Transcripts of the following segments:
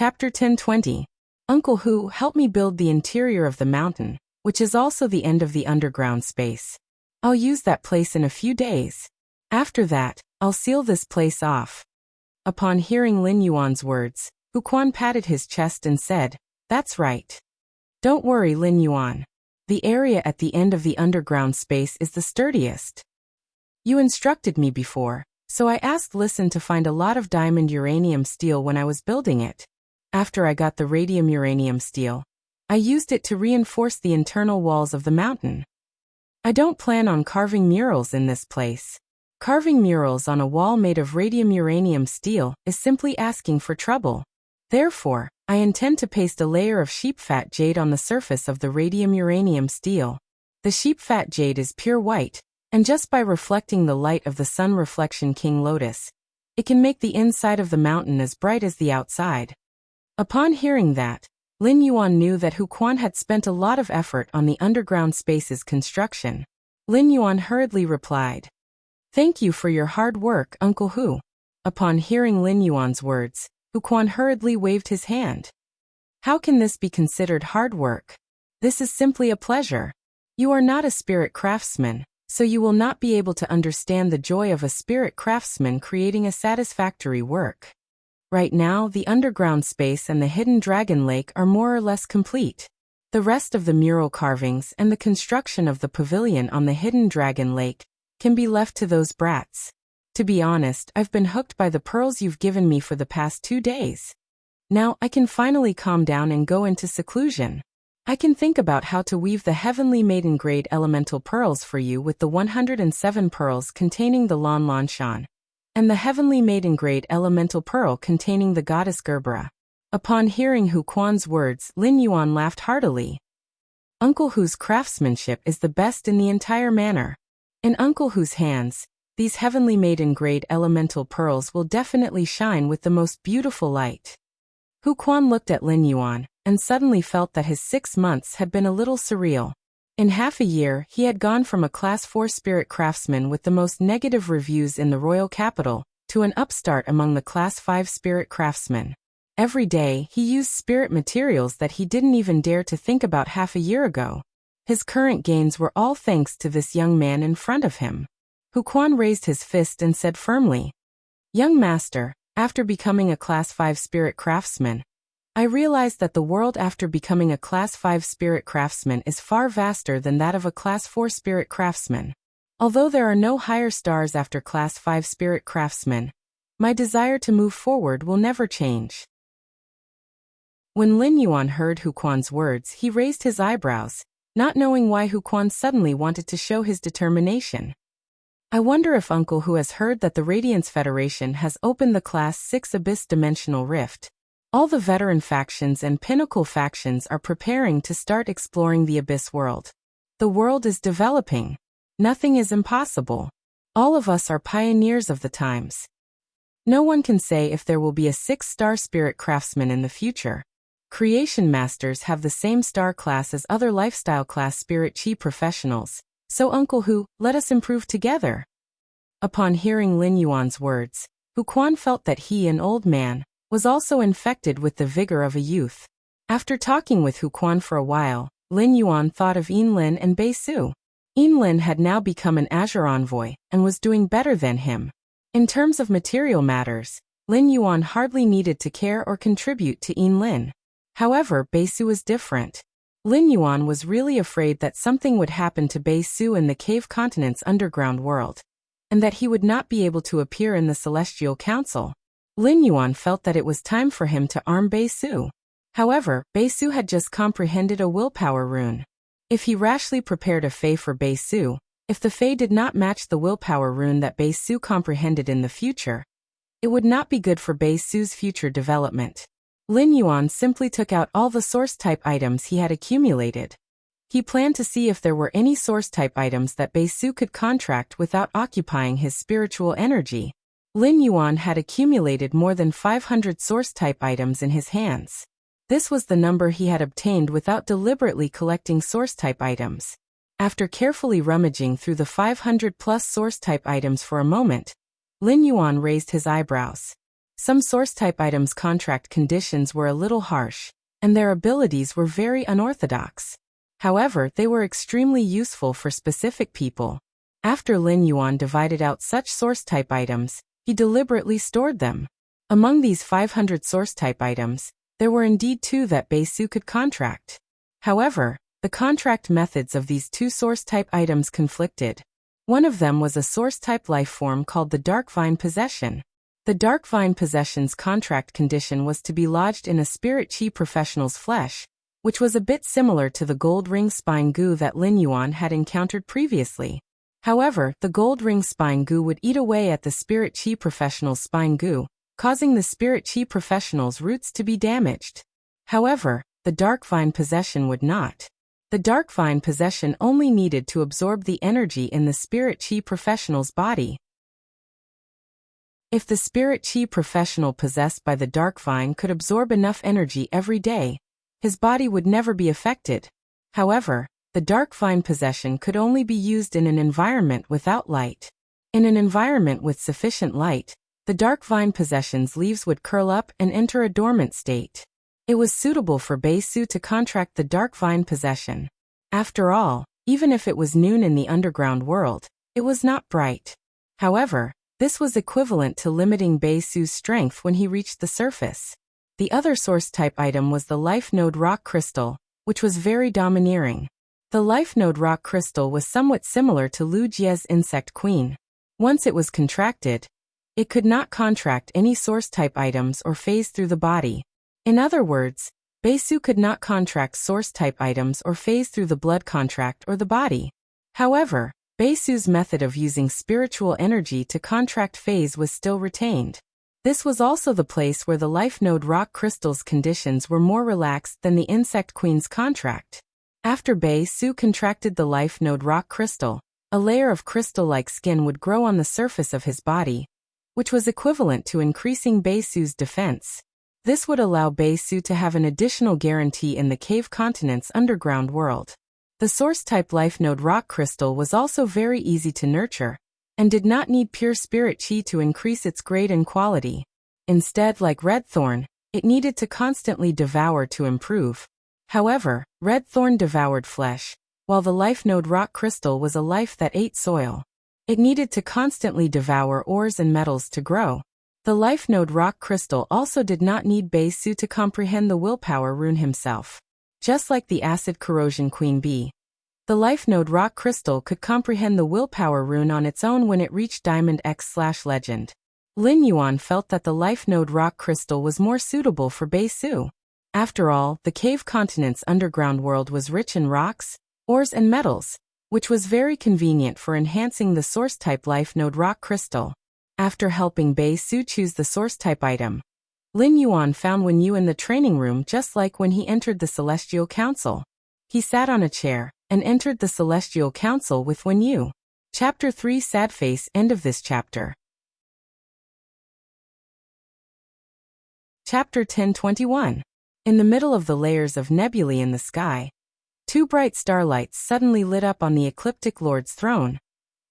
Chapter 1020. Uncle Hu helped me build the interior of the mountain, which is also the end of the underground space. I'll use that place in a few days. After that, I'll seal this place off. Upon hearing Lin Yuan's words, Hu Quan patted his chest and said, "That's right. Don't worry, Lin Yuan. The area at the end of the underground space is the sturdiest. You instructed me before, so I asked Listen to find a lot of diamond uranium steel when I was building it. After I got the radium uranium steel, I used it to reinforce the internal walls of the mountain. I don't plan on carving murals in this place. Carving murals on a wall made of radium uranium steel is simply asking for trouble. Therefore, I intend to paste a layer of sheep fat jade on the surface of the radium uranium steel. The sheep fat jade is pure white, and just by reflecting the light of the sun reflection king lotus, it can make the inside of the mountain as bright as the outside." Upon hearing that, Lin Yuan knew that Hu Quan had spent a lot of effort on the underground space's construction. Lin Yuan hurriedly replied, "Thank you for your hard work, Uncle Hu." Upon hearing Lin Yuan's words, Hu Quan hurriedly waved his hand. "How can this be considered hard work? This is simply a pleasure. You are not a spirit craftsman, so you will not be able to understand the joy of a spirit craftsman creating a satisfactory work. Right now, the underground space and the hidden dragon lake are more or less complete. The rest of the mural carvings and the construction of the pavilion on the hidden dragon lake can be left to those brats. To be honest, I've been hooked by the pearls you've given me for the past 2 days. Now I can finally calm down and go into seclusion. I can think about how to weave the heavenly maiden grade elemental pearls for you with the 107 pearls containing the Lan Lan Shan, and the heavenly maiden grade elemental pearl containing the goddess Gerbera." Upon hearing Hu Quan's words, Lin Yuan laughed heartily. Uncle Hu's craftsmanship is the best in the entire manor. In Uncle Hu's hands, these heavenly maiden grade elemental pearls will definitely shine with the most beautiful light. Hu Quan looked at Lin Yuan and suddenly felt that his 6 months had been a little surreal. In half a year, he had gone from a Class 4 spirit craftsman with the most negative reviews in the royal capital to an upstart among the Class 5 spirit craftsmen. Every day, he used spirit materials that he didn't even dare to think about half a year ago. His current gains were all thanks to this young man in front of him. Hu Quan raised his fist and said firmly, "Young master, after becoming a Class 5 spirit craftsman, I realized that the world after becoming a Class 5 spirit craftsman is far vaster than that of a Class 4 spirit craftsman. Although there are no higher stars after Class 5 spirit craftsmen, my desire to move forward will never change." When Lin Yuan heard Hu Quan's words, he raised his eyebrows, not knowing why Hu Quan suddenly wanted to show his determination. "I wonder if Uncle Hu has heard that the Radiance Federation has opened the Class 6 Abyss Dimensional Rift. All the veteran factions and pinnacle factions are preparing to start exploring the Abyss world. The world is developing. Nothing is impossible. All of us are pioneers of the times. No one can say if there will be a 6-star spirit craftsman in the future. Creation masters have the same star class as other lifestyle class spirit chi professionals. So Uncle Hu, let us improve together." Upon hearing Lin Yuan's words, Hu Quan felt that he, an old man, was also infected with the vigor of a youth. After talking with Hu Quan for a while, Lin Yuan thought of Yin Lin and Bei Su. Yin Lin had now become an Azure envoy and was doing better than him. In terms of material matters, Lin Yuan hardly needed to care or contribute to Yin Lin. However, Bei Su was different. Lin Yuan was really afraid that something would happen to Bei Su in the Cave Continent's underground world, and that he would not be able to appear in the Celestial Council. Lin Yuan felt that it was time for him to arm Bei Su. However, Bei Su had just comprehended a willpower rune. If he rashly prepared a fey for Bei Su, if the fey did not match the willpower rune that Bei Su comprehended in the future, it would not be good for Bei Su's future development. Lin Yuan simply took out all the source-type items he had accumulated. He planned to see if there were any source-type items that Bei Su could contract without occupying his spiritual energy. Lin Yuan had accumulated more than 500 source-type items in his hands. This was the number he had obtained without deliberately collecting source-type items. After carefully rummaging through the 500-plus source-type items for a moment, Lin Yuan raised his eyebrows. Some source-type items' contract conditions were a little harsh, and their abilities were very unorthodox. However, they were extremely useful for specific people. After Lin Yuan divided out such source-type items, he deliberately stored them. Among these 500 source-type items, there were indeed 2 that Bei Su could contract. However, the contract methods of these 2 source-type items conflicted. One of them was a source-type life form called the Dark Vine Possession. The Dark Vine Possession's contract condition was to be lodged in a spirit chi professional's flesh, which was a bit similar to the gold ring spine goo that Lin Yuan had encountered previously. However, the gold ring spine goo would eat away at the spirit chi professional's spine goo, causing the spirit chi professional's roots to be damaged. However, the Dark Vine Possession would not. The Dark Vine Possession only needed to absorb the energy in the spirit chi professional's body. If the spirit chi professional possessed by the Dark Vine could absorb enough energy every day, his body would never be affected. However, the Dark Vine Possession could only be used in an environment without light. In an environment with sufficient light, the Dark Vine Possession's leaves would curl up and enter a dormant state. It was suitable for Bei Su to contract the Dark Vine Possession. After all, even if it was noon in the underground world, it was not bright. However, this was equivalent to limiting Bei Su's strength when he reached the surface. The other source-type item was the Life Node Rock Crystal, which was very domineering. The Life Node Rock Crystal was somewhat similar to Lu Jie's Insect Queen. Once it was contracted, it could not contract any source-type items or phase through the body. In other words, Bei Su could not contract source-type items or phase through the blood contract or the body. However, Bei Su's method of using spiritual energy to contract phase was still retained. This was also the place where the Life Node Rock Crystal's conditions were more relaxed than the Insect Queen's contract. After Bei Su contracted the Life Node Rock Crystal, a layer of crystal-like skin would grow on the surface of his body, which was equivalent to increasing Bei Su's defense. This would allow Bei Su to have an additional guarantee in the Cave Continent's underground world. The source-type Life Node Rock Crystal was also very easy to nurture, and did not need pure spirit chi to increase its grade and quality. Instead, like Red Thorn, it needed to constantly devour to improve. However, Red Thorn devoured flesh, while the Life Node Rock Crystal was a life that ate soil. It needed to constantly devour ores and metals to grow. The Life Node Rock Crystal also did not need Bei Su to comprehend the Willpower Rune himself. Just like the Acid Corrosion Queen Bee, the Life Node Rock Crystal could comprehend the Willpower Rune on its own when it reached Diamond X/Legend. Lin Yuan felt that the Life Node Rock Crystal was more suitable for Bei Su. After all, the Cave Continent's underground world was rich in rocks, ores and metals, which was very convenient for enhancing the source-type Life Node Rock Crystal. After helping Bei Su choose the source-type item, Lin Yuan found Wen Yu in the training room just like when he entered the Celestial Council. He sat on a chair and entered the Celestial Council with Wen Yu. Chapter 3 Sad Face. End of this chapter. Chapter 10:21. In the middle of the layers of nebulae in the sky, 2 bright starlights suddenly lit up on the Ecliptic Lord's throne,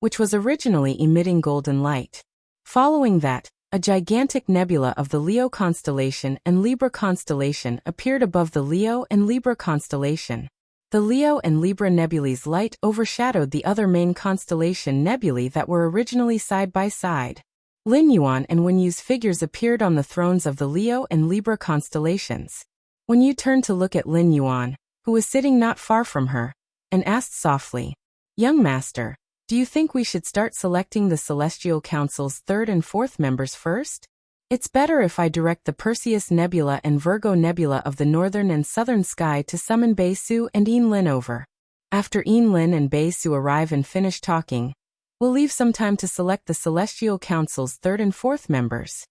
which was originally emitting golden light. Following that, a gigantic nebula of the Leo constellation and Libra constellation appeared above the Leo and Libra constellation. The Leo and Libra nebulae's light overshadowed the other main constellation nebulae that were originally side by side. Lin Yuan and Wen Yu's figures appeared on the thrones of the Leo and Libra constellations. Wen Yu turned to look at Lin Yuan, who was sitting not far from her, and asked softly, "Young master, do you think we should start selecting the Celestial Council's 3rd and 4th members first? It's better if I direct the Perseus Nebula and Virgo Nebula of the northern and southern sky to summon Bei Su and Yin Lin over. After Yin Lin and Bei Su arrive and finish talking, we'll leave some time to select the Celestial Council's 3rd and 4th members."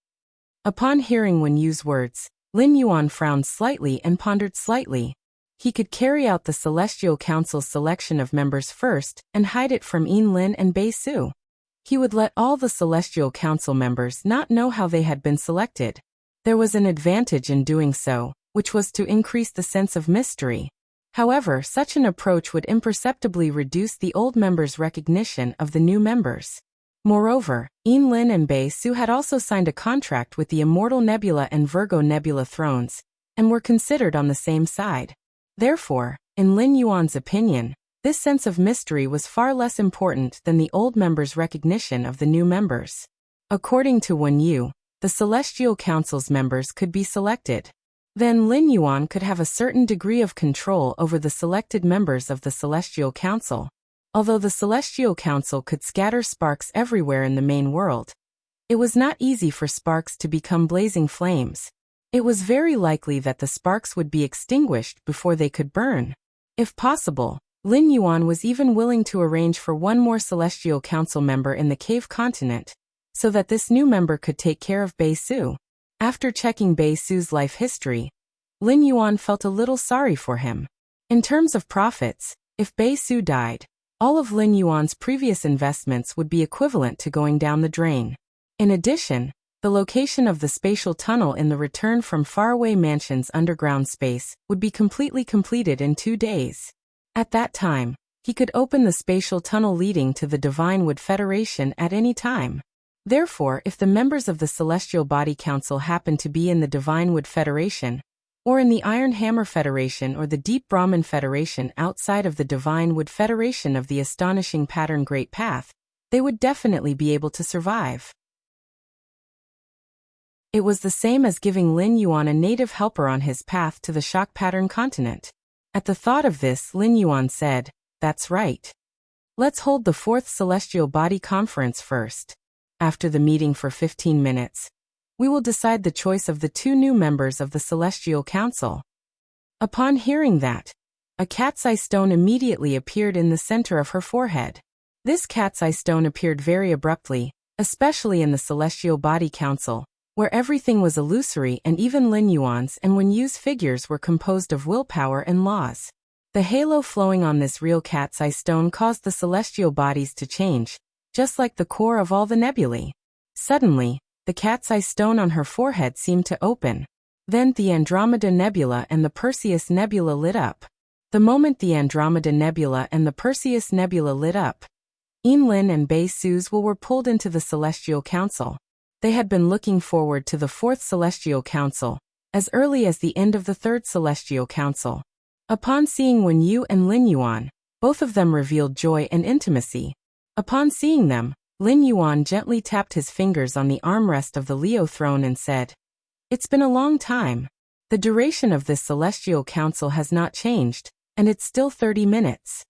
Upon hearing Wen Yu's words, Lin Yuan frowned slightly and pondered slightly. He could carry out the Celestial Council's selection of members first and hide it from Yin Lin and Bei Su. He would let all the Celestial Council members not know how they had been selected. There was an advantage in doing so, which was to increase the sense of mystery. However, such an approach would imperceptibly reduce the old members' recognition of the new members. Moreover, Lin and Bei Su had also signed a contract with the Immortal Nebula and Virgo Nebula thrones, and were considered on the same side. Therefore, in Lin Yuan's opinion, this sense of mystery was far less important than the old members' recognition of the new members. According to Wen Yu, the Celestial Council's members could be selected. Then Lin Yuan could have a certain degree of control over the selected members of the Celestial Council. Although the Celestial Council could scatter sparks everywhere in the main world, it was not easy for sparks to become blazing flames. It was very likely that the sparks would be extinguished before they could burn. If possible, Lin Yuan was even willing to arrange for one more Celestial Council member in the cave continent, so that this new member could take care of Bei Su. After checking Bei Su's life history, Lin Yuan felt a little sorry for him. In terms of profits, if Bei Su died, all of Lin Yuan's previous investments would be equivalent to going down the drain. In addition, the location of the spatial tunnel in the Return from Faraway Mansion's underground space would be completely completed in 2 days. At that time, he could open the spatial tunnel leading to the Divine Wood Federation at any time. Therefore, if the members of the Celestial Body Council happened to be in the Divine Wood Federation, or in the Iron Hammer Federation or the Deep Brahman Federation outside of the Divine Wood Federation of the Astonishing Pattern Great Path, they would definitely be able to survive. It was the same as giving Lin Yuan a native helper on his path to the Shock Pattern continent. At the thought of this, Lin Yuan said, "That's right. Let's hold the 4th Celestial Body Conference first. After the meeting for 15 minutes, we will decide the choice of the 2 new members of the Celestial Council." Upon hearing that, a cat's eye stone immediately appeared in the center of her forehead. This cat's eye stone appeared very abruptly, especially in the Celestial Body Council, where everything was illusory and even Lin Yuan's and Wen Yu's figures were composed of willpower and laws. The halo flowing on this real cat's eye stone caused the celestial bodies to change, just like the core of all the nebulae. Suddenly, the cat's eye stone on her forehead seemed to open. Then the Andromeda Nebula and the Perseus Nebula lit up. The moment the Andromeda Nebula and the Perseus Nebula lit up, Lin and Bei Su's will were pulled into the Celestial Council. They had been looking forward to the 4th Celestial Council, as early as the end of the 3rd Celestial Council. Upon seeing Wen Yu and Lin Yuan, both of them revealed joy and intimacy. Upon seeing them, Lin Yuan gently tapped his fingers on the armrest of the Leo throne and said, "It's been a long time. The duration of this Celestial Council has not changed, and it's still 30 minutes.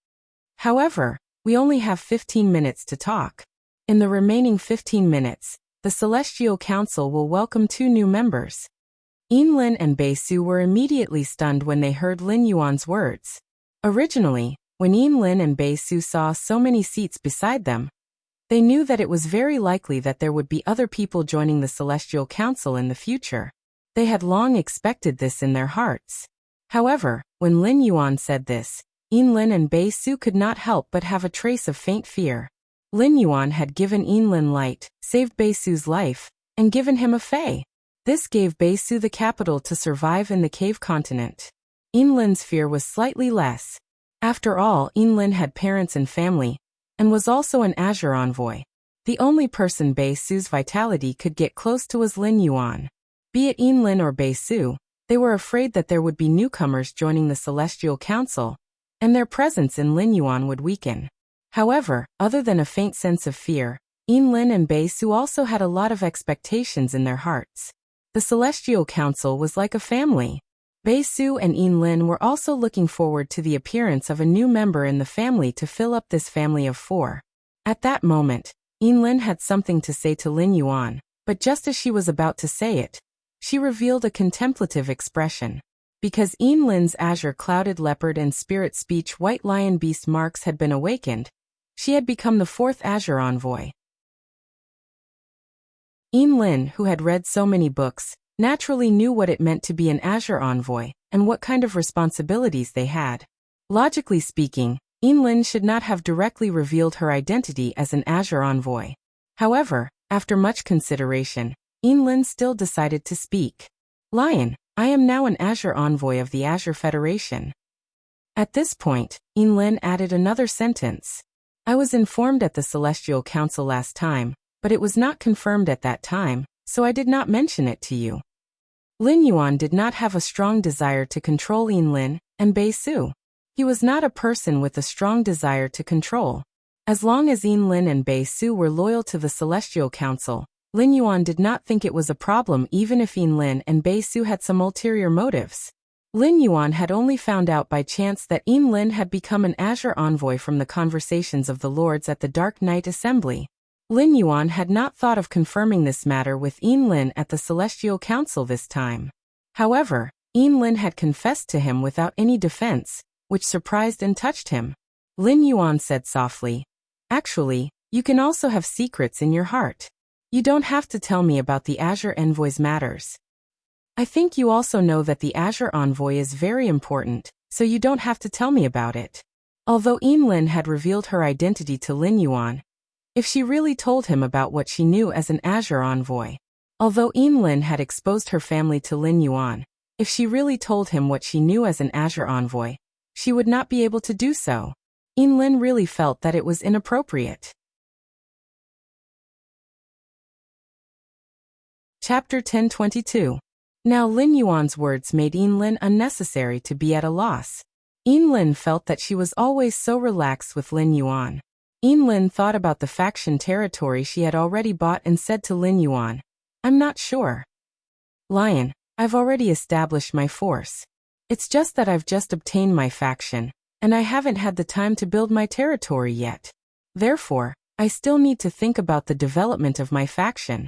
However, we only have 15 minutes to talk. In the remaining 15 minutes, the Celestial Council will welcome 2 new members." Lin and Bei Su were immediately stunned when they heard Lin Yuan's words. Originally, when Lin and Bei Su saw so many seats beside them, they knew that it was very likely that there would be other people joining the Celestial Council in the future. They had long expected this in their hearts. However, when Lin Yuan said this, Lin and Bei Su could not help but have a trace of faint fear. Lin Yuan had given Lin light, saved Bei Su's life, and given him a fei. This gave Bei Su the capital to survive in the cave continent. Lin's fear was slightly less. After all, Lin had parents and family, and was also an Azure envoy. The only person Bei Su's vitality could get close to was Lin Yuan. Be it Lin or Bei Su, they were afraid that there would be newcomers joining the Celestial Council, and their presence in Lin Yuan would weaken. However, other than a faint sense of fear, Lin and Bei Su also had a lot of expectations in their hearts. The Celestial Council was like a family. Bei Su and Lin were also looking forward to the appearance of a new member in the family to fill up this family of 4. At that moment, Lin had something to say to Lin Yuan, but just as she was about to say it, she revealed a contemplative expression. Because Lin's Azure Clouded Leopard and Spirit Speech White Lion Beast marks had been awakened, she had become the 4th Azure envoy. Lin, who had read so many books, naturally knew what it meant to be an Azure envoy, and what kind of responsibilities they had. Logically speaking, Lin should not have directly revealed her identity as an Azure envoy. However, after much consideration, Lin still decided to speak. "Lion, I am now an Azure envoy of the Azure Federation." At this point, Lin added another sentence. I was informed at the Celestial Council last time, but it was not confirmed at that time, so I did not mention it to you. Lin Yuan did not have a strong desire to control Yin Lin and Bei Su. He was not a person with a strong desire to control. As long as Yin Lin and Bei Su were loyal to the Celestial Council, Lin Yuan did not think it was a problem even if Yin Lin and Bei Su had some ulterior motives. Lin Yuan had only found out by chance that Yin Lin had become an Azure envoy from the conversations of the lords at the Dark Knight Assembly. Lin Yuan had not thought of confirming this matter with Yin Lin at the Celestial Council this time. However, Yin Lin had confessed to him without any defense, which surprised and touched him. Lin Yuan said softly, "Actually, you can also have secrets in your heart. You don't have to tell me about the Azure Envoy's matters. I think you also know that the Azure Envoy is very important, so you don't have to tell me about it." Although Yin Lin had revealed her identity to Lin Yuan, if she really told him about what she knew as an Azure Envoy. Although Yin Lin had exposed her family to Lin Yuan, if she really told him what she knew as an Azure Envoy, she would not be able to do so. Yin Lin really felt that it was inappropriate. Chapter 1022. Now Lin Yuan's words made Yin Lin unnecessary to be at a loss. Yin Lin felt that she was always so relaxed with Lin Yuan. Yin Lin thought about the faction territory she had already bought and said to Lin Yuan, "I'm not sure. Lion, I've already established my force. It's just that I've just obtained my faction, and I haven't had the time to build my territory yet. Therefore, I still need to think about the development of my faction."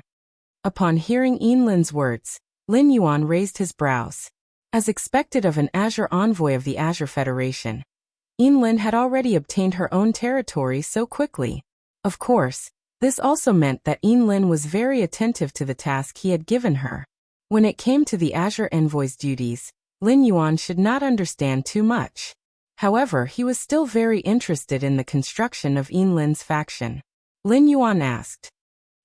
Upon hearing Yin Lin's words, Lin Yuan raised his brows. As expected of an Azure envoy of the Azure Federation, Yin Lin had already obtained her own territory so quickly. Of course, this also meant that Yin Lin was very attentive to the task he had given her. When it came to the Azure envoy's duties, Lin Yuan should not understand too much. However, he was still very interested in the construction of Yin Lin's faction. Lin Yuan asked,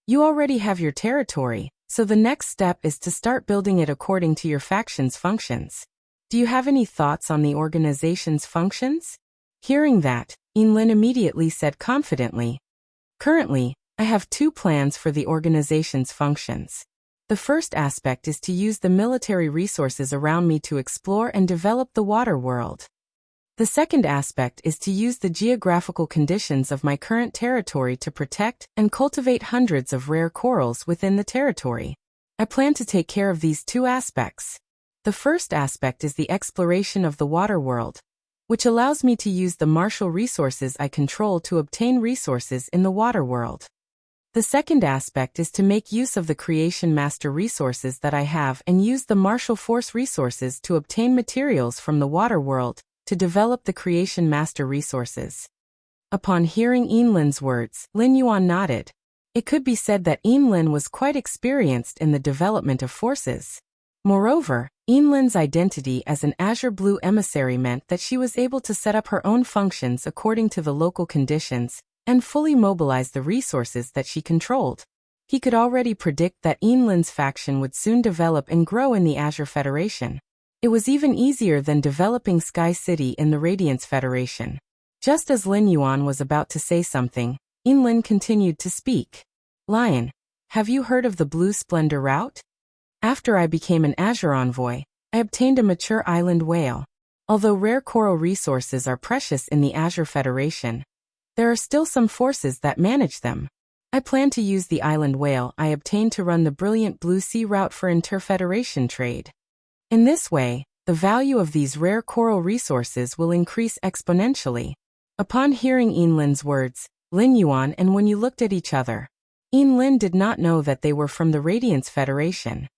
"You already have your territory, so the next step is to start building it according to your faction's functions. Do you have any thoughts on the organization's functions?" Hearing that, Yin Lin immediately said confidently, "Currently, I have two plans for the organization's functions. The first aspect is to use the military resources around me to explore and develop the water world. The second aspect is to use the geographical conditions of my current territory to protect and cultivate hundreds of rare corals within the territory. I plan to take care of these two aspects. The first aspect is the exploration of the water world, which allows me to use the martial resources I control to obtain resources in the water world. The second aspect is to make use of the Creation Master resources that I have and use the martial force resources to obtain materials from the water world to develop the Creation Master resources." Upon hearing Yin Lin's words, Lin Yuan nodded. It could be said that Yin Lin was quite experienced in the development of forces. Moreover, Yin Lin's identity as an Azure Blue emissary meant that she was able to set up her own functions according to the local conditions and fully mobilize the resources that she controlled. He could already predict that Yin Lin's faction would soon develop and grow in the Azure Federation. It was even easier than developing Sky City in the Radiance Federation. Just as Lin Yuan was about to say something, Yin Lin continued to speak. "Lion, have you heard of the Blue Splendor route? After I became an Azure envoy, I obtained a mature island whale. Although rare coral resources are precious in the Azure Federation, there are still some forces that manage them. I plan to use the island whale I obtained to run the brilliant Blue Sea route for inter-federation trade. In this way, the value of these rare coral resources will increase exponentially." Upon hearing Yin Lin's words, Lin Yuan and when you looked at each other, Yin Lin did not know that they were from the Radiance Federation.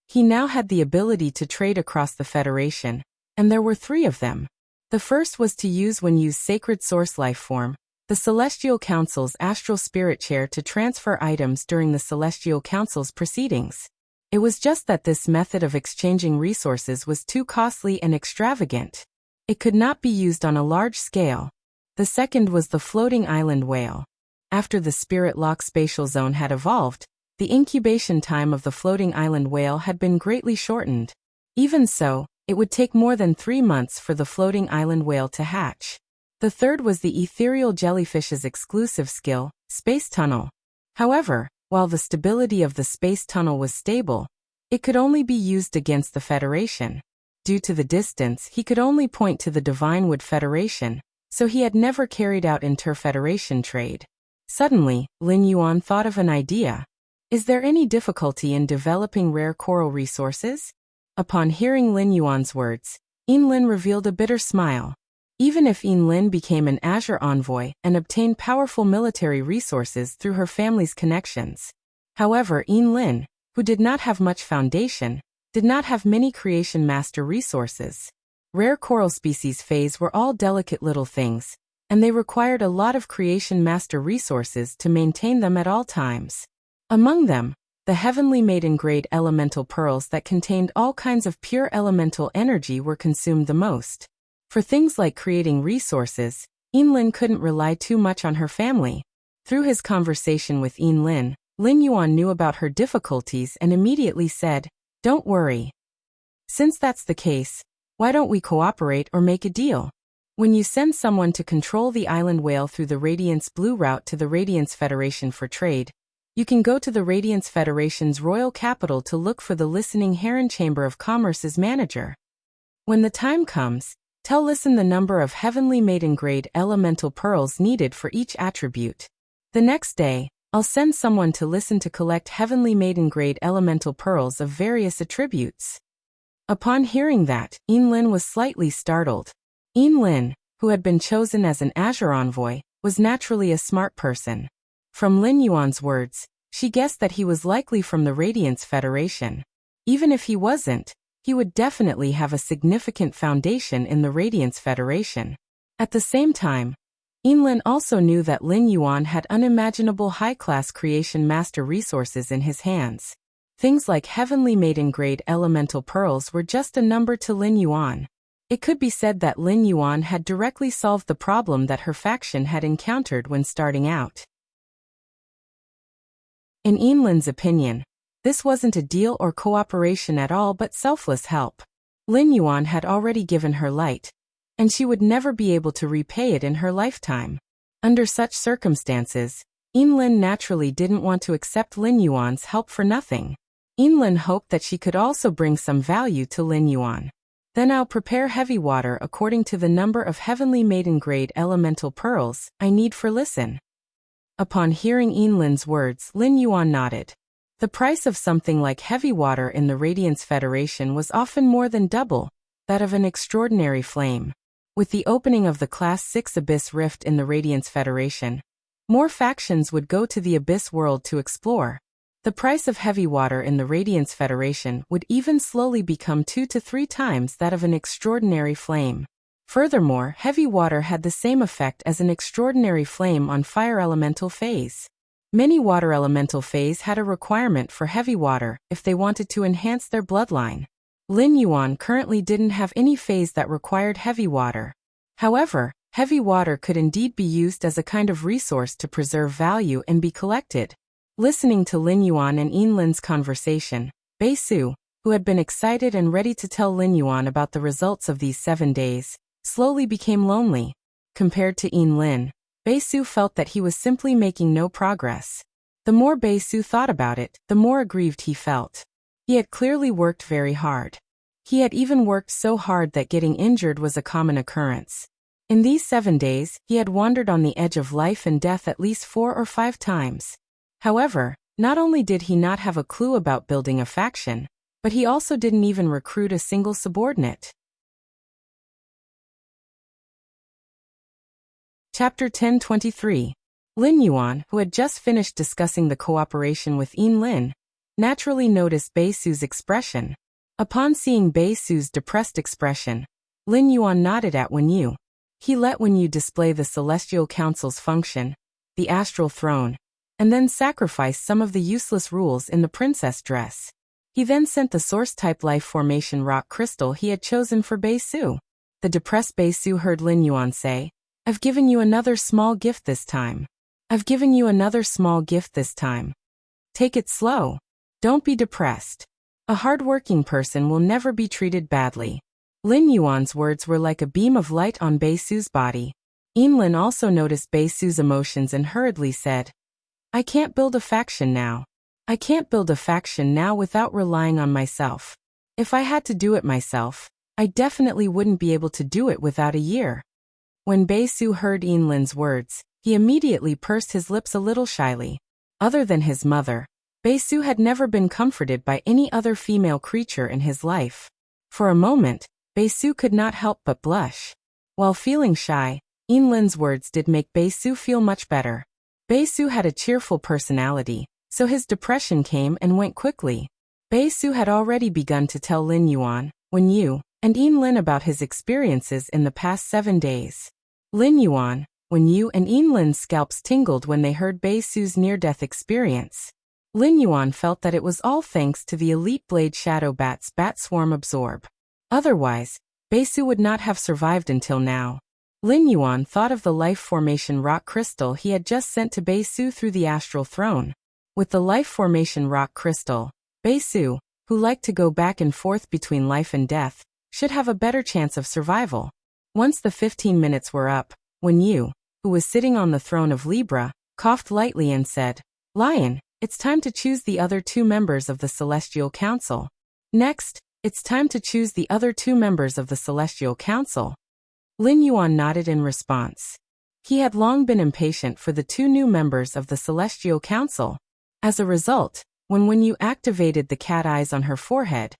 He now had the ability to trade across the Federation, and there were three of them. The first was to use when used Sacred Source Life Form, the Celestial Council's Astral Spirit Chair to transfer items during the Celestial Council's proceedings. It was just that this method of exchanging resources was too costly and extravagant. It could not be used on a large scale. The second was the Floating Island Whale. After the Spirit Lock Spatial Zone had evolved, the incubation time of the Floating Island Whale had been greatly shortened. Even so, it would take more than 3 months for the Floating Island Whale to hatch. The third was the ethereal jellyfish's exclusive skill, space tunnel. However, while the stability of the space tunnel was stable, it could only be used against the Federation. Due to the distance, he could only point to the Divine Wood Federation, so he had never carried out inter-Federation trade. Suddenly, Lin Yuan thought of an idea. Is there any difficulty in developing rare coral resources? Upon hearing Lin Yuan's words, Lin revealed a bitter smile. Even if Lin became an Azure envoy and obtained powerful military resources through her family's connections. However, Lin, who did not have much foundation, did not have many creation master resources. Rare coral species phase were all delicate little things, and they required a lot of creation master resources to maintain them at all times. Among them, the heavenly maiden-grade elemental pearls that contained all kinds of pure elemental energy were consumed the most. For things like creating resources, Lin couldn't rely too much on her family. Through his conversation with Lin, Lin Yuan knew about her difficulties and immediately said, "Don't worry. Since that's the case, why don't we cooperate or make a deal? When you send someone to control the island whale through the Radiance Blue route to the Radiance Federation for trade, you can go to the Radiance Federation's royal capital to look for the listening Heron Chamber of Commerce's manager. When the time comes, tell Listen the number of heavenly maiden-grade elemental pearls needed for each attribute. The next day, I'll send someone to Listen to collect heavenly maiden-grade elemental pearls of various attributes." Upon hearing that, Lin was slightly startled. Lin, who had been chosen as an Azure envoy, was naturally a smart person. From Lin Yuan's words, she guessed that he was likely from the Radiance Federation. Even if he wasn't, he would definitely have a significant foundation in the Radiance Federation. At the same time, Lin also knew that Lin Yuan had unimaginable high-class creation master resources in his hands. Things like heavenly maiden-grade elemental pearls were just a number to Lin Yuan. It could be said that Lin Yuan had directly solved the problem that her faction had encountered when starting out. In Lin's opinion, this wasn't a deal or cooperation at all but selfless help. Lin Yuan had already given her light, and she would never be able to repay it in her lifetime. Under such circumstances, Lin naturally didn't want to accept Lin Yuan's help for nothing. Lin hoped that she could also bring some value to Lin Yuan. "Then I'll prepare heavy water according to the number of heavenly maiden-grade elemental pearls I need for Listen." Upon hearing Lin's words, Lin Yuan nodded. The price of something like heavy water in the Radiance Federation was often more than double that of an extraordinary flame. With the opening of the Class 6 Abyss Rift in the Radiance Federation, more factions would go to the Abyss world to explore. The price of heavy water in the Radiance Federation would even slowly become 2 to 3 times that of an extraordinary flame. Furthermore, heavy water had the same effect as an extraordinary flame on fire elemental phase. Many water elemental phase had a requirement for heavy water if they wanted to enhance their bloodline. Lin Yuan currently didn't have any phase that required heavy water. However, heavy water could indeed be used as a kind of resource to preserve value and be collected. Listening to Lin Yuan and Lin's conversation, Bei Su, who had been excited and ready to tell Lin Yuan about the results of these 7 days, slowly became lonely. Compared to Lin, Bei Su felt that he was simply making no progress. The more Bei Su thought about it, the more aggrieved he felt. He had clearly worked very hard. He had even worked so hard that getting injured was a common occurrence. In these 7 days, he had wandered on the edge of life and death at least 4 or 5 times. However, not only did he not have a clue about building a faction, but he also didn't even recruit a single subordinate. Chapter 1023. Lin Yuan, who had just finished discussing the cooperation with Lin, naturally noticed Bei Su's expression. Upon seeing Bei Su's depressed expression, Lin Yuan nodded at Wenyu. He let Wenyu display the Celestial Council's function, the astral throne, and then sacrifice some of the useless rules in the princess dress. He then sent the source-type life formation rock crystal he had chosen for Bei Su. The depressed Bei Su heard Lin Yuan say, "I've given you another small gift this time. I've given you another small gift this time. Take it slow. Don't be depressed. A hard-working person will never be treated badly." Lin Yuan's words were like a beam of light on Bei Su's body. Yinlin also noticed Beisu's emotions and hurriedly said, I can't build a faction now. I can't build a faction now without relying on myself. If I had to do it myself, I definitely wouldn't be able to do it without a year. When Beisu heard Yinlin's words, he immediately pursed his lips a little shyly. Other than his mother, Beisu had never been comforted by any other female creature in his life. For a moment, Beisu could not help but blush. While feeling shy, Yinlin's words did make Beisu feel much better. Beisu had a cheerful personality, so his depression came and went quickly. Beisu had already begun to tell Lin Yuan, Wen Yu, and Yinlin about his experiences in the past 7 days. Lin Yuan, Wen Yu and Yinlin's scalps tingled when they heard Beisu's near-death experience. Lin Yuan felt that it was all thanks to the elite blade shadow bat's bat swarm absorb. Otherwise, Beisu would not have survived until now. Lin Yuan thought of the life formation rock crystal he had just sent to Beisu through the astral throne. With the life formation rock crystal, Beisu, who liked to go back and forth between life and death, should have a better chance of survival. Once the 15 minutes were up, Wen Yu, who was sitting on the throne of Libra, coughed lightly and said, Lion, it's time to choose the other 2 members of the Celestial Council. Next, it's time to choose the other 2 members of the Celestial Council. Lin Yuan nodded in response. He had long been impatient for the 2 new members of the Celestial Council. As a result, when Wen Yu activated the cat eyes on her forehead,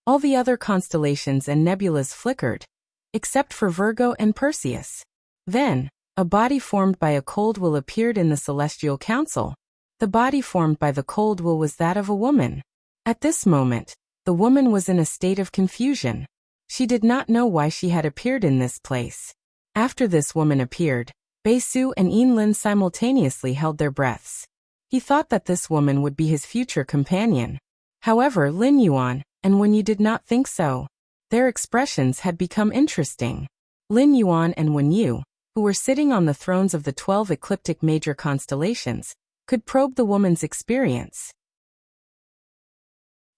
all the other constellations and nebulas flickered, except for Virgo and Perseus. Then, a body formed by a cold will appeared in the Celestial Council. The body formed by the cold will was that of a woman. At this moment, the woman was in a state of confusion. She did not know why she had appeared in this place. After this woman appeared, Beisu and Yinlin simultaneously held their breaths. He thought that this woman would be his future companion. However, Lin Yuan and Wen Yu did not think so. Their expressions had become interesting. Lin Yuan and Wen Yu, who were sitting on the thrones of the 12 ecliptic major constellations, could probe the woman's experience.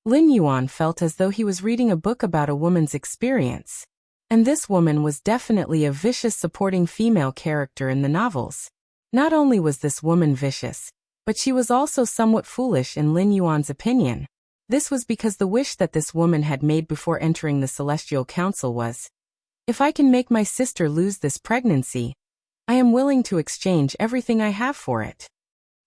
Lin Yuan felt as though he was reading a book about a woman's experience. And this woman was definitely a vicious supporting female character in the novels. Not only was this woman vicious, but she was also somewhat foolish in Lin Yuan's opinion. This was because the wish that this woman had made before entering the Celestial Council was, if I can make my sister lose this pregnancy, I am willing to exchange everything I have for it.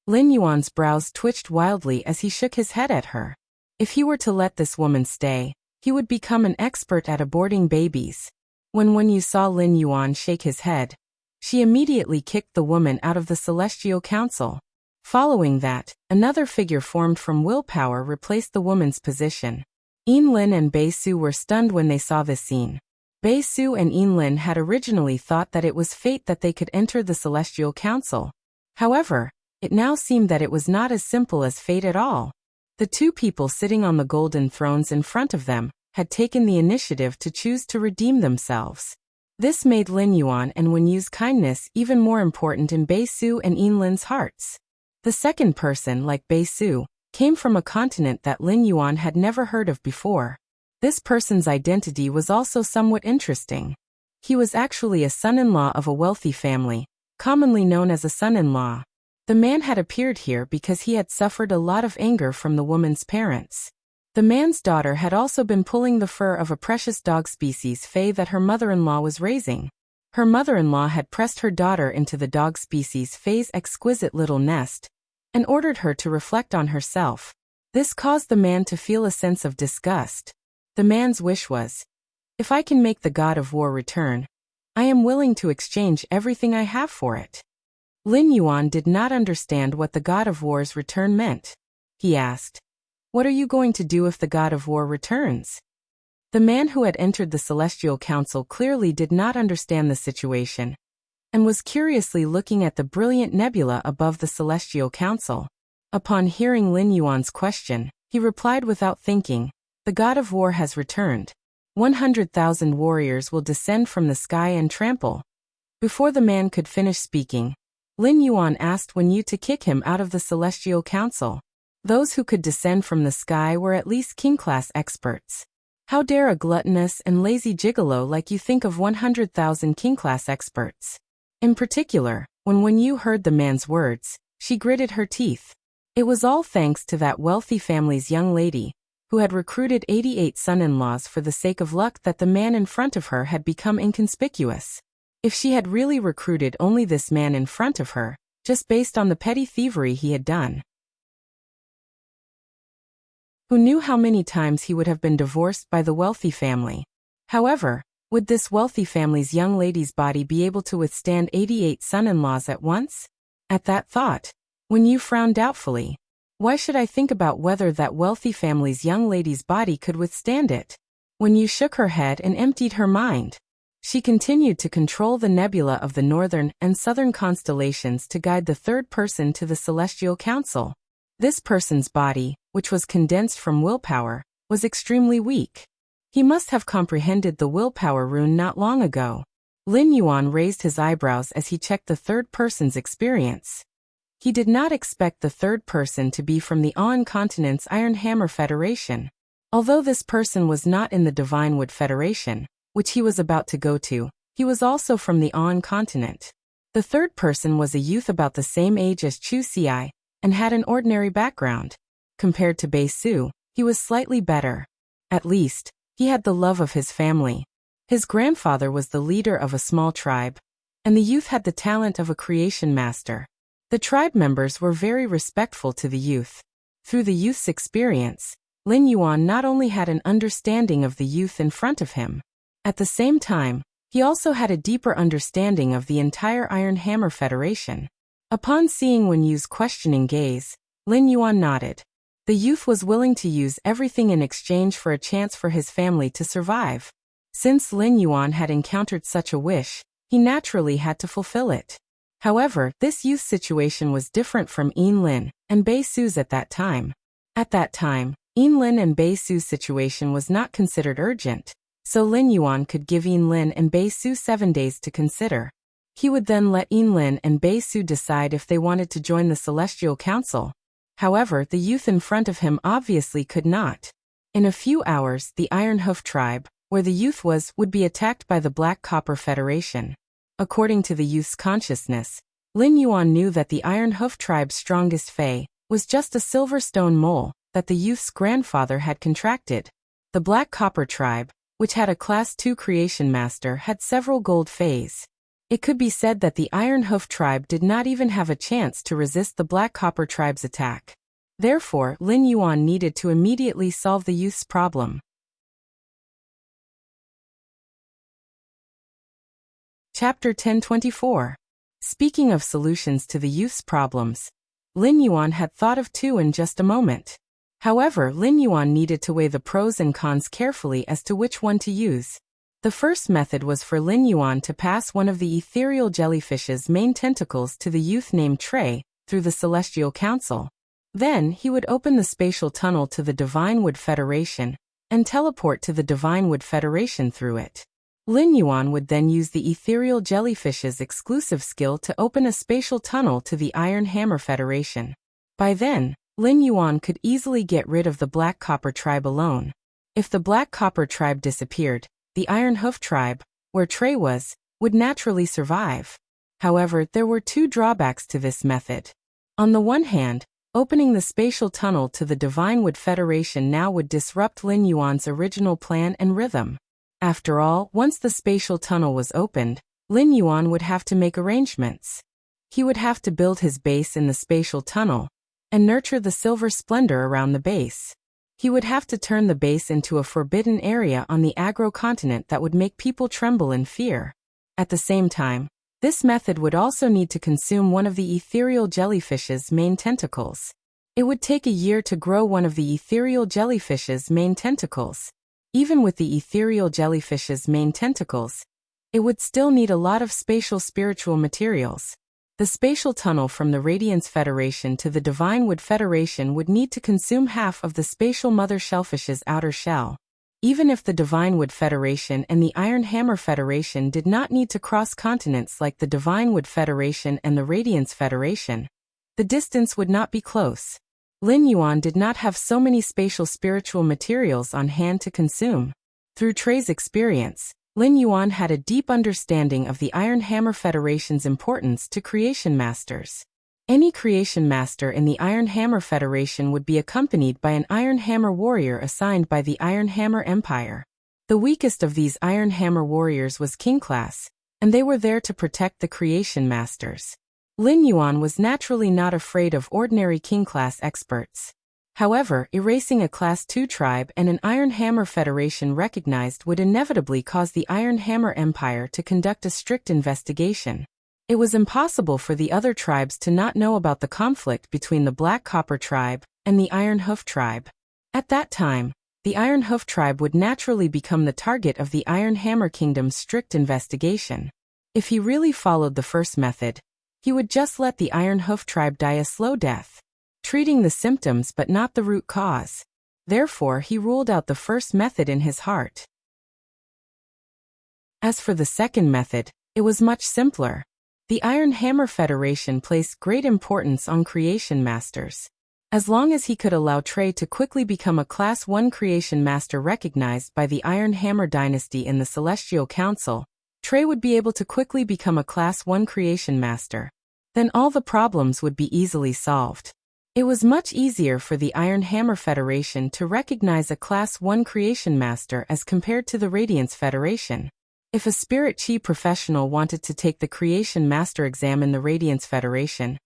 Lin Yuan's brows twitched wildly as he shook his head at her. If he were to let this woman stay, he would become an expert at aborting babies. When Wen Yu saw Lin Yuan shake his head, she immediately kicked the woman out of the Celestial Council. Following that, another figure formed from willpower replaced the woman's position. Yinlin and Beisu were stunned when they saw this scene. Beisu and Yinlin had originally thought that it was fate that they could enter the Celestial Council. However, it now seemed that it was not as simple as fate at all. The 2 people sitting on the golden thrones in front of them had taken the initiative to choose to redeem themselves. This made Lin Yuan and Wen Yu's kindness even more important in Beisu and Yinlin's hearts. The second person, like Beisu, came from a continent that Lin Yuan had never heard of before. This person's identity was also somewhat interesting. He was actually a son-in-law of a wealthy family, commonly known as a son-in-law. The man had appeared here because he had suffered a lot of anger from the woman's parents. The man's daughter had also been pulling the fur of a precious dog species Fei that her mother-in-law was raising. Her mother-in-law had pressed her daughter into the dog species Fei's exquisite little nest and ordered her to reflect on herself. This caused the man to feel a sense of disgust. The man's wish was, if I can make the god of war return, I am willing to exchange everything I have for it. Lin Yuan did not understand what the god of war's return meant. He asked, what are you going to do if the god of war returns? The man who had entered the Celestial Council clearly did not understand the situation, and was curiously looking at the brilliant nebula above the Celestial Council. Upon hearing Lin Yuan's question, he replied without thinking, the god of war has returned. 100,000 warriors will descend from the sky and trample. Before the man could finish speaking, Lin Yuan asked Wen Yu to kick him out of the Celestial Council. Those who could descend from the sky were at least king-class experts. How dare a gluttonous and lazy gigolo like you think of 100,000 king-class experts? In particular, when Wen Yu heard the man's words, she gritted her teeth. It was all thanks to that wealthy family's young lady, who had recruited 88 son-in-laws for the sake of luck, that the man in front of her had become inconspicuous. If she had really recruited only this man in front of her, just based on the petty thievery he had done, who knew how many times he would have been divorced by the wealthy family? However, would this wealthy family's young lady's body be able to withstand 88 son-in-laws at once? At that thought, Wen Yu frowned doubtfully. Why should I think about whether that wealthy family's young lady's body could withstand it? Wen Yu shook her head and emptied her mind. She continued to control the nebula of the northern and southern constellations to guide the third person to the celestial council. This person's body, which was condensed from willpower, was extremely weak. He must have comprehended the willpower rune not long ago. Lin Yuan raised his eyebrows as he checked the third person's experience. He did not expect the third person to be from the An Continent's Iron Hammer Federation. Although this person was not in the Divine Wood Federation, which he was about to go to, he was also from the An Continent. The third person was a youth about the same age as Chu Xi, and had an ordinary background. Compared to Bei Su, he was slightly better. At least, he had the love of his family. His grandfather was the leader of a small tribe, and the youth had the talent of a creation master. The tribe members were very respectful to the youth. Through the youth's experience, Lin Yuan not only had an understanding of the youth in front of him, at the same time, he also had a deeper understanding of the entire Iron Hammer Federation. Upon seeing Wen Yu's questioning gaze, Lin Yuan nodded. The youth was willing to use everything in exchange for a chance for his family to survive. Since Lin Yuan had encountered such a wish, he naturally had to fulfill it. However, this youth's situation was different from Yin Lin and Bei Su's at that time. At that time, Yin Lin and Bei Su's situation was not considered urgent, so Lin Yuan could give Yin Lin and Bei Su 7 days to consider. He would then let Yin Lin and Bei Su decide if they wanted to join the Celestial Council. However, the youth in front of him obviously could not. In a few hours, the Iron Hoof tribe, where the youth was, would be attacked by the Black Copper Federation. According to the youth's consciousness, Lin Yuan knew that the Iron Hoof tribe's strongest fey was just a silver stone mole that the youth's grandfather had contracted. The Black Copper tribe, which had a Class 2 creation master, had several gold feys. It could be said that the Iron Hoof tribe did not even have a chance to resist the Black Copper tribe's attack. Therefore, Lin Yuan needed to immediately solve the youth's problem. Chapter 1024. Speaking of solutions to the youth's problems, Lin Yuan had thought of two in just a moment. However, Lin Yuan needed to weigh the pros and cons carefully as to which one to use. The first method was for Lin Yuan to pass one of the ethereal jellyfish's main tentacles to the youth named Trey through the Celestial Council. Then, he would open the spatial tunnel to the Divine Wood Federation and teleport to the Divine Wood Federation through it. Lin Yuan would then use the ethereal jellyfish's exclusive skill to open a spatial tunnel to the Iron Hammer Federation. By then, Lin Yuan could easily get rid of the Black Copper tribe alone. If the Black Copper tribe disappeared, the Iron Hoof tribe, where Trey was, would naturally survive. However, there were two drawbacks to this method. On the one hand, opening the spatial tunnel to the Divine Wood Federation now would disrupt Lin Yuan's original plan and rhythm. After all, once the spatial tunnel was opened, Lin Yuan would have to make arrangements. He would have to build his base in the spatial tunnel and nurture the silver splendor around the base. He would have to turn the base into a forbidden area on the Agro continent that would make people tremble in fear. At the same time, this method would also need to consume one of the ethereal jellyfish's main tentacles. It would take a year to grow one of the ethereal jellyfish's main tentacles. Even with the ethereal jellyfish's main tentacles, it would still need a lot of spatial spiritual materials. The spatial tunnel from the Radiance Federation to the Divine Wood Federation would need to consume half of the spatial mother shellfish's outer shell. Even if the Divine Wood Federation and the Iron Hammer Federation did not need to cross continents like the Divine Wood Federation and the Radiance Federation, the distance would not be close. Lin Yuan did not have so many spatial spiritual materials on hand to consume. Through Trey's experience, Lin Yuan had a deep understanding of the Iron Hammer Federation's importance to creation masters. Any creation master in the Iron Hammer Federation would be accompanied by an Iron Hammer warrior assigned by the Iron Hammer Empire. The weakest of these Iron Hammer warriors was King class, and they were there to protect the creation masters. Lin Yuan was naturally not afraid of ordinary King class experts. However, erasing a Class 2 tribe and an Iron Hammer Federation recognized would inevitably cause the Iron Hammer Empire to conduct a strict investigation. It was impossible for the other tribes to not know about the conflict between the Black Copper tribe and the Iron Hoof tribe. At that time, the Iron Hoof tribe would naturally become the target of the Iron Hammer Kingdom's strict investigation. If he really followed the first method, he would just let the Iron Hoof tribe die a slow death, treating the symptoms but not the root cause. Therefore, he ruled out the first method in his heart. As for the second method, it was much simpler. The Iron Hammer Federation placed great importance on creation masters. As long as he could allow Trey to quickly become a Class 1 creation master recognized by the Iron Hammer dynasty in the Celestial Council, Trey would be able to quickly become a Class 1 creation master. Then all the problems would be easily solved. It was much easier for the Iron Hammer Federation to recognize a Class 1 creation master as compared to the Radiance Federation. If a Spirit Chi professional wanted to take the Creation Master exam in the Radiance Federation,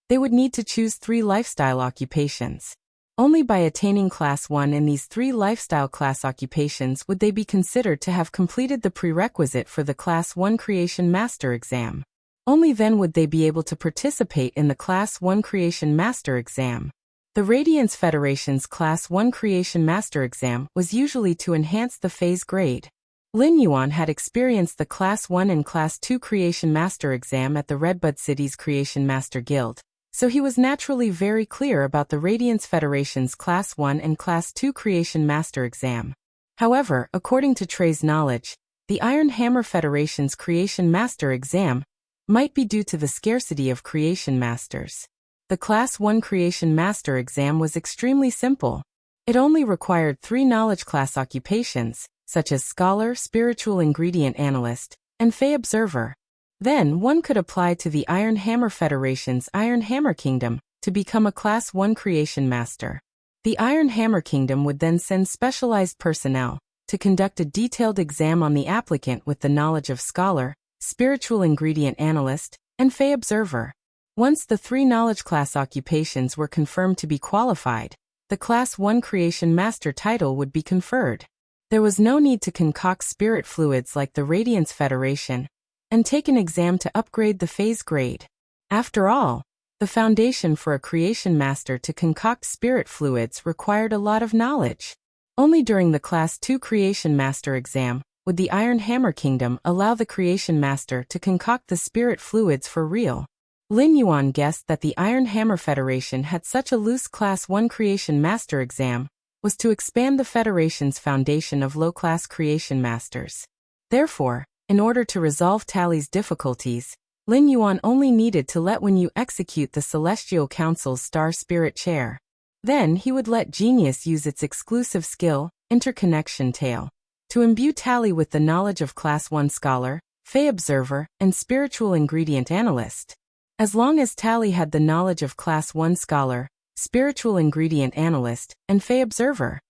they would need to choose 3 lifestyle occupations. Only by attaining Class 1 in these 3 lifestyle class occupations would they be considered to have completed the prerequisite for the Class 1 Creation Master exam. Only then would they be able to participate in the Class 1 Creation Master exam. The Radiance Federation's Class 1 Creation Master exam was usually to enhance the phase grade. Lin Yuan had experienced the Class 1 and Class 2 Creation Master exam at the Redbud City's Creation Master Guild, so he was naturally very clear about the Radiance Federation's Class 1 and Class 2 Creation Master exam. However, according to Trey's knowledge, the Iron Hammer Federation's Creation Master exam might be due to the scarcity of creation masters. The Class 1 Creation Master exam was extremely simple. It only required 3 knowledge class occupations, such as Scholar, Spiritual Ingredient Analyst, and Fey Observer. Then one could apply to the Iron Hammer Federation's Iron Hammer Kingdom to become a Class 1 Creation Master. The Iron Hammer Kingdom would then send specialized personnel to conduct a detailed exam on the applicant with the knowledge of Scholar, Spiritual Ingredient Analyst, and Fey Observer. Once the 3 knowledge class occupations were confirmed to be qualified, the Class 1 Creation Master title would be conferred. There was no need to concoct spirit fluids like the Radiance Federation and take an exam to upgrade the phase grade. After all, the foundation for a creation master to concoct spirit fluids required a lot of knowledge. Only during the Class 2 Creation Master exam would the Iron Hammer Kingdom allow the creation master to concoct the spirit fluids for real. Lin Yuan guessed that the Iron Hammer Federation had such a loose Class 1 Creation Master exam was to expand the Federation's foundation of low-class creation masters. Therefore, in order to resolve Tally's difficulties, Lin Yuan only needed to let Wenyu execute the Celestial Council's Star Spirit Chair. Then he would let Genius use its exclusive skill, Interconnection Tail, to imbue Tally with the knowledge of Class 1 Scholar, Fey Observer, and Spiritual Ingredient Analyst. As long as Tally had the knowledge of Class 1 Scholar, Spiritual Ingredient Analyst, and Fey Observer.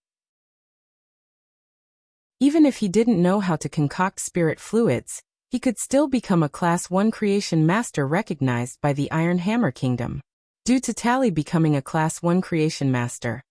Even if he didn't know how to concoct spirit fluids, he could still become a Class 1 Creation Master recognized by the Iron Hammer Kingdom. Due to Tally becoming a Class 1 Creation Master,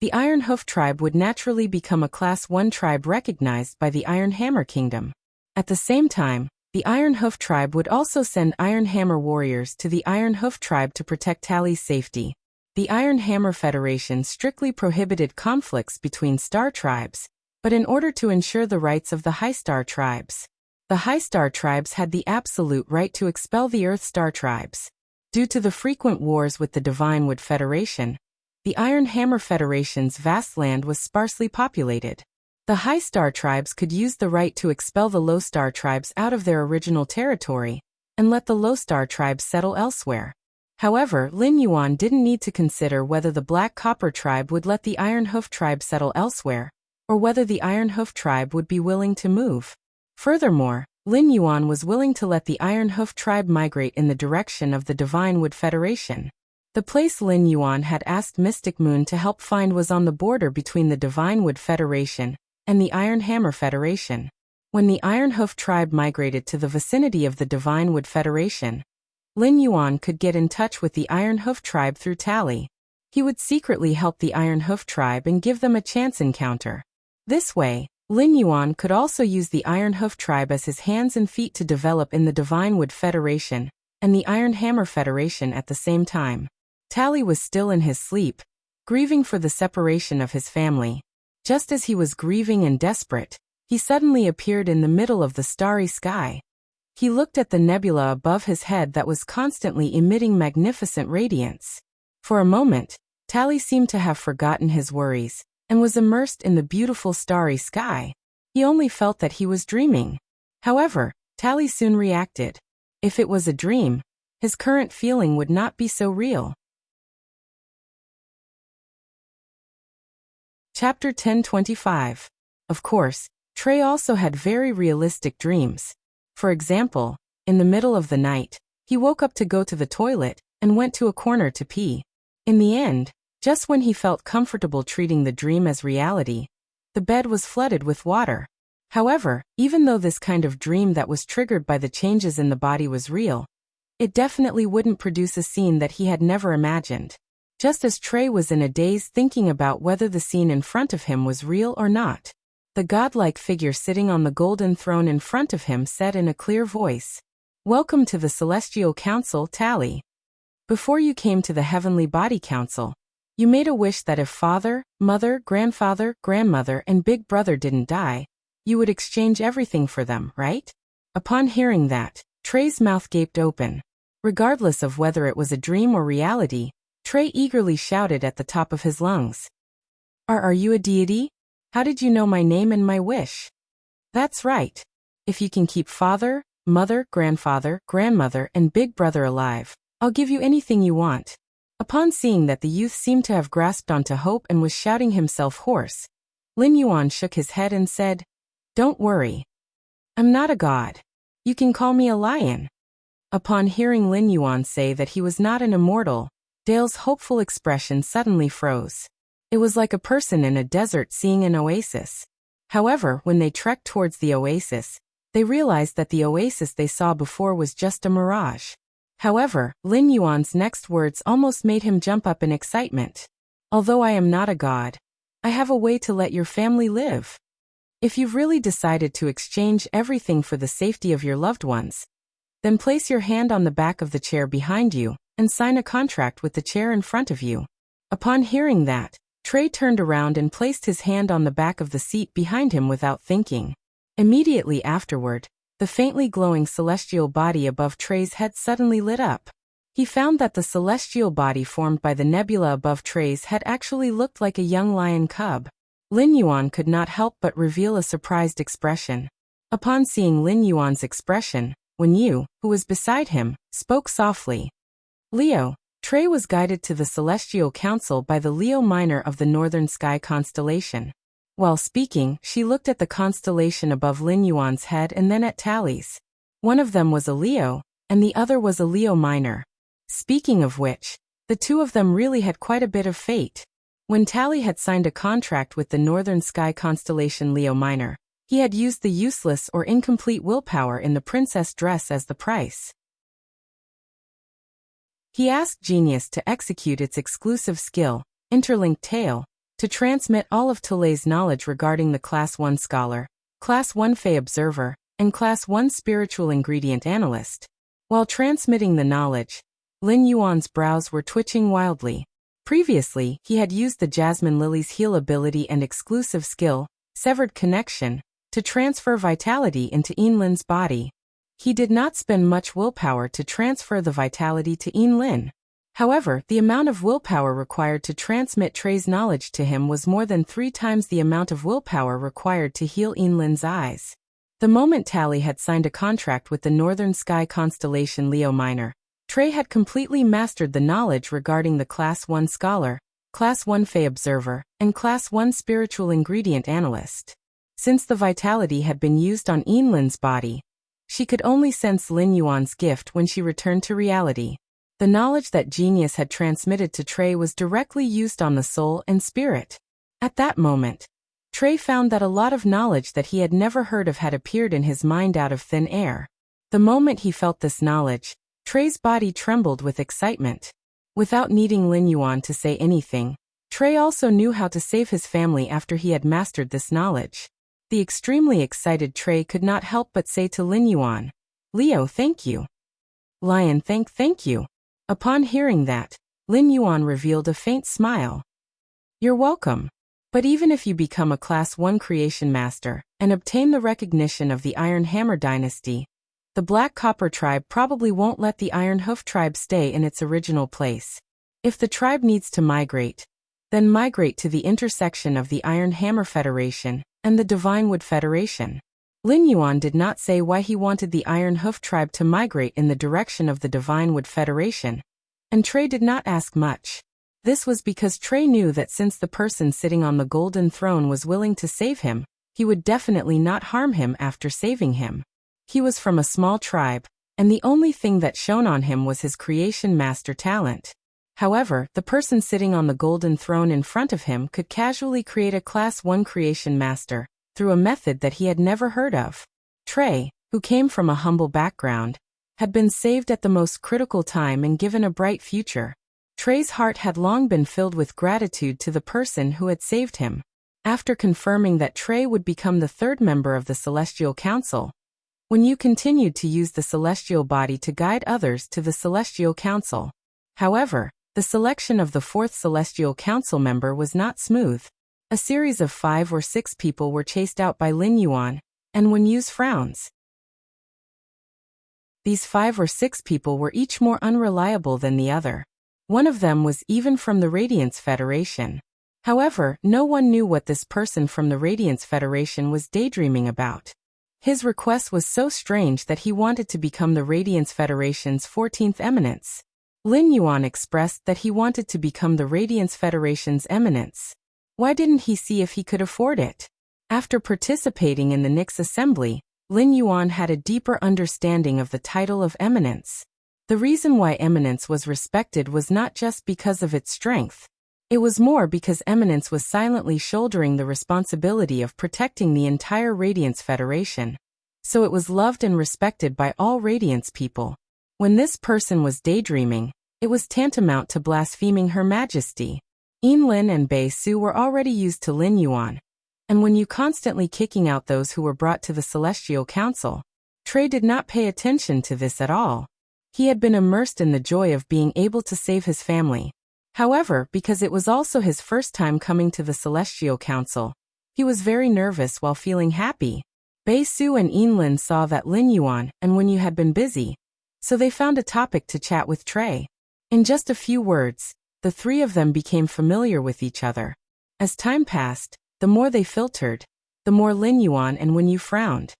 the Iron Hoof tribe would naturally become a Class 1 tribe recognized by the Iron Hammer Kingdom. At the same time, the Iron Hoof tribe would also send Iron Hammer warriors to the Iron Hoof tribe to protect Tally's safety. The Iron Hammer Federation strictly prohibited conflicts between star tribes, but in order to ensure the rights of the High Star tribes, the High Star tribes had the absolute right to expel the Earth Star tribes. Due to the frequent wars with the Divine Wood Federation, the Iron Hammer Federation's vast land was sparsely populated. The High Star tribes could use the right to expel the Low Star tribes out of their original territory and let the Low Star tribes settle elsewhere. However, Lin Yuan didn't need to consider whether the Black Copper tribe would let the Iron Hoof tribe settle elsewhere, or whether the Iron Hoof tribe would be willing to move. Furthermore, Lin Yuan was willing to let the Iron Hoof tribe migrate in the direction of the Divine Wood Federation. The place Lin Yuan had asked Mystic Moon to help find was on the border between the Divine Wood Federation and the Iron Hammer Federation. When the Iron Hoof tribe migrated to the vicinity of the Divine Wood Federation, Lin Yuan could get in touch with the Iron Hoof tribe through Tally. He would secretly help the Iron Hoof tribe and give them a chance encounter. This way, Lin Yuan could also use the Iron Hoof tribe as his hands and feet to develop in the Divine Wood Federation and the Iron Hammer Federation at the same time. Tally was still in his sleep, grieving for the separation of his family. Just as he was grieving and desperate, he suddenly appeared in the middle of the starry sky. He looked at the nebula above his head that was constantly emitting magnificent radiance. For a moment, Tally seemed to have forgotten his worries and was immersed in the beautiful starry sky. He only felt that he was dreaming. However, Tally soon reacted. If it was a dream, his current feeling would not be so real. Chapter 1025. Of course, Trey also had very realistic dreams. For example, in the middle of the night, he woke up to go to the toilet and went to a corner to pee. In the end, just when he felt comfortable treating the dream as reality, the bed was flooded with water. However, even though this kind of dream that was triggered by the changes in the body was real, it definitely wouldn't produce a scene that he had never imagined. Just as Trey was in a daze thinking about whether the scene in front of him was real or not, the godlike figure sitting on the golden throne in front of him said in a clear voice, "Welcome to the Celestial Council, Tally. Before you came to the Heavenly Body Council, you made a wish that if father, mother, grandfather, grandmother, and big brother didn't die, you would exchange everything for them, right?" Upon hearing that, Trey's mouth gaped open. Regardless of whether it was a dream or reality, Trey eagerly shouted at the top of his lungs. Are you a deity? How did you know my name and my wish?" "That's right. If you can keep father, mother, grandfather, grandmother, and big brother alive, I'll give you anything you want." Upon seeing that the youth seemed to have grasped onto hope and was shouting himself hoarse, Lin Yuan shook his head and said, "Don't worry. I'm not a god. You can call me a lion." Upon hearing Lin Yuan say that he was not an immortal, Dale's hopeful expression suddenly froze. It was like a person in a desert seeing an oasis. However, when they trekked towards the oasis, they realized that the oasis they saw before was just a mirage. However, Lin Yuan's next words almost made him jump up in excitement. "Although I am not a god, I have a way to let your family live. If you've really decided to exchange everything for the safety of your loved ones, then place your hand on the back of the chair behind you and sign a contract with the chair in front of you." Upon hearing that, Trey turned around and placed his hand on the back of the seat behind him without thinking. Immediately afterward, the faintly glowing celestial body above Trey's head suddenly lit up. He found that the celestial body formed by the nebula above Trey's head actually looked like a young lion cub. Lin Yuan could not help but reveal a surprised expression. Upon seeing Lin Yuan's expression, Wen Yu, who was beside him, spoke softly. "Leo." Trey was guided to the Celestial Council by the Leo Minor of the Northern Sky constellation. While speaking, she looked at the constellation above Lin Yuan's head and then at Tally's. One of them was a Leo, and the other was a Leo Minor. Speaking of which, the two of them really had quite a bit of fate. When Tally had signed a contract with the Northern Sky constellation Leo Minor, he had used the useless or incomplete willpower in the princess dress as the price. He asked Genius to execute its exclusive skill, Interlinked Tale, to transmit all of Tullay's knowledge regarding the Class 1 Scholar, Class 1 Fey Observer, and Class 1 Spiritual Ingredient Analyst. While transmitting the knowledge, Lin Yuan's brows were twitching wildly. Previously, he had used the Jasmine Lily's heal ability and exclusive skill, Severed Connection, to transfer vitality into Yinlin's body. He did not spend much willpower to transfer the vitality to Yinlin. However, the amount of willpower required to transmit Trey's knowledge to him was more than 3 times the amount of willpower required to heal Yinlin's eyes. The moment Tally had signed a contract with the Northern Sky constellation Leo Minor, Trey had completely mastered the knowledge regarding the Class 1 Scholar, Class 1 Fey Observer, and Class 1 Spiritual Ingredient Analyst. Since the vitality had been used on Yinlin's body, she could only sense Lin Yuan's gift when she returned to reality. The knowledge that genius had transmitted to Trey was directly used on the soul and spirit. At that moment, Trey found that a lot of knowledge that he had never heard of had appeared in his mind out of thin air. The moment he felt this knowledge, Trey's body trembled with excitement. Without needing Lin Yuan to say anything, Trey also knew how to save his family after he had mastered this knowledge. The extremely excited Trey could not help but say to Lin Yuan, "Leo, thank you." "Lion, thank you." Upon hearing that, Lin Yuan revealed a faint smile. "You're welcome. But even if you become a Class 1 creation master and obtain the recognition of the Iron Hammer dynasty, the Black Copper tribe probably won't let the Iron Hoof tribe stay in its original place. If the tribe needs to migrate, then migrate to the intersection of the Iron Hammer Federation and the Divine Wood Federation." Lin Yuan did not say why he wanted the Iron Hoof tribe to migrate in the direction of the Divine Wood Federation, and Trey did not ask much. This was because Trey knew that since the person sitting on the golden throne was willing to save him, he would definitely not harm him after saving him. He was from a small tribe, and the only thing that shone on him was his creation master talent. However, the person sitting on the golden throne in front of him could casually create a Class 1 creation master through a method that he had never heard of. Trey, who came from a humble background, had been saved at the most critical time and given a bright future. Trey's heart had long been filled with gratitude to the person who had saved him. After confirming that Trey would become the third member of the Celestial Council, Wen Yu continued to use the celestial body to guide others to the Celestial Council. However, the selection of the fourth Celestial Council member was not smooth. A series of 5 or 6 people were chased out by Lin Yuan, and Wen Yu's frowns. These 5 or 6 people were each more unreliable than the other. One of them was even from the Radiance Federation. However, no one knew what this person from the Radiance Federation was daydreaming about. His request was so strange that he wanted to become the Radiance Federation's 14th eminence. Lin Yuan expressed that he wanted to become the Radiance Federation's eminence. Why didn't he see if he could afford it? After participating in the Nix assembly, Lin Yuan had a deeper understanding of the title of eminence. The reason why eminence was respected was not just because of its strength. It was more because eminence was silently shouldering the responsibility of protecting the entire Radiance Federation. So it was loved and respected by all Radiance people. When this person was daydreaming, it was tantamount to blaspheming Her Majesty. Yinlin and Bei Su were already used to Lin Yuan, and Wen Yu constantly kicking out those who were brought to the Celestial Council, Trey did not pay attention to this at all. He had been immersed in the joy of being able to save his family. However, because it was also his first time coming to the Celestial Council, he was very nervous while feeling happy. Bei Su and Yinlin saw that Lin Yuan and Wen Yu had been busy, so they found a topic to chat with Trey. In just a few words, the three of them became familiar with each other. As time passed, the more they filtered, the more Lin Yuan and Wen Yu frowned.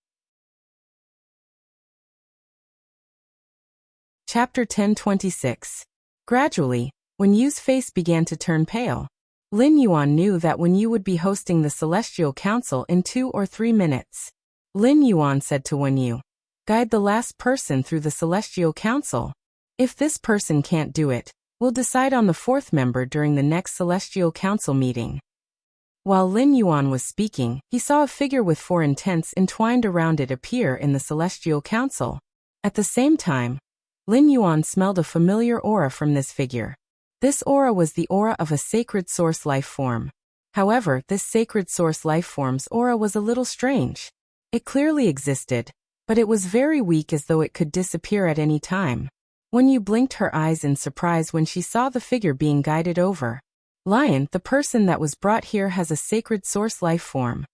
Chapter 10:26. Gradually, Wen Yu's face began to turn pale. Lin Yuan knew that Wen Yu would be hosting the Celestial Council in 2 or 3 minutes. Lin Yuan said to Wen Yu, "Guide the last person through the Celestial Council. If this person can't do it, we'll decide on the 4th member during the next Celestial Council meeting." While Lin Yuan was speaking, he saw a figure with 4 intents entwined around it appear in the Celestial Council. At the same time, Lin Yuan smelled a familiar aura from this figure. This aura was the aura of a sacred source life form. However, this sacred source life form's aura was a little strange. It clearly existed, but it was very weak, as though it could disappear at any time. Wen Yu blinked her eyes in surprise when she saw the figure being guided over. "Lion, the person that was brought here has a sacred source life form.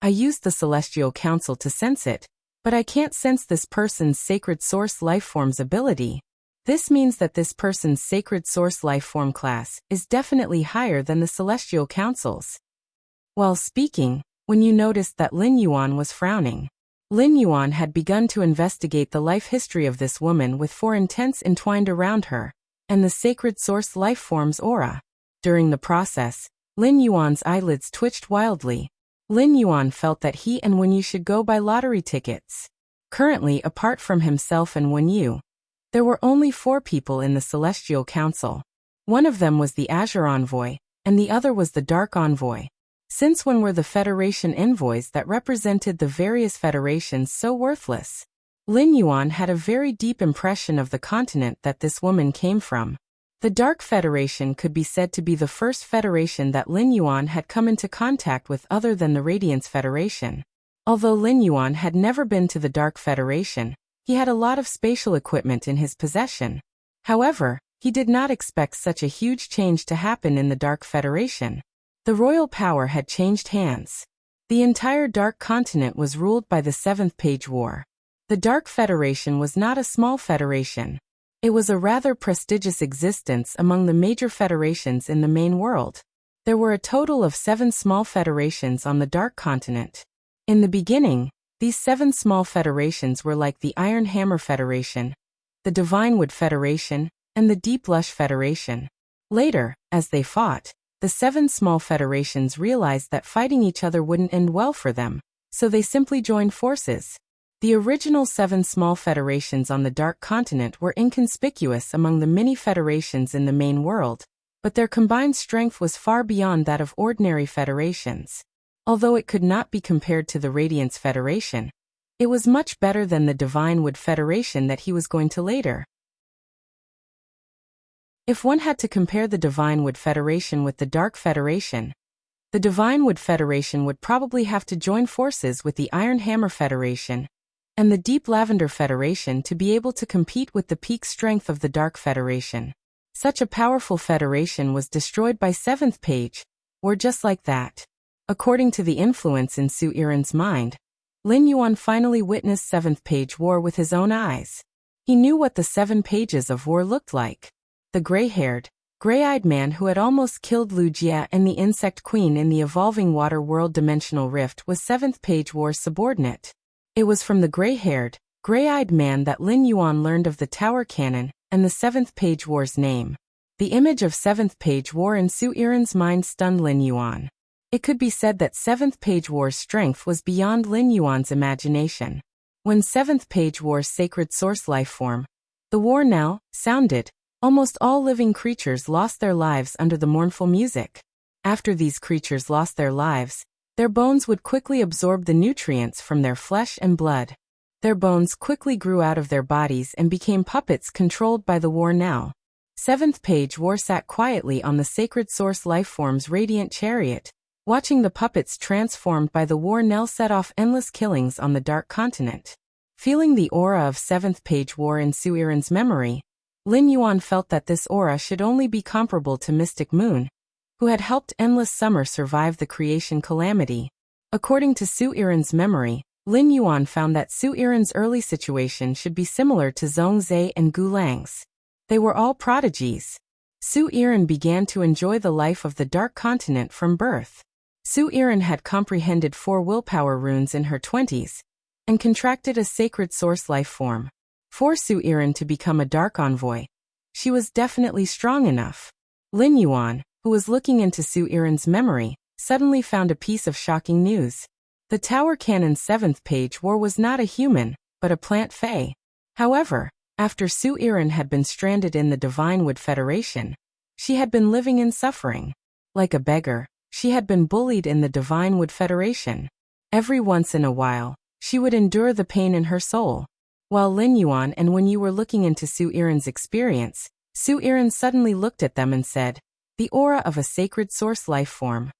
I used the Celestial Council to sense it, but I can't sense this person's sacred source life form's ability. This means that this person's sacred source life form class is definitely higher than the Celestial Council's." While speaking, Wen Yu noticed that Lin Yuan was frowning. Lin Yuan had begun to investigate the life history of this woman with 4 intents entwined around her, and the sacred source life form's aura. During the process, Lin Yuan's eyelids twitched wildly. Lin Yuan felt that he and Wen Yu should go buy lottery tickets. Currently, apart from himself and Wen Yu, there were only 4 people in the Celestial Council. One of them was the Azure Envoy, and the other was the Dark Envoy. Since when were the Federation envoys that represented the various federations so worthless? Lin Yuan had a very deep impression of the continent that this woman came from. The Dark Federation could be said to be the first federation that Lin Yuan had come into contact with other than the Radiance Federation. Although Lin Yuan had never been to the Dark Federation, he had a lot of spatial equipment in his possession. However, he did not expect such a huge change to happen in the Dark Federation. The royal power had changed hands. The entire Dark Continent was ruled by the 7th Page War. The Dark Federation was not a small federation. It was a rather prestigious existence among the major federations in the main world. There were a total of 7 small federations on the Dark Continent. In the beginning, these 7 small federations were like the Iron Hammer Federation, the Divine Wood Federation, and the Deep Lush Federation. Later, as they fought, the 7 small federations realized that fighting each other wouldn't end well for them, so they simply joined forces. The original 7 small federations on the Dark Continent were inconspicuous among the many federations in the main world, but their combined strength was far beyond that of ordinary federations. Although it could not be compared to the Radiance Federation, it was much better than the Divine Wood Federation that he was going to later. If one had to compare the Divine Wood Federation with the Dark Federation, the Divine Wood Federation would probably have to join forces with the Iron Hammer Federation and the Deep Lavender Federation to be able to compete with the peak strength of the Dark Federation. Such a powerful federation was destroyed by 7th Page, or just like that. According to the influence in Su Iran's mind, Lin Yuan finally witnessed 7th Page War with his own eyes. He knew what the 7 pages of war looked like. The gray-haired, gray-eyed man who had almost killed Wuxia and the Insect Queen in the evolving water world dimensional rift was 7th Page War's subordinate. It was from the gray-haired, gray-eyed man that Lin Yuan learned of the Tower Cannon and the 7th Page War's name. The image of 7th Page War in Su Iran's mind stunned Lin Yuan. It could be said that 7th Page War's strength was beyond Lin Yuan's imagination. When 7th Page War's sacred source life form, the war now, sounded, almost all living creatures lost their lives under the mournful music. After these creatures lost their lives, their bones would quickly absorb the nutrients from their flesh and blood. Their bones quickly grew out of their bodies and became puppets controlled by the war now. 7th Page War sat quietly on the sacred source lifeform's radiant chariot, watching the puppets transformed by the war now set off endless killings on the Dark Continent. Feeling the aura of 7th Page War in Su Iran's memory, Lin Yuan felt that this aura should only be comparable to Mystic Moon, who had helped Endless Summer survive the creation calamity. According to Su Iran's memory, Lin Yuan found that Su Iran's early situation should be similar to Zhongzhe and Gu Lang's. They were all prodigies. Su Iran began to enjoy the life of the Dark Continent from birth. Su Iran had comprehended 4 willpower runes in her 20s and contracted a sacred source life form. For Su Iran to become a Dark Envoy, she was definitely strong enough. Lin Yuan, who was looking into Su Iran's memory, suddenly found a piece of shocking news. The Tower Cannon's 7th Page War was not a human, but a plant fae. However, after Su Iran had been stranded in the Divine Wood Federation, she had been living in suffering. Like a beggar, she had been bullied in the Divine Wood Federation. Every once in a while, she would endure the pain in her soul. While Lin Yuan and Wen Yu were looking into Su Iran's experience, Su Iran suddenly looked at them and said, "The aura of a sacred source life form.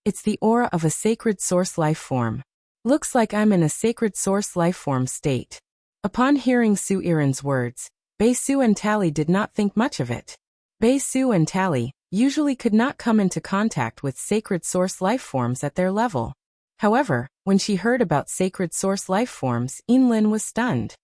It's the aura of a sacred source life form. Looks like I'm in a sacred source life form state." Upon hearing Su Iran's words, Bei Su and Tally did not think much of it. Bei Su and Tally usually could not come into contact with sacred source life forms at their level. However, when she heard about sacred source life forms, Lin was stunned.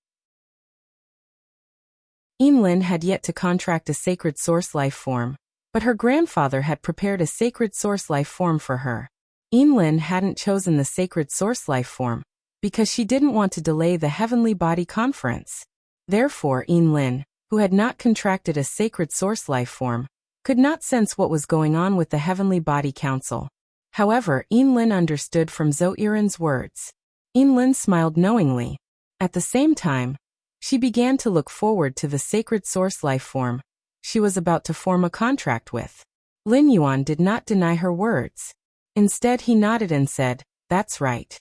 Lin had yet to contract a sacred source life form, but her grandfather had prepared a sacred source life form for her. Lin hadn't chosen the sacred source life form because she didn't want to delay the Heavenly Body Conference. Therefore, Lin, who had not contracted a sacred source life form, could not sense what was going on with the Heavenly Body Council. However, Lin understood from Zhou Yiren's words. Lin smiled knowingly. At the same time, she began to look forward to the sacred source life form she was about to form a contract with. Lin Yuan did not deny her words. Instead, he nodded and said, "That's right.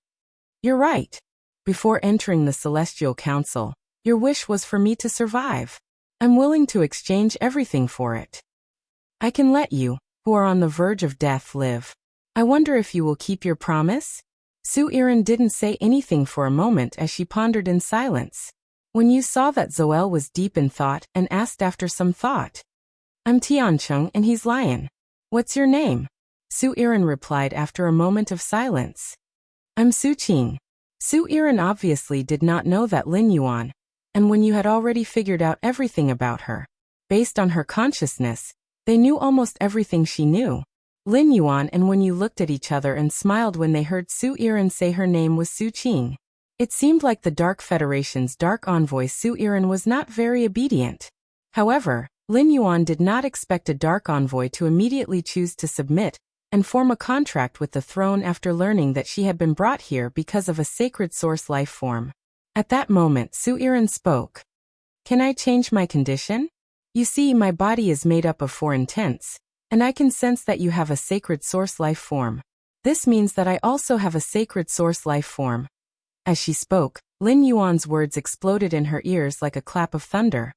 You're right. Before entering the Celestial Council, your wish was for me to survive. I'm willing to exchange everything for it. I can let you, who are on the verge of death, live. I wonder if you will keep your promise?" Su Yiren didn't say anything for a moment as she pondered in silence. When you saw that Zoel was deep in thought and asked after some thought. "I'm Tiancheng and he's Lion. What's your name?" Su Yiren replied after a moment of silence. "I'm Su Qing." Su Yiren obviously did not know that Lin Yuan, and when you had already figured out everything about her. Based on her consciousness, they knew almost everything she knew. Lin Yuan and when you looked at each other and smiled when they heard Su Yiren say her name was Su Qing. It seemed like the Dark Federation's Dark Envoy Su Yiren was not very obedient. However, Lin Yuan did not expect a Dark Envoy to immediately choose to submit and form a contract with the throne after learning that she had been brought here because of a sacred source life form. At that moment, Su Yiren spoke. "Can I change my condition? You see, my body is made up of 4 intents, and I can sense that you have a sacred source life form. This means that I also have a sacred source life form." As she spoke, Lin Yuan's words exploded in her ears like a clap of thunder.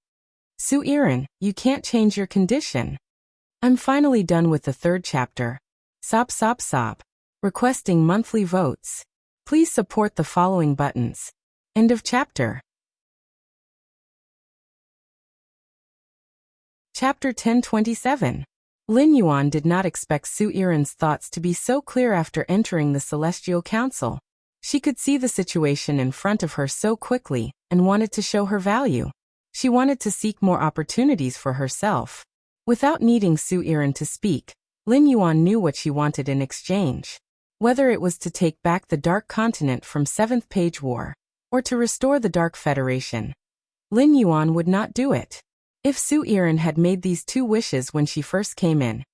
"Su Yiren, you can't change your condition." I'm finally done with the 3rd chapter. Sob sob sob. Requesting monthly votes. Please support the following buttons. End of chapter. Chapter 1027. Lin Yuan did not expect Su Yiren's thoughts to be so clear after entering the Celestial Council. She could see the situation in front of her so quickly and wanted to show her value. She wanted to seek more opportunities for herself. Without needing Su Yiren to speak, Lin Yuan knew what she wanted in exchange. Whether it was to take back the Dark Continent from 7th Page War, or to restore the Dark Federation, Lin Yuan would not do it. If Su Yiren had made these 2 wishes when she first came in,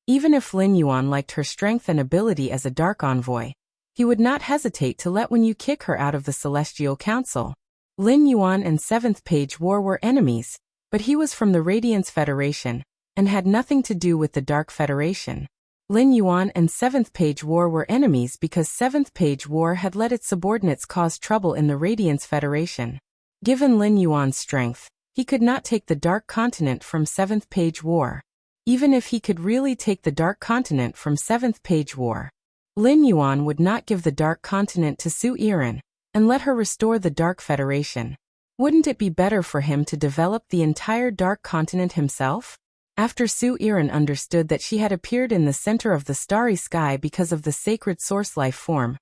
even if Lin Yuan liked her strength and ability as a Dark Envoy, he would not hesitate to let Wen Yu kick her out of the Celestial Council. Lin Yuan and 7th Page War were enemies, but he was from the Radiance Federation, and had nothing to do with the Dark Federation. Lin Yuan and 7th Page War were enemies because 7th Page War had let its subordinates cause trouble in the Radiance Federation. Given Lin Yuan's strength, he could not take the Dark Continent from 7th Page War. Even if he could really take the Dark Continent from 7th Page War, Lin Yuan would not give the Dark Continent to Su Yiren and let her restore the Dark Federation. Wouldn't it be better for him to develop the entire Dark Continent himself? After Su Yiren understood that she had appeared in the center of the starry sky because of the sacred source life form,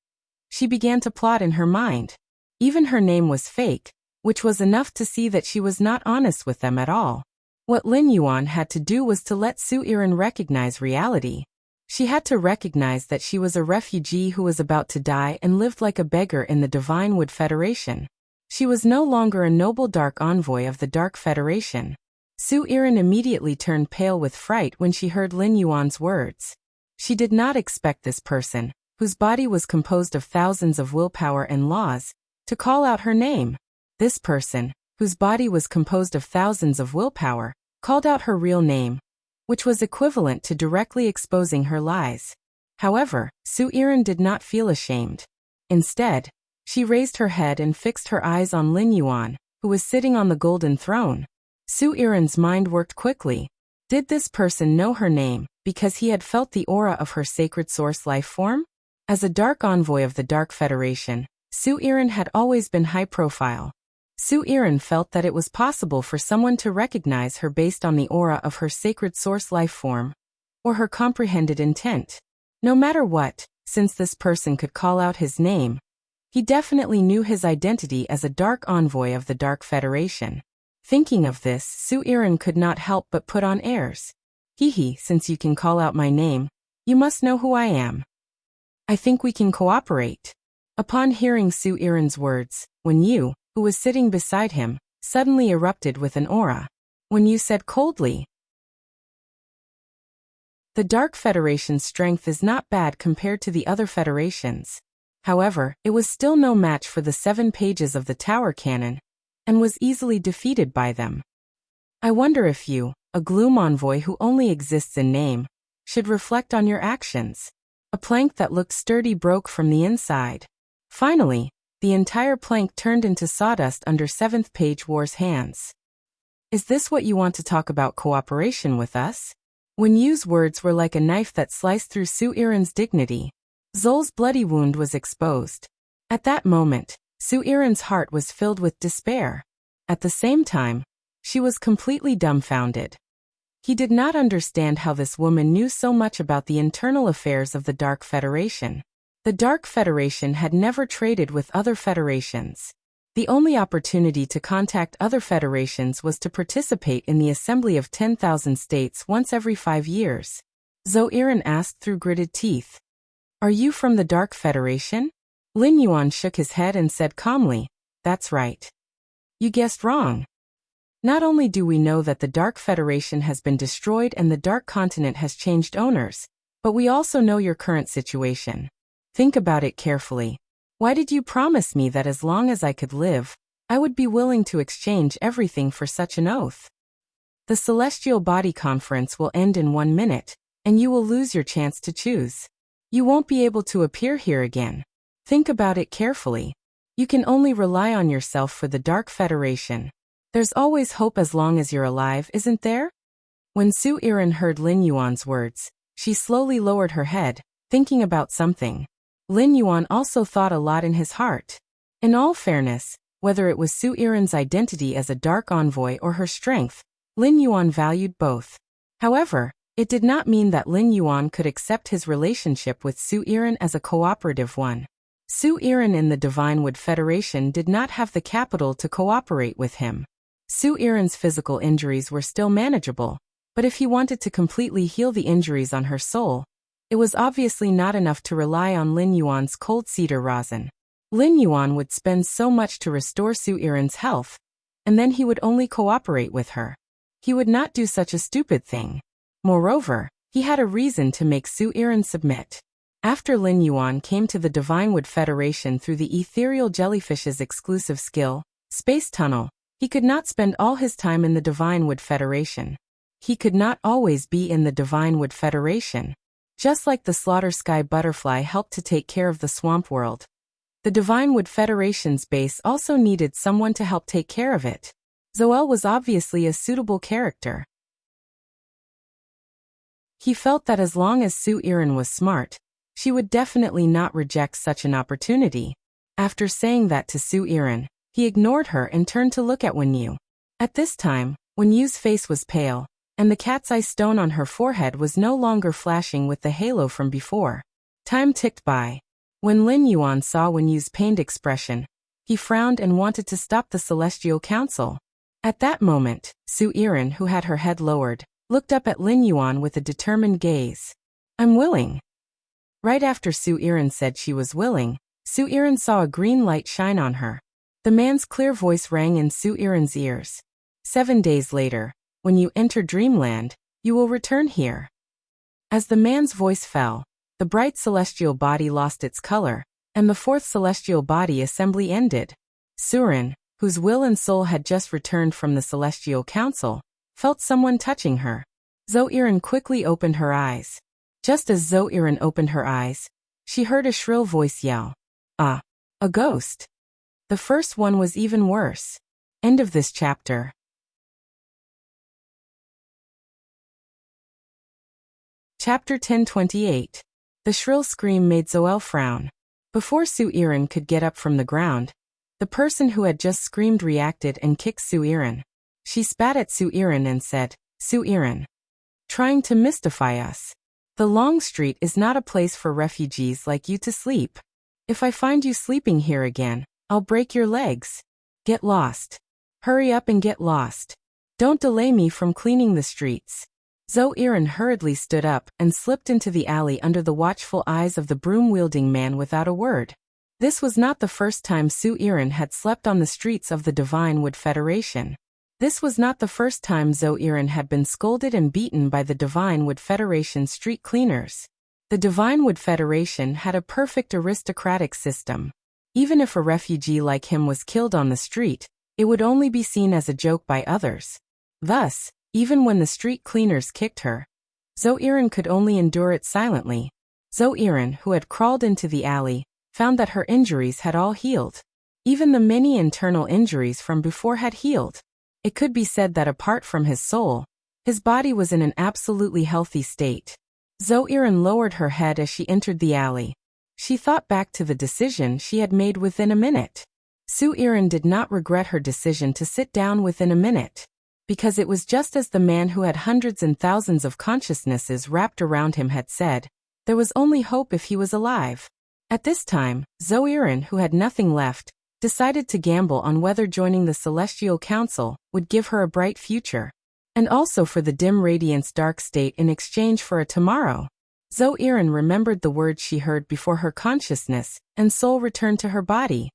she began to plot in her mind. Even her name was fake, which was enough to see that she was not honest with them at all. What Lin Yuan had to do was to let Su Yiren recognize reality. She had to recognize that she was a refugee who was about to die and lived like a beggar in the Divine Wood Federation. She was no longer a noble Dark Envoy of the Dark Federation. Su Yiren immediately turned pale with fright when she heard Lin Yuan's words. She did not expect this person, whose body was composed of thousands of willpower and laws, to call out her name. This person, whose body was composed of thousands of willpower, called out her real name, which was equivalent to directly exposing her lies. However, Su Yiren did not feel ashamed. Instead, she raised her head and fixed her eyes on Lin Yuan, who was sitting on the golden throne. Su Yiren's mind worked quickly. Did this person know her name because he had felt the aura of her sacred source life form? As a Dark Envoy of the Dark Federation, Su Yiren had always been high profile. Su Yiren felt that it was possible for someone to recognize her based on the aura of her sacred source life form, or her comprehended intent. No matter what, since this person could call out his name, he definitely knew his identity as a Dark Envoy of the Dark Federation. Thinking of this, Su Yiren could not help but put on airs. Hee, since you can call out my name, you must know who I am. I think we can cooperate. Upon hearing Su Yiren's words, Wen Yu, who was sitting beside him, suddenly erupted with an aura. Wen Yu said coldly, The Dark Federation's strength is not bad compared to the other federations. However, it was still no match for the 7 pages of the Tower Cannon, and was easily defeated by them. I wonder if you, a gloom envoy who only exists in name, should reflect on your actions. A plank that looked sturdy broke from the inside. Finally, the entire plank turned into sawdust under 7th Page War's hands. Is this what you want to talk about cooperation with us? Wen Yu's words were like a knife that sliced through Su Iren's dignity. Zol's bloody wound was exposed. At that moment, Su Iren's heart was filled with despair. At the same time, she was completely dumbfounded. He did not understand how this woman knew so much about the internal affairs of the Dark Federation. The Dark Federation had never traded with other federations. The only opportunity to contact other federations was to participate in the Assembly of 10,000 States once every 5 years. Zhou Iren asked through gritted teeth. Are you from the Dark Federation? Lin Yuan shook his head and said calmly, That's right. You guessed wrong. Not only do we know that the Dark Federation has been destroyed and the Dark Continent has changed owners, but we also know your current situation. Think about it carefully. Why did you promise me that as long as I could live, I would be willing to exchange everything for such an oath? The Celestial Body Conference will end in 1 minute, and you will lose your chance to choose. You won't be able to appear here again. Think about it carefully. You can only rely on yourself for the Dark Federation. There's always hope as long as you're alive, isn't there? When Su Iren heard Lin Yuan's words, she slowly lowered her head, thinking about something. Lin Yuan also thought a lot in his heart. In all fairness, whether it was Su Iren's identity as a dark envoy or her strength, Lin Yuan valued both. However, it did not mean that Lin Yuan could accept his relationship with Su Iren as a cooperative one. Su Iren in the Divinewood Federation did not have the capital to cooperate with him. Su Iren's physical injuries were still manageable, but if he wanted to completely heal the injuries on her soul, it was obviously not enough to rely on Lin Yuan's cold cedar rosin. Lin Yuan would spend so much to restore Su Iren's health, and then he would only cooperate with her. He would not do such a stupid thing. Moreover, he had a reason to make Su Iren submit. After Lin Yuan came to the Divinewood Federation through the ethereal jellyfish's exclusive skill, Space Tunnel, he could not spend all his time in the Divinewood Federation. He could not always be in the Divinewood Federation. Just like the Slaughter Sky Butterfly helped to take care of the Swamp World, the Divinewood Federation's base also needed someone to help take care of it. Zoel was obviously a suitable character. He felt that as long as Su Iren was smart, she would definitely not reject such an opportunity. After saying that to Su Iren, he ignored her and turned to look at Wen Yu. At this time, Wen Yu's face was pale, and the cat's eye stone on her forehead was no longer flashing with the halo from before. Time ticked by. When Lin Yuan saw Wen Yu's pained expression, he frowned and wanted to stop the Celestial Council. At that moment, Su Iren, who had her head lowered, looked up at Lin Yuan with a determined gaze. I'm willing. Right after Su Iren said she was willing, Su Iren saw a green light shine on her. The man's clear voice rang in Su Iren's ears. 7 days later, when you enter Dreamland, you will return here. As the man's voice fell, the bright celestial body lost its color, and the 4th celestial body assembly ended. Surin, whose will and soul had just returned from the Celestial Council, felt someone touching her. Zhou Iren quickly opened her eyes. Just as Zhou Iren opened her eyes, she heard a shrill voice yell. Ah, a ghost. The first one was even worse. End of this chapter. Chapter 1028. The shrill scream made Zoel frown. Before Su Iren could get up from the ground, the person who had just screamed reacted and kicked Su Iren. She spat at Su Iren and said, Su Iren. Trying to mystify us. The Long Street is not a place for refugees like you to sleep. If I find you sleeping here again, I'll break your legs. Get lost. Hurry up and get lost. Don't delay me from cleaning the streets. Zhou Iren hurriedly stood up and slipped into the alley under the watchful eyes of the broom-wielding man without a word. This was not the first time Su Iren had slept on the streets of the Divinewood Federation. This was not the first time Zoiran had been scolded and beaten by the Divine Wood Federation street cleaners. The Divine Wood Federation had a perfect aristocratic system. Even if a refugee like him was killed on the street, it would only be seen as a joke by others. Thus, even when the street cleaners kicked her, Zoiran could only endure it silently. Zoiran, who had crawled into the alley, found that her injuries had all healed. Even the many internal injuries from before had healed. It could be said that apart from his soul, his body was in an absolutely healthy state. Zoiran lowered her head as she entered the alley. She thought back to the decision she had made within a minute. Zoiran did not regret her decision to sit down within a minute, because it was just as the man who had hundreds and thousands of consciousnesses wrapped around him had said, there was only hope if he was alive. At this time, Zoiran, who had nothing left, decided to gamble on whether joining the Celestial Council would give her a bright future, and also for the dim radiance dark state in exchange for a tomorrow. Zoiran remembered the words she heard before her consciousness and soul returned to her body.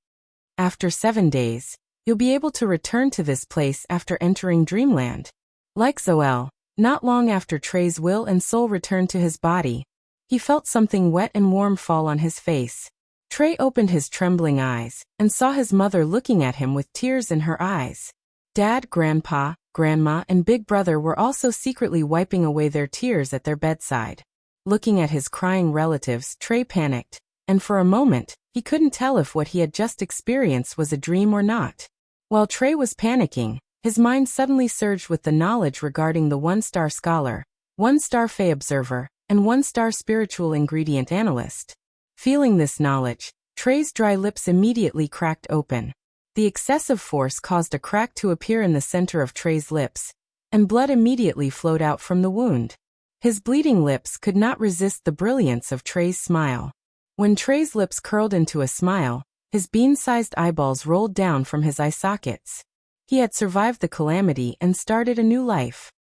After 7 days, you'll be able to return to this place after entering Dreamland. Like Zoel, not long after Trey's will and soul returned to his body, he felt something wet and warm fall on his face. Trey opened his trembling eyes and saw his mother looking at him with tears in her eyes. Dad, Grandpa, Grandma, and Big Brother were also secretly wiping away their tears at their bedside. Looking at his crying relatives, Trey panicked, and for a moment, he couldn't tell if what he had just experienced was a dream or not. While Trey was panicking, his mind suddenly surged with the knowledge regarding the 1-star scholar, 1-star Fey observer, and 1-star spiritual ingredient analyst. Feeling this knowledge, Trey's dry lips immediately cracked open. The excessive force caused a crack to appear in the center of Trey's lips, and blood immediately flowed out from the wound. His bleeding lips could not resist the brilliance of Trey's smile. When Trey's lips curled into a smile, his bean-sized eyeballs rolled down from his eye sockets. He had survived the calamity and started a new life.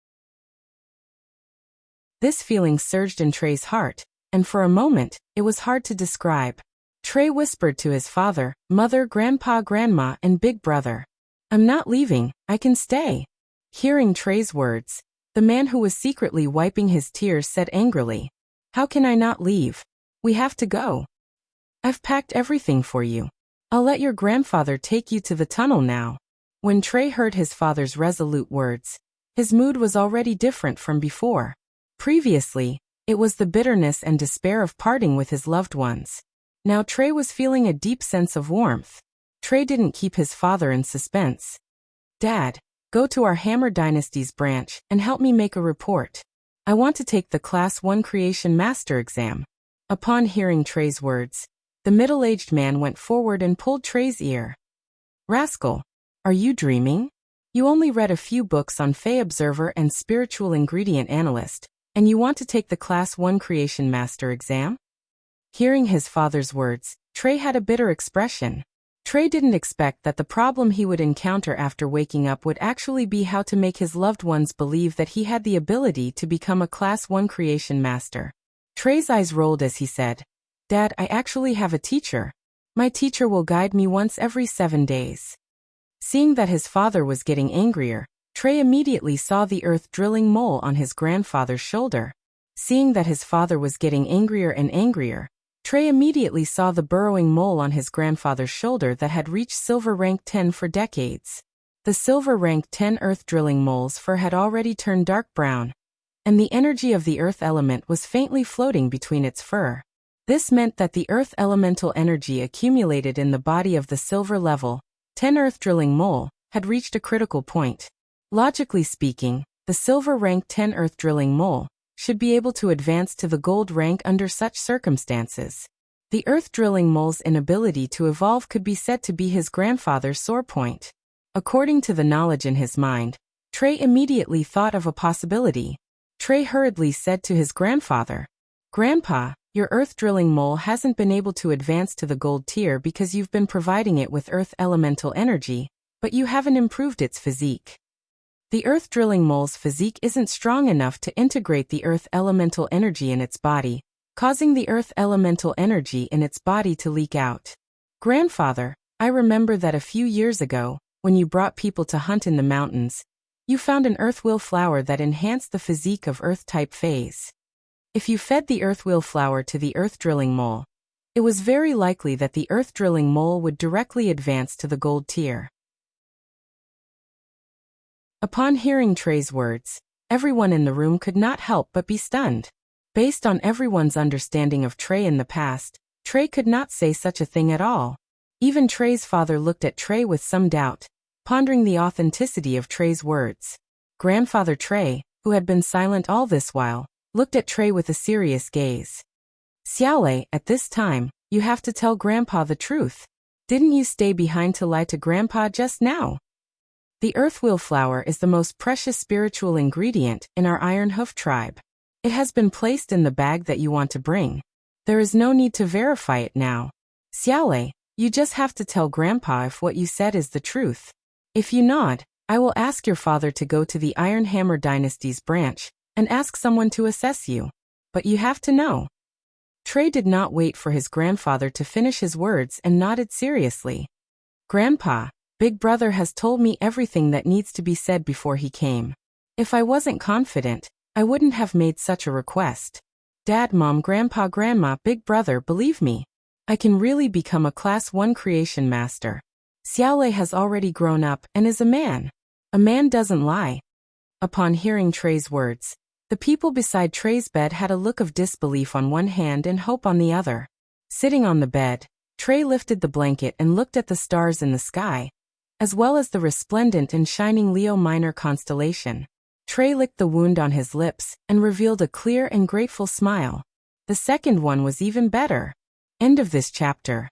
This feeling surged in Trey's heart, and for a moment, it was hard to describe. Trey whispered to his father, mother, grandpa, grandma, and big brother, "I'm not leaving, I can stay." Hearing Trey's words, the man who was secretly wiping his tears said angrily, "How can I not leave? We have to go. I've packed everything for you. I'll let your grandfather take you to the tunnel now." When Trey heard his father's resolute words, his mood was already different from before. Previously, it was the bitterness and despair of parting with his loved ones. Now Trey was feeling a deep sense of warmth. Trey didn't keep his father in suspense. "Dad, go to our Hammer Dynasty's branch and help me make a report. I want to take the Class 1 Creation Master exam." Upon hearing Trey's words, the middle-aged man went forward and pulled Trey's ear. "Rascal, are you dreaming? You only read a few books on Fey Observer and Spiritual Ingredient Analyst, and you want to take the Class 1 Creation Master exam?" Hearing his father's words, Trey had a bitter expression. Trey didn't expect that the problem he would encounter after waking up would actually be how to make his loved ones believe that he had the ability to become a Class 1 Creation Master. Trey's eyes rolled as he said, "Dad, I actually have a teacher. My teacher will guide me once every 7 days." Seeing that his father was getting angrier, Trey immediately saw the earth-drilling mole on his grandfather's shoulder. Seeing that his father was getting angrier and angrier, Trey immediately saw the burrowing mole on his grandfather's shoulder that had reached silver rank 10 for decades. The silver rank 10 earth-drilling mole's fur had already turned dark brown, and the energy of the earth element was faintly floating between its fur. This meant that the earth elemental energy accumulated in the body of the silver level 10 earth-drilling mole had reached a critical point. Logically speaking, the silver rank 10 earth-drilling mole should be able to advance to the gold rank under such circumstances. The earth-drilling mole's inability to evolve could be said to be his grandfather's sore point. According to the knowledge in his mind, Trey immediately thought of a possibility. Trey hurriedly said to his grandfather, "Grandpa, your earth-drilling mole hasn't been able to advance to the gold tier because you've been providing it with earth elemental energy, but you haven't improved its physique. The earth-drilling mole's physique isn't strong enough to integrate the earth elemental energy in its body, causing the earth elemental energy in its body to leak out. Grandfather, I remember that a few years ago, when you brought people to hunt in the mountains, You found an earthwheel flower that enhanced the physique of earth-type phase. If you fed the earthwheel flower to the earth-drilling mole, it was very likely that the earth-drilling mole would directly advance to the gold tier. Upon hearing Trey's words, everyone in the room could not help but be stunned. Based on everyone's understanding of Trey in the past, Trey could not say such a thing at all. Even Trey's father looked at Trey with some doubt, pondering the authenticity of Trey's words. Grandfather Trey, who had been silent all this while, looked at Trey with a serious gaze. Xiaolei, at this time, you have to tell Grandpa the truth. Didn't you stay behind to lie to Grandpa just now? The earthwheel flower is the most precious spiritual ingredient in our Iron Hoof tribe. It has been placed in the bag that you want to bring. There is no need to verify it now. Xiaolei, you just have to tell Grandpa if what you said is the truth. If you nod, I will ask your father to go to the Iron Hammer Dynasty's branch and ask someone to assess you. But you have to know. Trey did not wait for his grandfather to finish his words and nodded seriously. Grandpa, Big Brother has told me everything that needs to be said before he came. If I wasn't confident, I wouldn't have made such a request. Dad, Mom, Grandpa, Grandma, Big Brother, believe me. I can really become a Class 1 creation master. Xiaolei has already grown up and is a man. A man doesn't lie. Upon hearing Trey's words, the people beside Trey's bed had a look of disbelief on one hand and hope on the other. Sitting on the bed, Trey lifted the blanket and looked at the stars in the sky, as well as the resplendent and shining Leo Minor constellation. Trey licked the wound on his lips and revealed a clear and grateful smile. The second one was even better. End of this chapter.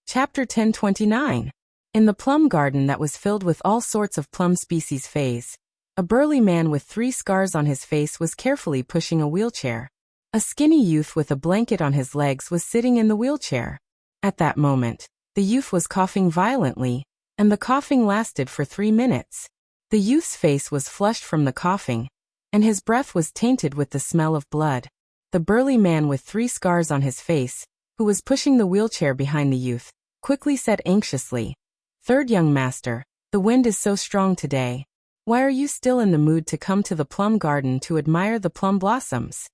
Chapter 1029. In the plum garden that was filled with all sorts of plum species phase, a burly man with 3 scars on his face was carefully pushing a wheelchair. A skinny youth with a blanket on his legs was sitting in the wheelchair. At that moment, the youth was coughing violently, and the coughing lasted for 3 minutes. The youth's face was flushed from the coughing, and his breath was tainted with the smell of blood. The burly man with 3 scars on his face, who was pushing the wheelchair behind the youth, quickly said anxiously, "Third young master, the wind is so strong today. Why are you still in the mood to come to the plum garden to admire the plum blossoms?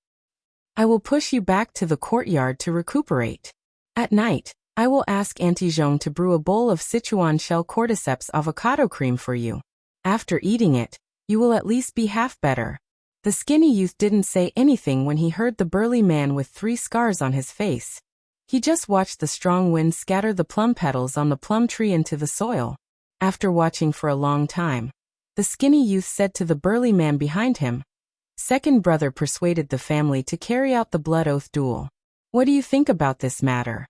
I will push you back to the courtyard to recuperate. At night, I will ask Auntie Zhong to brew a bowl of Sichuan shell cordyceps avocado cream for you. After eating it, you will at least be half better." The skinny youth didn't say anything when he heard the burly man with 3 scars on his face. He just watched the strong wind scatter the plum petals on the plum tree into the soil. After watching for a long time, the skinny youth said to the burly man behind him, "Second brother persuaded the family to carry out the blood oath duel. What do you think about this matter?"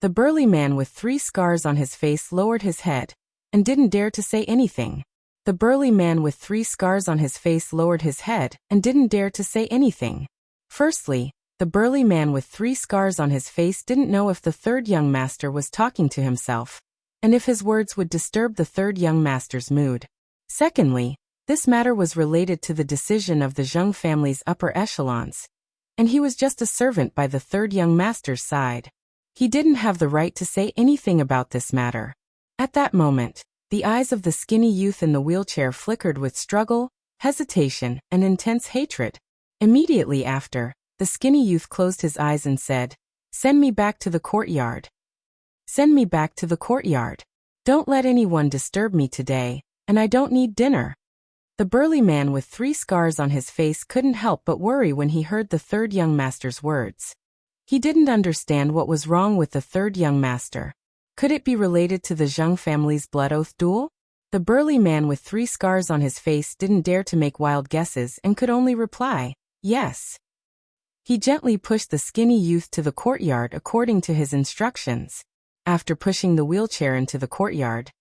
The burly man with 3 scars on his face lowered his head and didn't dare to say anything. The burly man with 3 scars on his face lowered his head and didn't dare to say anything. Firstly, the burly man with 3 scars on his face didn't know if the third young master was talking to himself, and if his words would disturb the third young master's mood. Secondly, this matter was related to the decision of the Zheng family's upper echelons, and he was just a servant by the third young master's side. He didn't have the right to say anything about this matter. At that moment, the eyes of the skinny youth in the wheelchair flickered with struggle, hesitation, and intense hatred. Immediately after, the skinny youth closed his eyes and said, "Send me back to the courtyard. Send me back to the courtyard. Don't let anyone disturb me today, and I don't need dinner." The burly man with 3 scars on his face couldn't help but worry when he heard the third young master's words. He didn't understand what was wrong with the third young master. Could it be related to the Zheng family's blood oath duel? The burly man with 3 scars on his face didn't dare to make wild guesses and could only reply, "Yes." He gently pushed the skinny youth to the courtyard according to his instructions. After pushing the wheelchair into the courtyard,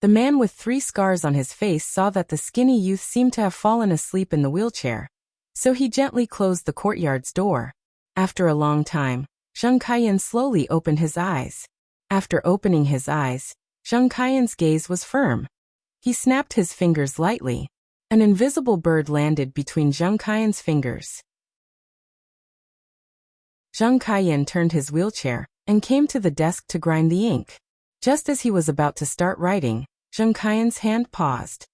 the man with 3 scars on his face saw that the skinny youth seemed to have fallen asleep in the wheelchair, so he gently closed the courtyard's door. After a long time, Zheng Kaiyan slowly opened his eyes. After opening his eyes, Zheng Kaiyan's gaze was firm. He snapped his fingers lightly. An invisible bird landed between Zheng Kaiyan's fingers. Zheng Kaiyan turned his wheelchair and came to the desk to grind the ink. Just as he was about to start writing, Zheng Kaiyan's hand paused.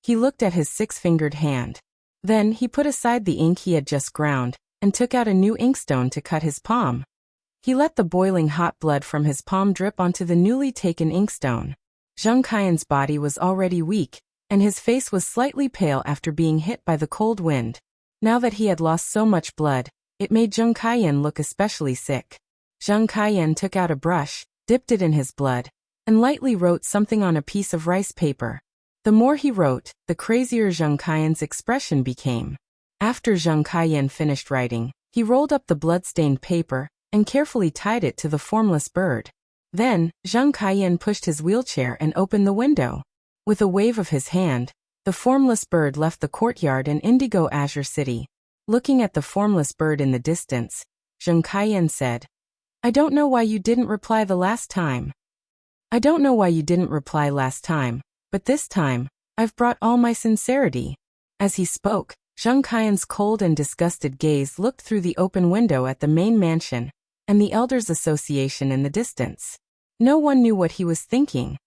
He looked at his six-fingered hand. Then he put aside the ink he had just ground, and took out a new inkstone to cut his palm. He let the boiling hot blood from his palm drip onto the newly taken inkstone. Zheng Kaiyan's body was already weak, and his face was slightly pale after being hit by the cold wind. Now that he had lost so much blood, it made Zheng Kaiyan look especially sick. Zheng Kaiyan took out a brush, dipped it in his blood, and lightly wrote something on a piece of rice paper. The more he wrote, the crazier Zheng Kaiyan's expression became. After Zheng Kaiyan finished writing, he rolled up the blood-stained paper and carefully tied it to the formless bird. Then, Zheng Kaiyan pushed his wheelchair and opened the window. With a wave of his hand, the formless bird left the courtyard and Indigo Azure City. Looking at the formless bird in the distance, Zheng Kaiyan said, "I don't know why you didn't reply the last time. I don't know why you didn't reply last time, but this time, I've brought all my sincerity." As he spoke, Zheng Kaiyan's cold and disgusted gaze looked through the open window at the main mansion and the Elders' Association in the distance. No one knew what he was thinking.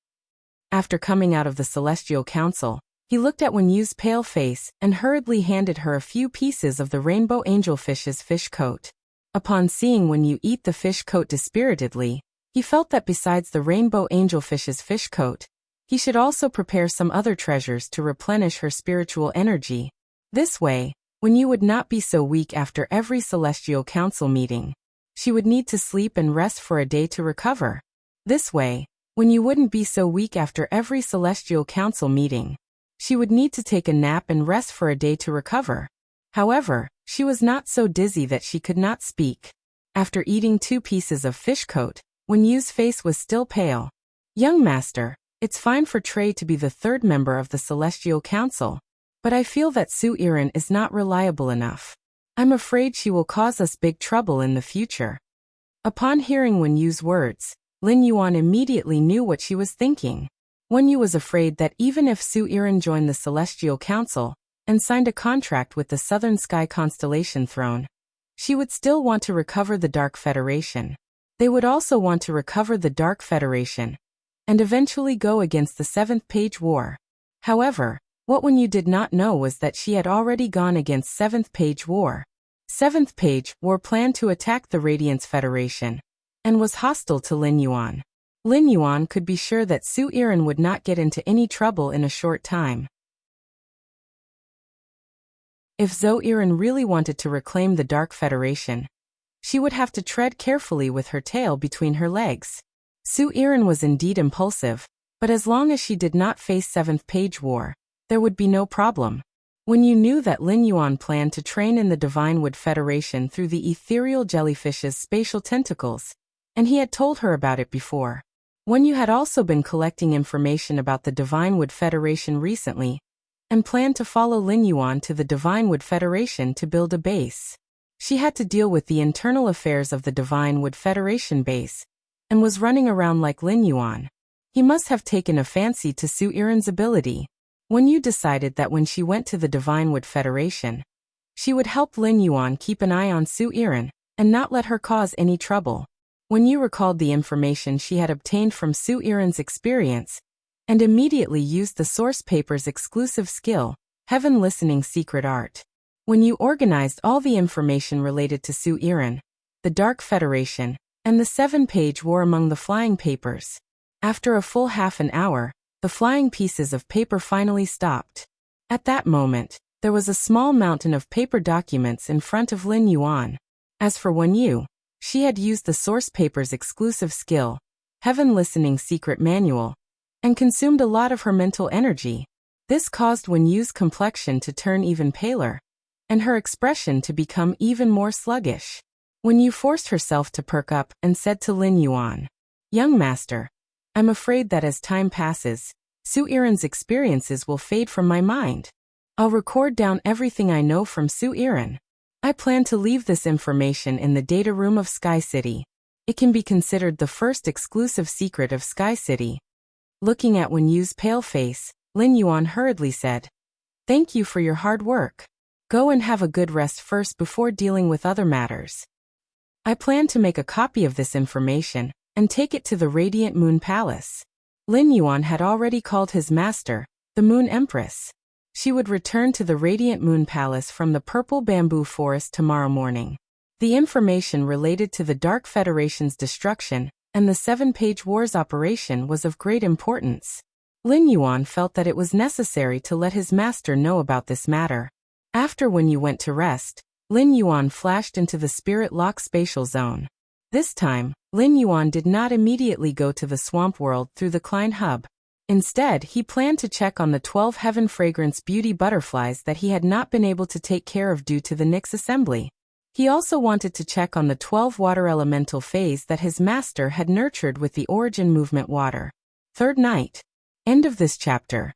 After coming out of the Celestial Council, he looked at Wen Yu's pale face and hurriedly handed her a few pieces of the rainbow angelfish's fish coat. Upon seeing Wen Yu eat the fish coat dispiritedly, he felt that besides the rainbow angelfish's fish coat, he should also prepare some other treasures to replenish her spiritual energy. This way, Wen Yu would not be so weak after every Celestial Council meeting. She would need to sleep and rest for a day to recover. This way, Wen Yu wouldn't be so weak after every Celestial Council meeting. She would need to take a nap and rest for a day to recover. However, she was not so dizzy that she could not speak. After eating 2 pieces of fish coat, Wen Yu's face was still pale. "Young master, it's fine for Trey to be the 3rd member of the Celestial Council, but I feel that Su Iren is not reliable enough. I'm afraid she will cause us big trouble in the future." Upon hearing Wen Yu's words, Lin Yuan immediately knew what she was thinking. Wen Yu was afraid that even if Su Iren joined the Celestial Council and signed a contract with the Southern Sky Constellation Throne, she would still want to recover the Dark Federation. They would also want to recover the Dark Federation and eventually go against the 7th Page War. However, what Wen Yu did not know was that she had already gone against 7th Page War. 7th Page War planned to attack the Radiance Federation and was hostile to Lin Yuan. Lin Yuan could be sure that Su Iren would not get into any trouble in a short time. If Zhou Iren really wanted to reclaim the Dark Federation, she would have to tread carefully with her tail between her legs. Su Iren was indeed impulsive, but as long as she did not face 7th Page War, there would be no problem. When you knew that Lin Yuan planned to train in the Divine Wood Federation through the ethereal jellyfish's spatial tentacles, and he had told her about it before. When you had also been collecting information about the Divine Wood Federation recently, and planned to follow Lin Yuan to the Divine Wood Federation to build a base. She had to deal with the internal affairs of the Divine Wood Federation base, and was running around like Lin Yuan. He must have taken a fancy to Su Iren's ability. When you decided that when she went to the Divine Wood Federation, she would help Lin Yuan keep an eye on Su Iren, and not let her cause any trouble. When you recalled the information she had obtained from Su Iren's experience, and immediately used the source paper's exclusive skill, Heaven Listening Secret Art. When you organized all the information related to Su Iren, the Dark Federation, and the 7-Page War among the flying papers. After a full half an hour, the flying pieces of paper finally stopped. At that moment, there was a small mountain of paper documents in front of Lin Yuan. As for Wen Yu, she had used the source paper's exclusive skill, Heaven Listening Secret Manual, and consumed a lot of her mental energy. This caused Wen Yu's complexion to turn even paler, and her expression to become even more sluggish. Wen Yu forced herself to perk up and said to Lin Yuan, "Young master, I'm afraid that as time passes, Su Iren's experiences will fade from my mind. I'll record down everything I know from Su Iren. I plan to leave this information in the data room of Sky City. It can be considered the first exclusive secret of Sky City." Looking at Wen Yu's pale face, Lin Yuan hurriedly said, "Thank you for your hard work. Go and have a good rest first before dealing with other matters. I plan to make a copy of this information and take it to the Radiant Moon Palace. Lin Yuan had already called his master, the Moon Empress. She would return to the Radiant Moon Palace from the Purple Bamboo Forest tomorrow morning. The information related to the Dark Federation's destruction and the 7-Page Wars operation was of great importance. Lin Yuan felt that it was necessary to let his master know about this matter. After when you went to rest, Lin Yuan flashed into the Spirit Lock spatial zone. This time, Lin Yuan did not immediately go to the swamp world through the Klein Hub. Instead, he planned to check on the 12 Heaven Fragrance beauty butterflies that he had not been able to take care of due to the Nyx assembly. He also wanted to check on the 12 water elemental phase that his master had nurtured with the origin movement water. Third night. End of this chapter.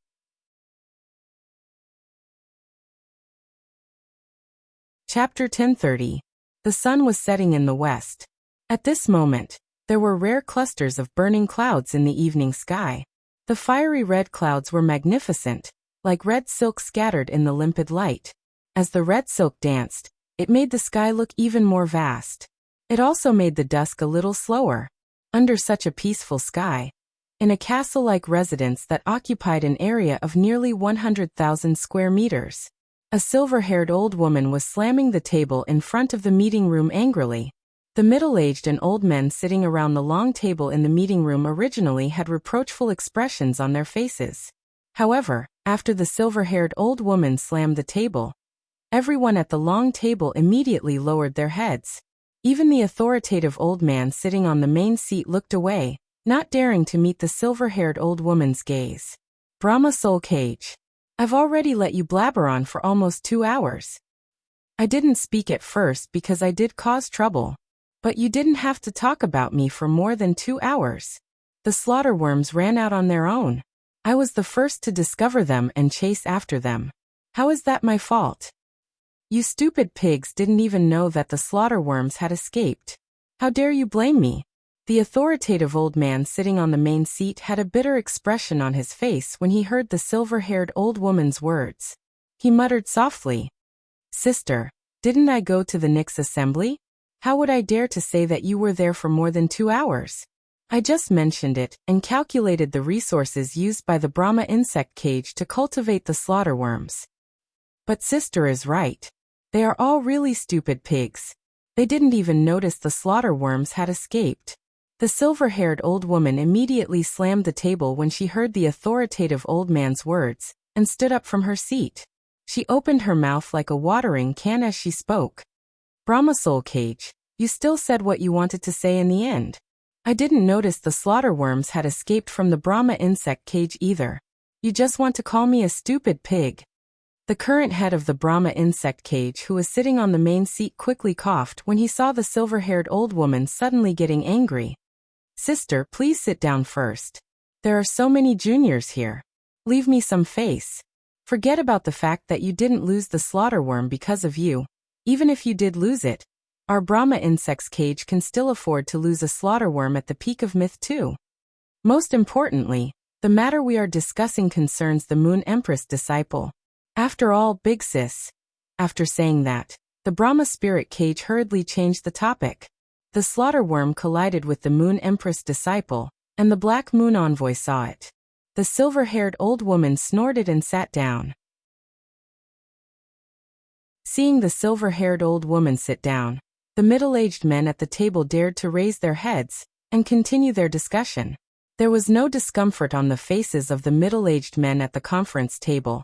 Chapter 1030. The sun was setting in the west. At this moment, there were rare clusters of burning clouds in the evening sky. The fiery red clouds were magnificent, like red silk scattered in the limpid light. As the red silk danced, it made the sky look even more vast. It also made the dusk a little slower. Under such a peaceful sky, in a castle-like residence that occupied an area of nearly 100,000 square meters, a silver-haired old woman was slamming the table in front of the meeting room angrily. The middle-aged and old men sitting around the long table in the meeting room originally had reproachful expressions on their faces. However, after the silver-haired old woman slammed the table, everyone at the long table immediately lowered their heads. Even the authoritative old man sitting on the main seat looked away, not daring to meet the silver-haired old woman's gaze. Brahma Soul Cage. I've already let you blabber on for almost 2 hours. I didn't speak at first because I did cause trouble. But you didn't have to talk about me for more than 2 hours. The slaughterworms ran out on their own. I was the first to discover them and chase after them. How is that my fault? You stupid pigs didn't even know that the slaughterworms had escaped. How dare you blame me? The authoritative old man sitting on the main seat had a bitter expression on his face when he heard the silver-haired old woman's words. He muttered softly, "Sister, didn't I go to the Nyx assembly? How would I dare to say that you were there for more than 2 hours? I just mentioned it and calculated the resources used by the Brahma insect cage to cultivate the slaughterworms. But sister is right. They are all really stupid pigs. They didn't even notice the slaughterworms had escaped." The silver-haired old woman immediately slammed the table when she heard the authoritative old man's words, and stood up from her seat. She opened her mouth like a watering can as she spoke. "Brahma Soul Cage, you still said what you wanted to say in the end. I didn't notice the slaughterworms had escaped from the Brahma insect cage either. You just want to call me a stupid pig." The current head of the Brahma insect cage, who was sitting on the main seat, quickly coughed when he saw the silver-haired old woman suddenly getting angry. "Sister, please sit down first. There are so many juniors here. Leave me some face. Forget about the fact that you didn't lose the slaughterworm because of you. Even if you did lose it, our Brahma insect's cage can still afford to lose a slaughterworm at the peak of myth too. Most importantly, the matter we are discussing concerns the Moon Empress disciple. After all, big sis." After saying that, the Brahma spirit cage hurriedly changed the topic. The slaughterworm collided with the Moon Empress disciple, and the Black Moon envoy saw it. The silver-haired old woman snorted and sat down. Seeing the silver-haired old woman sit down, the middle-aged men at the table dared to raise their heads and continue their discussion. There was no discomfort on the faces of the middle-aged men at the conference table,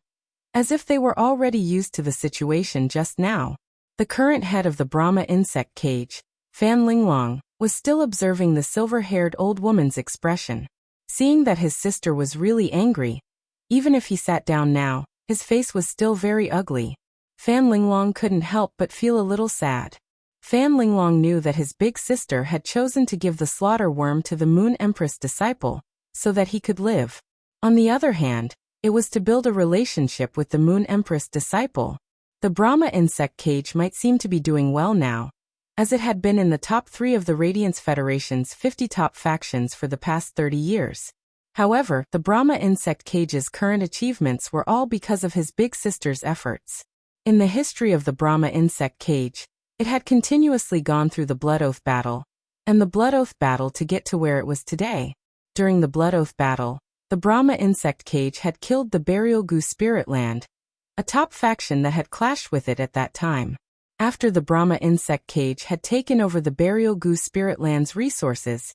as if they were already used to the situation just now. The current head of the Brahma insect cage, Fan Linglong, was still observing the silver-haired old woman's expression. Seeing that his sister was really angry, even if he sat down now, his face was still very ugly. Fan Linglong couldn't help but feel a little sad. Fan Linglong knew that his big sister had chosen to give the slaughter worm to the Moon Empress disciple, so that he could live. On the other hand, it was to build a relationship with the Moon Empress disciple. The Brahma insect cage might seem to be doing well now, as it had been in the top 3 of the Radiance Federation's 50 top factions for the past 30 years. However, the Brahma insect cage's current achievements were all because of his big sister's efforts. In the history of the Brahma insect cage, it had continuously gone through the Blood Oath battle, and the Blood Oath battle to get to where it was today. During the Blood Oath battle, the Brahma insect cage had killed the Burial Goo Spirit Land, a top faction that had clashed with it at that time. After the Brahma insect cage had taken over the Burial Goo Spirit Land's resources,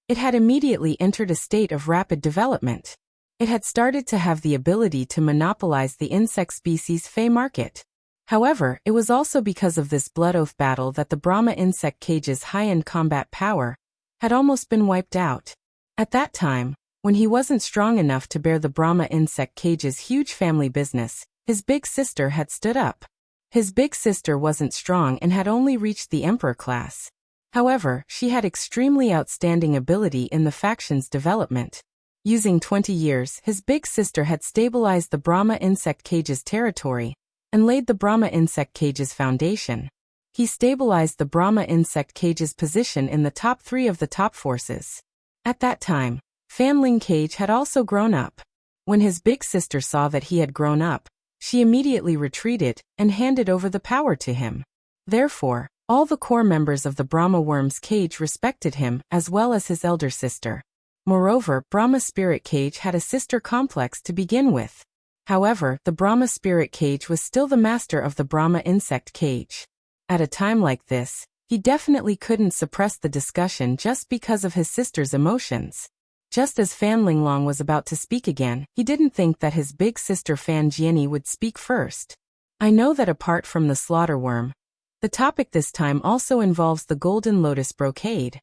it had immediately entered a state of rapid development. It had started to have the ability to monopolize the insect species Fey market. However, it was also because of this Blood Oath battle that the Brahma insect cage's high-end combat power had almost been wiped out. At that time, when he wasn't strong enough to bear the Brahma insect cage's huge family business, his big sister had stood up. His big sister wasn't strong and had only reached the Emperor class. However, she had extremely outstanding ability in the faction's development. Using 20 years, his big sister had stabilized the Brahma insect cage's territory and laid the Brahma insect cage's foundation. He stabilized the Brahma insect cage's position in the top 3 of the top forces. At that time, Fanling Cage had also grown up. When his big sister saw that he had grown up, she immediately retreated and handed over the power to him. Therefore, all the core members of the Brahma Worm's cage respected him as well as his elder sister. Moreover, Brahma Spirit Cage had a sister complex to begin with. However, the Brahma Spirit Cage was still the master of the Brahma Insect Cage. At a time like this, he definitely couldn't suppress the discussion just because of his sister's emotions. Just as Fan Linglong was about to speak again, he didn't think that his big sister Fan Jianyi would speak first. I know that apart from the slaughter worm, the topic this time also involves the Golden Lotus Brocade.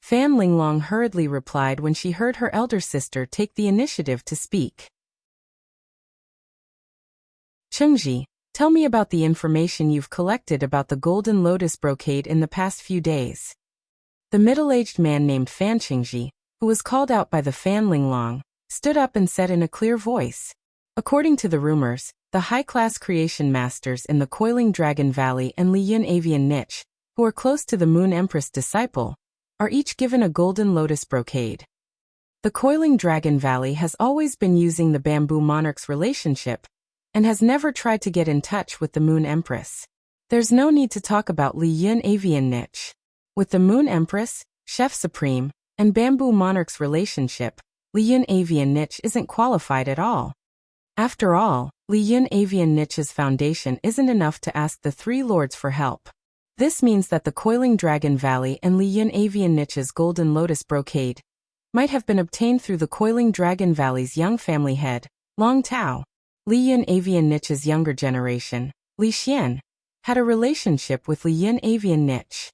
Fan Linglong hurriedly replied when she heard her elder sister take the initiative to speak. Chengji, tell me about the information you've collected about the Golden Lotus Brocade in the past few days. The middle-aged man named Fan Chengji, who was called out by the Fan Linglong, stood up and said in a clear voice. According to the rumors, the high-class creation masters in the Coiling Dragon Valley and Liyun Avian Niche, who are close to the Moon Empress disciple, are each given a Golden Lotus Brocade. The Coiling Dragon Valley has always been using the Bamboo Monarch's relationship, and has never tried to get in touch with the Moon Empress. There's no need to talk about Liyun Avian Niche. With the Moon Empress, Chef Supreme, and Bamboo Monarch's relationship, Liyun Avian Niche isn't qualified at all. After all, Liyun Avian Niche's foundation isn't enough to ask the 3 lords for help. This means that the Coiling Dragon Valley and Liyun Avian Niche's Golden Lotus Brocade might have been obtained through the Coiling Dragon Valley's young family head, Long Tao. Liyun Avian Niche's younger generation, Li Xian, had a relationship with Liyun Avian Niche.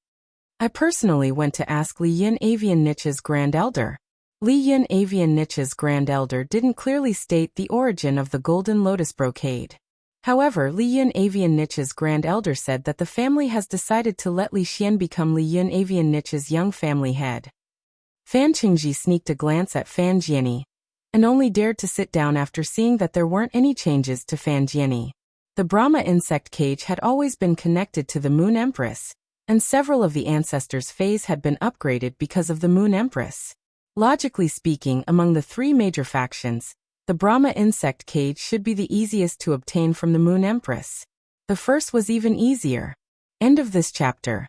I personally went to ask Liyun Avian Niche's Grand Elder. Liyun Avian Niche's Grand Elder didn't clearly state the origin of the Golden Lotus Brocade. However, Liyun Avian Niche's Grand Elder said that the family has decided to let Li Xian become Liyun Avian Niche's young family head. Fan Qingji sneaked a glance at Fan Jianyi, and only dared to sit down after seeing that there weren't any changes to Fan Jianyi. The Brahma insect cage had always been connected to the Moon Empress, and several of the ancestors' fays had been upgraded because of the Moon Empress. Logically speaking, among the 3 major factions, the Brahma insect cage should be the easiest to obtain from the Moon Empress. The first was even easier. End of this chapter.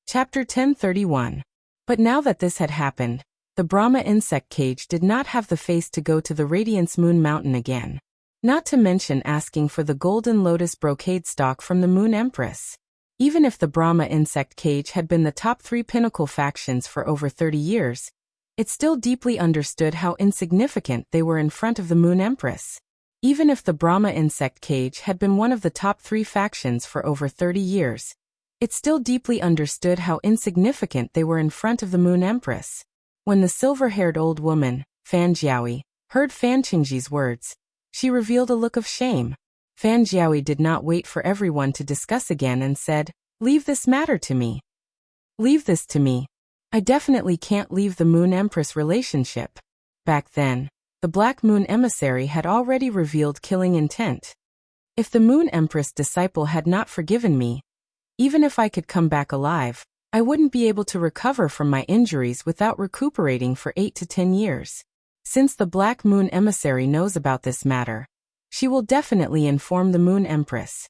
Chapter 1031. But now that this had happened, the Brahma insect cage did not have the face to go to the Radiance Moon Mountain again. Not to mention asking for the Golden Lotus Brocade stock from the Moon Empress. Even if the Brahma insect cage had been the top 3 pinnacle factions for over 30 years, it still deeply understood how insignificant they were in front of the Moon Empress. Even if the Brahma insect cage had been one of the top 3 factions for over 30 years, it still deeply understood how insignificant they were in front of the Moon Empress. When the silver-haired old woman, Fan Jiaoyi, heard Fan Qingji's words, she revealed a look of shame. Fan Jiaoyi did not wait for everyone to discuss again and said, "Leave this matter to me." "Leave this to me. I definitely can't leave the Moon Empress relationship." Back then, the Black Moon Emissary had already revealed killing intent. If the Moon Empress disciple had not forgiven me, even if I could come back alive, I wouldn't be able to recover from my injuries without recuperating for 8 to 10 years. Since the Black Moon Emissary knows about this matter, she will definitely inform the Moon Empress.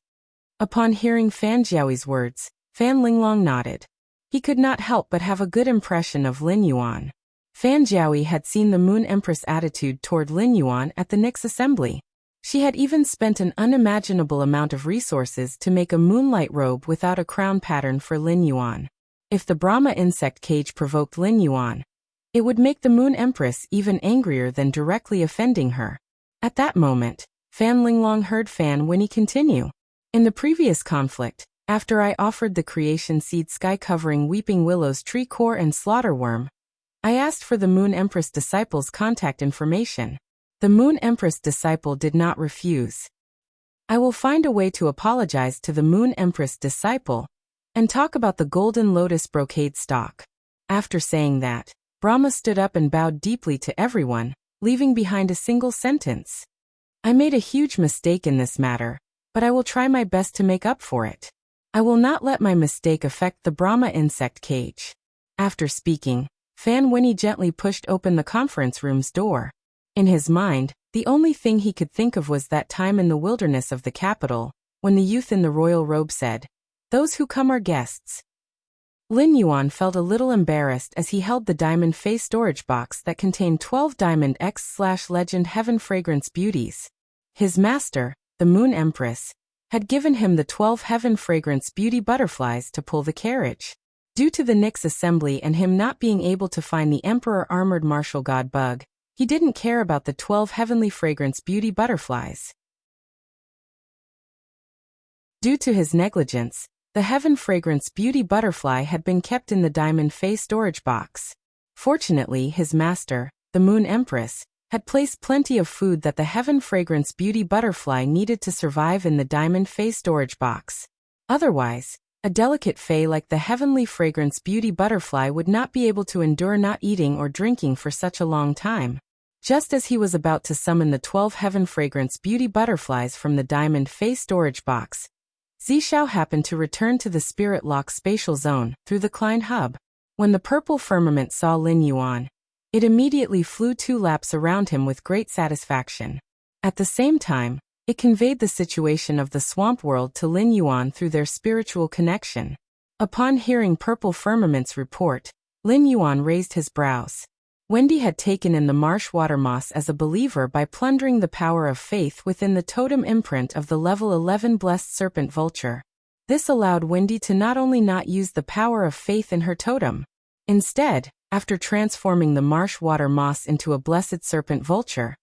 Upon hearing Fan Jiao's words, Fan Linglong nodded. He could not help but have a good impression of Lin Yuan. Fan Jiao had seen the Moon Empress' attitude toward Lin Yuan at the Nyx assembly. She had even spent an unimaginable amount of resources to make a moonlight robe without a crown pattern for Lin Yuan. If the Brahma insect cage provoked Lin Yuan, it would make the Moon Empress even angrier than directly offending her. At that moment, Fan Linglong heard Fan Winnie continue. In the previous conflict, after I offered the creation seed sky-covering weeping willows tree core and slaughterworm, I asked for the Moon Empress disciple's contact information. The Moon Empress disciple did not refuse. I will find a way to apologize to the Moon Empress disciple and talk about the golden lotus brocade stock. After saying that, Brahma stood up and bowed deeply to everyone, leaving behind a single sentence. I made a huge mistake in this matter, but I will try my best to make up for it. I will not let my mistake affect the Brahma insect cage. After speaking, Fan Winnie gently pushed open the conference room's door. In his mind, the only thing he could think of was that time in the wilderness of the capital, when the youth in the royal robe said, "Those who come are guests." Lin Yuan felt a little embarrassed as he held the diamond face storage box that contained 12 Diamond X/Legend Heaven Fragrance Beauties. His master, the Moon Empress, had given him the 12 Heaven Fragrance Beauty butterflies to pull the carriage. Due to the Nyx assembly and him not being able to find the Emperor Armored Martial God Bug, he didn't care about the 12 Heavenly Fragrance Beauty butterflies. Due to his negligence, the Heaven Fragrance Beauty butterfly had been kept in the Diamond Face storage box. Fortunately, his master, the Moon Empress, had placed plenty of food that the Heaven Fragrance Beauty butterfly needed to survive in the Diamond Face storage box. Otherwise, a delicate fae like the Heavenly Fragrance Beauty butterfly would not be able to endure not eating or drinking for such a long time. Just as he was about to summon the 12 Heaven Fragrance Beauty butterflies from the Diamond Face storage box, Zishao happened to return to the Spirit Lock spatial zone through the Klein hub. When the purple firmament saw Lin Yuan, it immediately flew 2 laps around him with great satisfaction. At the same time, it conveyed the situation of the swamp world to Lin Yuan through their spiritual connection. Upon hearing Purple Firmament's report, Lin Yuan raised his brows. Wendy had taken in the marsh water moss as a believer by plundering the power of faith within the totem imprint of the level 11 Blessed Serpent Vulture. This allowed Wendy to not only not use the power of faith in her totem. Instead, after transforming the marsh water moss into a Blessed Serpent Vulture,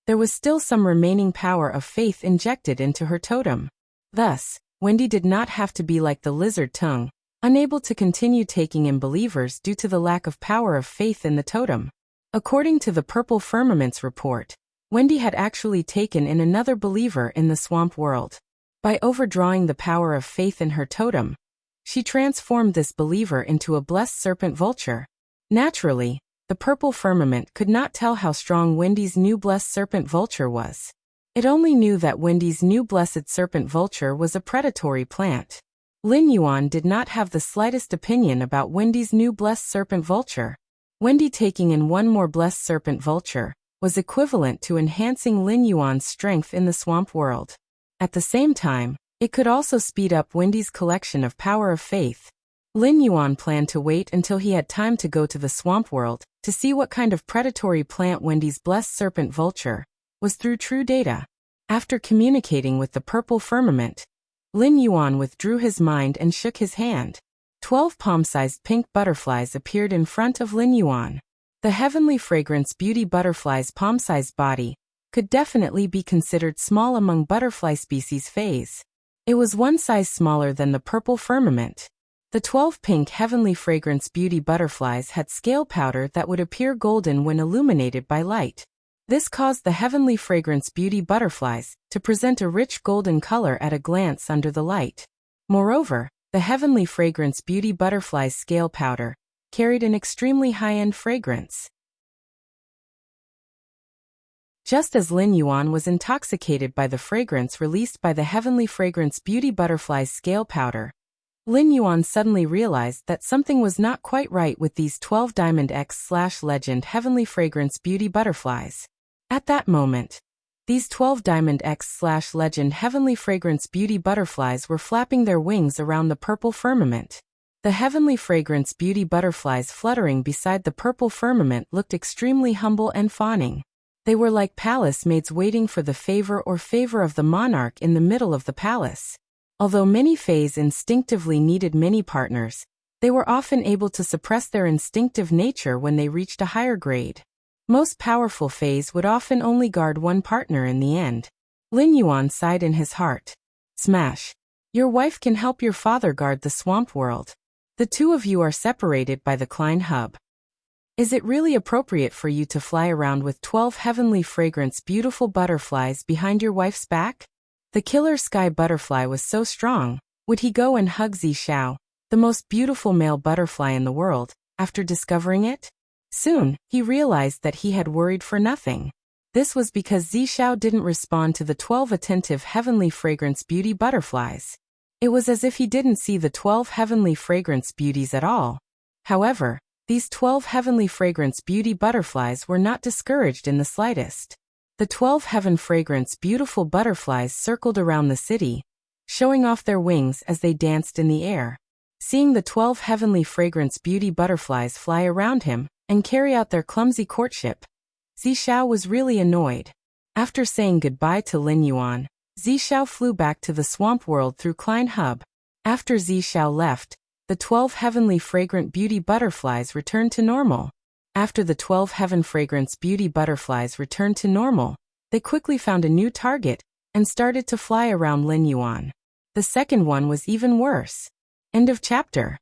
there was still some remaining power of faith injected into her totem. Thus, Wendy did not have to be like the lizard tongue, unable to continue taking in believers due to the lack of power of faith in the totem. According to the Purple Firmament's report, Wendy had actually taken in another believer in the swamp world. By overdrawing the power of faith in her totem, she transformed this believer into a Blessed Serpent Vulture. Naturally, the Purple Firmament could not tell how strong Wendy's new Blessed Serpent Vulture was. It only knew that Wendy's new Blessed Serpent Vulture was a predatory plant. Lin Yuan did not have the slightest opinion about Wendy's new Blessed Serpent Vulture. Wendy taking in one more Blessed Serpent Vulture was equivalent to enhancing Lin Yuan's strength in the swamp world. At the same time, it could also speed up Wendy's collection of power of faith. Lin Yuan planned to wait until he had time to go to the swamp world to see what kind of predatory plant Wendy's Blessed Serpent Vulture was through true data. After communicating with the Purple Firmament, Lin Yuan withdrew his mind and shook his hand. 12 palm-sized pink butterflies appeared in front of Lin Yuan. The Heavenly Fragrance Beauty butterfly's palm-sized body could definitely be considered small among butterfly species phase. It was one size smaller than the Purple Firmament. The 12 pink Heavenly Fragrance Beauty butterflies had scale powder that would appear golden when illuminated by light. This caused the Heavenly Fragrance Beauty butterflies to present a rich golden color at a glance under the light. Moreover, the Heavenly Fragrance Beauty butterfly's scale powder carried an extremely high-end fragrance. Just as Lin Yuan was intoxicated by the fragrance released by the Heavenly Fragrance Beauty butterfly's scale powder, Lin Yuan suddenly realized that something was not quite right with these 12 Diamond X/Legend Heavenly Fragrance Beauty butterflies. At that moment, These 12 Diamond X/Legend Heavenly Fragrance Beauty Butterflies were flapping their wings around the purple firmament. The Heavenly Fragrance Beauty Butterflies fluttering beside the purple firmament looked extremely humble and fawning. They were like palace maids waiting for the favor of the monarch in the middle of the palace. Although many fays instinctively needed many partners, they were often able to suppress their instinctive nature when they reached a higher grade. Most powerful fays would often only guard one partner in the end. Lin Yuan sighed in his heart. Smash. Your wife can help your father guard the swamp world. The two of you are separated by the Klein hub. Is it really appropriate for you to fly around with 12 heavenly fragrance beautiful butterflies behind your wife's back? The killer sky butterfly was so strong. Would he go and hug Zishao, the most beautiful male butterfly in the world, after discovering it? Soon, he realized that he had worried for nothing. This was because Zishao didn't respond to the 12 attentive heavenly fragrance beauty butterflies. It was as if he didn't see the 12 heavenly fragrance beauties at all. However, these 12 heavenly fragrance beauty butterflies were not discouraged in the slightest. The 12 heaven fragrance beautiful butterflies circled around the city, showing off their wings as they danced in the air. Seeing the 12 heavenly fragrance beauty butterflies fly around him and carry out their clumsy courtship, Zishao was really annoyed. After saying goodbye to Lin Yuan, Zishao flew back to the swamp world through Klein Hub. After Zishao left, the 12 heavenly fragrant beauty butterflies returned to normal. After the 12 heaven fragrance beauty butterflies returned to normal, they quickly found a new target and started to fly around Lin Yuan. The second one was even worse. End of chapter.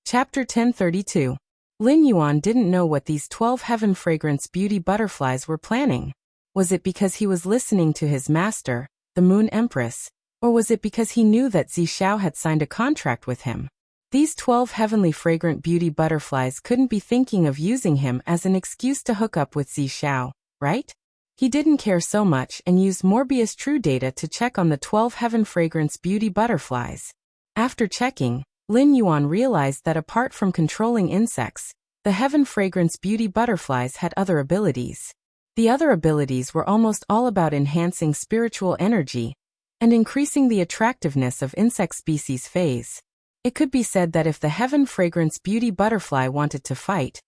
Chapter 1032. Lin Yuan didn't know what these 12 heaven fragrance beauty butterflies were planning. Was it because he was listening to his master, the Moon Empress, or was it because he knew that Zishao had signed a contract with him? These 12 heavenly fragrant beauty butterflies couldn't be thinking of using him as an excuse to hook up with Zishao, right? He didn't care so much and used Morbius True Data to check on the 12 heaven fragrance beauty butterflies. After checking, Lin Yuan realized that apart from controlling insects, the heaven fragrance beauty butterflies had other abilities. The other abilities were almost all about enhancing spiritual energy and increasing the attractiveness of insect species phase. It could be said that if the heaven fragrance beauty butterfly wanted to fight,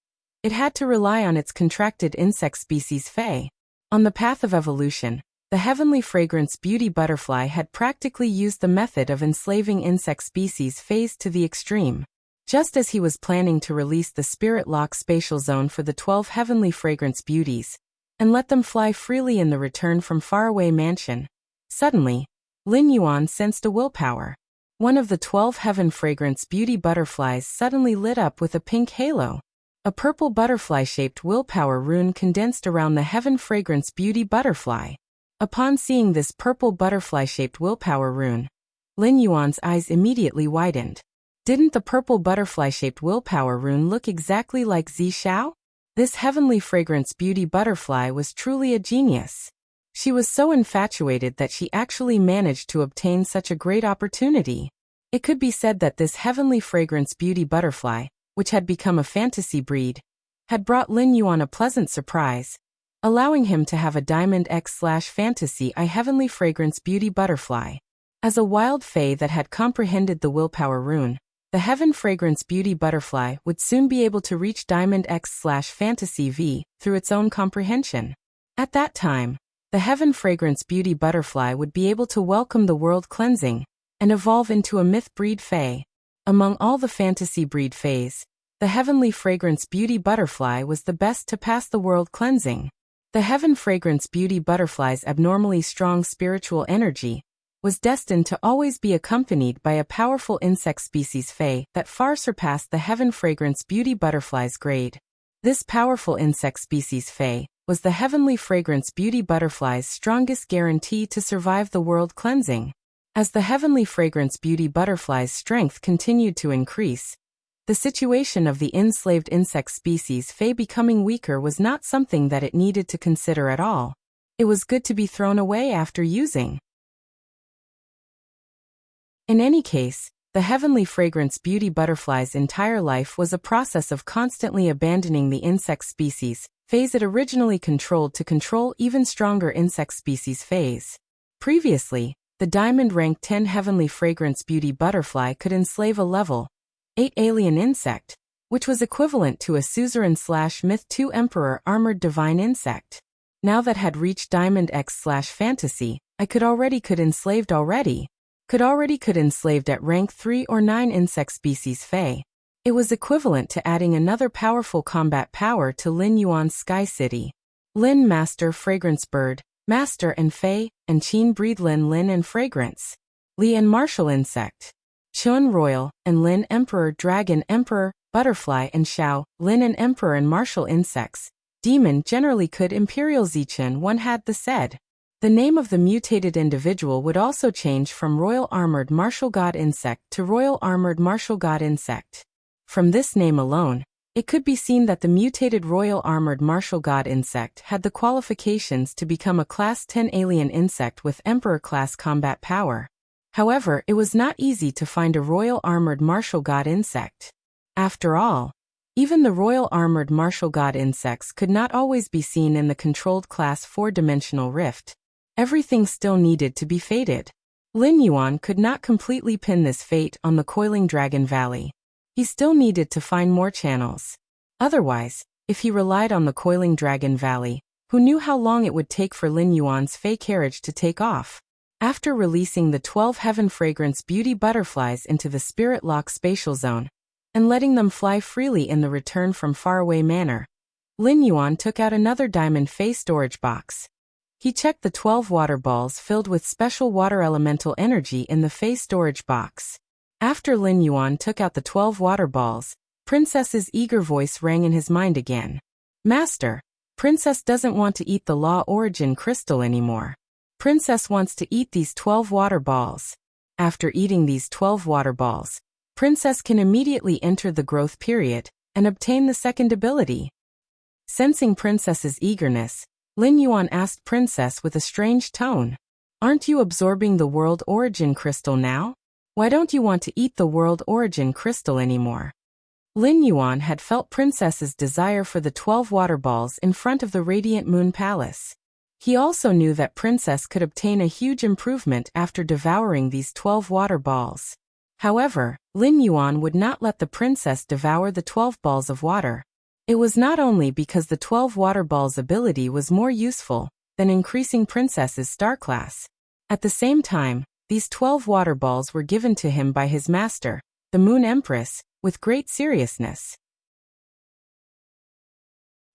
it had to rely on its contracted insect species fae. On the path of evolution, the heavenly fragrance beauty butterfly had practically used the method of enslaving insect species phase to the extreme. Just as he was planning to release the spirit lock spatial zone for the 12 heavenly fragrance beauties and let them fly freely in the return from faraway mansion, suddenly, Lin Yuan sensed a willpower. One of the 12 heaven fragrance beauty butterflies suddenly lit up with a pink halo. A purple butterfly-shaped willpower rune condensed around the heaven fragrance beauty butterfly. Upon seeing this purple butterfly-shaped willpower rune, Lin Yuan's eyes immediately widened. Didn't the purple butterfly-shaped willpower rune look exactly like Zishao? This heavenly fragrance beauty butterfly was truly a genius. She was so infatuated that she actually managed to obtain such a great opportunity. It could be said that this heavenly fragrance beauty butterfly, which had become a fantasy breed, had brought Lin Yuan a pleasant surprise, allowing him to have a Diamond X/Fantasy I heavenly fragrance beauty butterfly. As a wild fae that had comprehended the willpower rune, the heaven fragrance beauty butterfly would soon be able to reach Diamond X/Fantasy V through its own comprehension. At that time, the heaven fragrance beauty butterfly would be able to welcome the world cleansing and evolve into a myth breed fae. Among all the fantasy breed fays, the heavenly fragrance beauty butterfly was the best to pass the world cleansing. The heaven fragrance beauty butterfly's abnormally strong spiritual energy was destined to always be accompanied by a powerful insect species fae that far surpassed the heaven fragrance beauty butterfly's grade. This powerful insect species fae was the heavenly fragrance beauty butterfly's strongest guarantee to survive the world cleansing. As the heavenly fragrance beauty butterfly's strength continued to increase, the situation of the enslaved insect species fae becoming weaker was not something that it needed to consider at all. It was good to be thrown away after using. In any case, The heavenly fragrance beauty butterfly's entire life was a process of constantly abandoning the insect species phase it originally controlled to control even stronger insect species phase. Previously, the Diamond Rank 10 heavenly fragrance beauty butterfly could enslave a level 8 alien insect, which was equivalent to a suzerain/Myth 2 Emperor armored divine insect. Now that had reached Diamond X/Fantasy, I could enslaved at rank 3 or 9 insect species Fae. It was equivalent to adding another powerful combat power to Lin Yuan's Sky City. Lin Master Fragrance Bird, Master and Fae, and Qin breed Lin and Fragrance. Li and Martial Insect. Chun Royal, and Lin Emperor Dragon Emperor, Butterfly and Xiao, Lin and Emperor and Martial Insects. Demon generally could Imperial Zichen one had the said. The name of the mutated individual would also change from Royal Armored Martial God Insect to Royal Armored Martial God Insect. From this name alone, it could be seen that the mutated Royal Armored Martial God Insect had the qualifications to become a Class 10 alien insect with Emperor-class combat power. However, it was not easy to find a Royal Armored Martial God Insect. After all, even the Royal Armored Martial God Insects could not always be seen in the controlled Class 4-dimensional rift. Everything still needed to be fated. Lin Yuan could not completely pin this fate on the Coiling Dragon Valley. He still needed to find more channels. Otherwise, if he relied on the Coiling Dragon Valley, who knew how long it would take for Lin Yuan's Fey carriage to take off? After releasing the 12 Heaven Fragrance Beauty Butterflies into the Spirit Lock Spatial Zone, and letting them fly freely in the Return from Faraway manner, Lin Yuan took out another Diamond Fey storage box. He checked the 12 water balls filled with special water elemental energy in the Fey storage box. After Lin Yuan took out the 12 water balls, Princess's eager voice rang in his mind again. Master, Princess doesn't want to eat the Law Origin crystal anymore. Princess wants to eat these 12 water balls. After eating these 12 water balls, Princess can immediately enter the growth period and obtain the second ability. Sensing Princess's eagerness, Lin Yuan asked Princess with a strange tone. Aren't you absorbing the World Origin crystal now? Why don't you want to eat the World Origin crystal anymore? Lin Yuan had felt Princess's desire for the 12 water balls in front of the Radiant Moon Palace. He also knew that Princess could obtain a huge improvement after devouring these 12 water balls. However, Lin Yuan would not let the princess devour the 12 balls of water. It was not only because the 12 water balls ability was more useful than increasing Princess's star class. At the same time, these 12 water balls were given to him by his master, the Moon Empress, with great seriousness.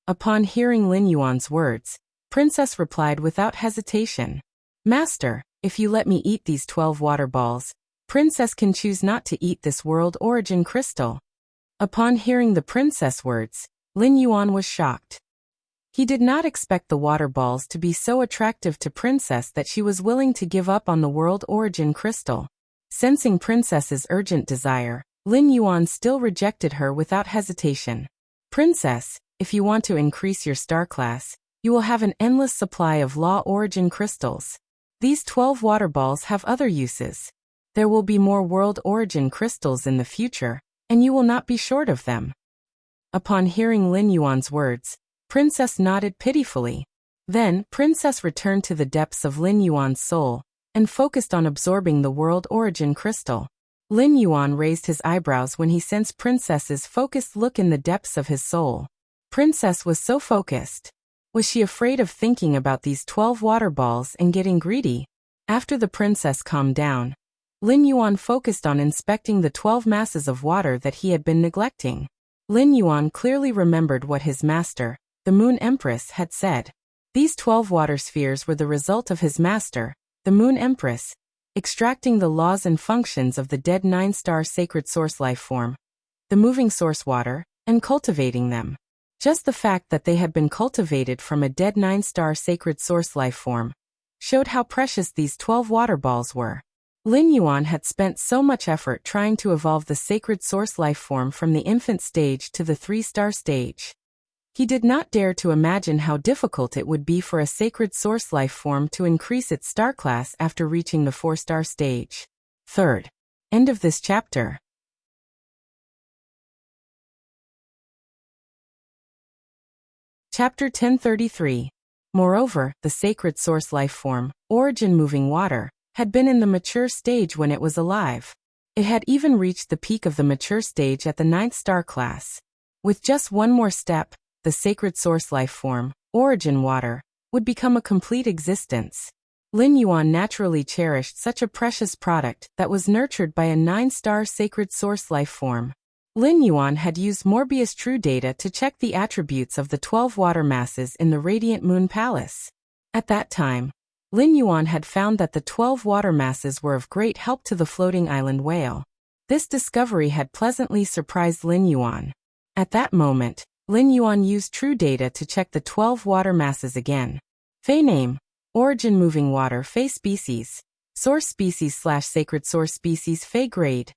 Upon hearing Lin Yuan's words, Princess replied without hesitation. Master, if you let me eat these 12 water balls, Princess can choose not to eat this World Origin crystal. Upon hearing the princess words, Lin Yuan was shocked. He did not expect the water balls to be so attractive to Princess that she was willing to give up on the World Origin crystal. Sensing Princess's urgent desire, Lin Yuan still rejected her without hesitation. Princess, if you want to increase your star class, you will have an endless supply of Law Origin crystals. These 12 water balls have other uses. There will be more World Origin crystals in the future, and you will not be short of them. Upon hearing Lin Yuan's words, Princess nodded pitifully. Then, Princess returned to the depths of Lin Yuan's soul, and focused on absorbing the World Origin crystal. Lin Yuan raised his eyebrows when he sensed Princess's focused look in the depths of his soul. Princess was so focused. Was she afraid of thinking about these 12 water balls and getting greedy? After the princess calmed down, Lin Yuan focused on inspecting the 12 masses of water that he had been neglecting. Lin Yuan clearly remembered what his master, the Moon Empress, had said. These 12 water spheres were the result of his master, the Moon Empress, extracting the laws and functions of the dead 9-star sacred source life form, the moving source water, and cultivating them. Just the fact that they had been cultivated from a dead 9-star sacred source life form showed how precious these 12 water balls were. Lin Yuan had spent so much effort trying to evolve the sacred source life form from the infant stage to the 3-star stage. He did not dare to imagine how difficult it would be for a sacred source life form to increase its star class after reaching the 4-star stage. Third, End of this chapter. Chapter 1033. Moreover, the sacred source life form, origin moving water, had been in the mature stage when it was alive. It had even reached the peak of the mature stage at the 9th star class. With just one more step, the sacred source life form, origin water, would become a complete existence. Lin Yuan naturally cherished such a precious product that was nurtured by a 9-star sacred source life form. Lin Yuan had used Morbius True Data to check the attributes of the 12 water masses in the Radiant Moon Palace. At that time, Lin Yuan had found that the 12 water masses were of great help to the floating island whale. This discovery had pleasantly surprised Lin Yuan. At that moment, Lin Yuan used True Data to check the 12 water masses again. Fei name, origin moving water Fei species, source species / sacred source species Fei grade,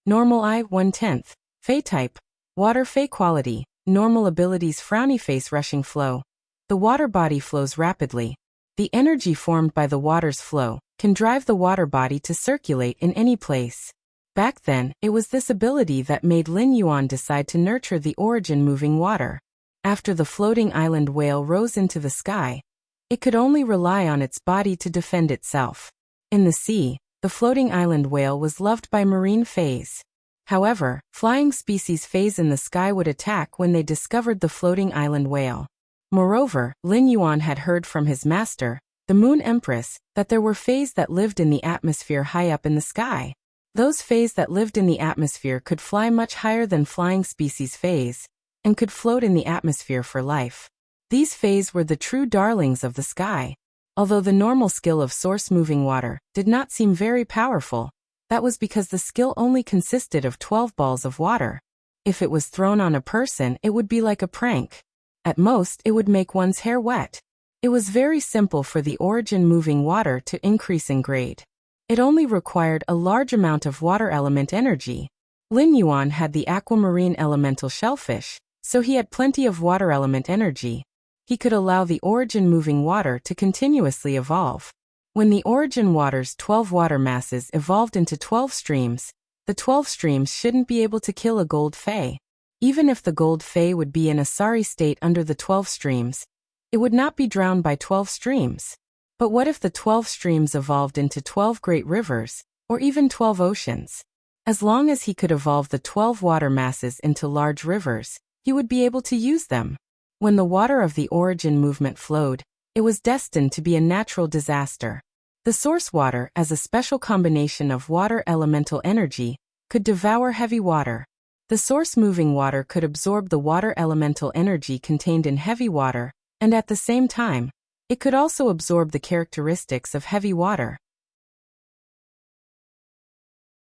normal I 1/10, Fei type, water Fei quality, normal abilities frowny face rushing flow. The water body flows rapidly. The energy formed by the water's flow can drive the water body to circulate in any place. Back then, it was this ability that made Lin Yuan decide to nurture the origin moving water. After the floating island whale rose into the sky, it could only rely on its body to defend itself. In the sea, the floating island whale was loved by marine fays. However, flying species fays in the sky would attack when they discovered the floating island whale. Moreover, Lin Yuan had heard from his master, the Moon Empress, that there were fays that lived in the atmosphere high up in the sky. Those fays that lived in the atmosphere could fly much higher than flying species fays, and could float in the atmosphere for life. These fays were the true darlings of the sky. Although the normal skill of source moving water did not seem very powerful, that was because the skill only consisted of 12 balls of water. If it was thrown on a person, it would be like a prank. At most, it would make one's hair wet. It was very simple for the origin moving water to increase in grade. It only required a large amount of water element energy. Lin Yuan had the aquamarine elemental shellfish, so he had plenty of water element energy. He could allow the origin moving water to continuously evolve. When the origin water's 12 water masses evolved into 12 streams, the 12 streams shouldn't be able to kill a gold fei. Even if the gold fei would be in a sorry state under the 12 streams, it would not be drowned by 12 streams. But what if the 12 streams evolved into 12 great rivers, or even 12 oceans? As long as he could evolve the 12 water masses into large rivers, he would be able to use them. When the water of the origin movement flowed, it was destined to be a natural disaster. The source water, as a special combination of water elemental energy, could devour heavy water. The source moving water could absorb the water elemental energy contained in heavy water, and at the same time, it could also absorb the characteristics of heavy water.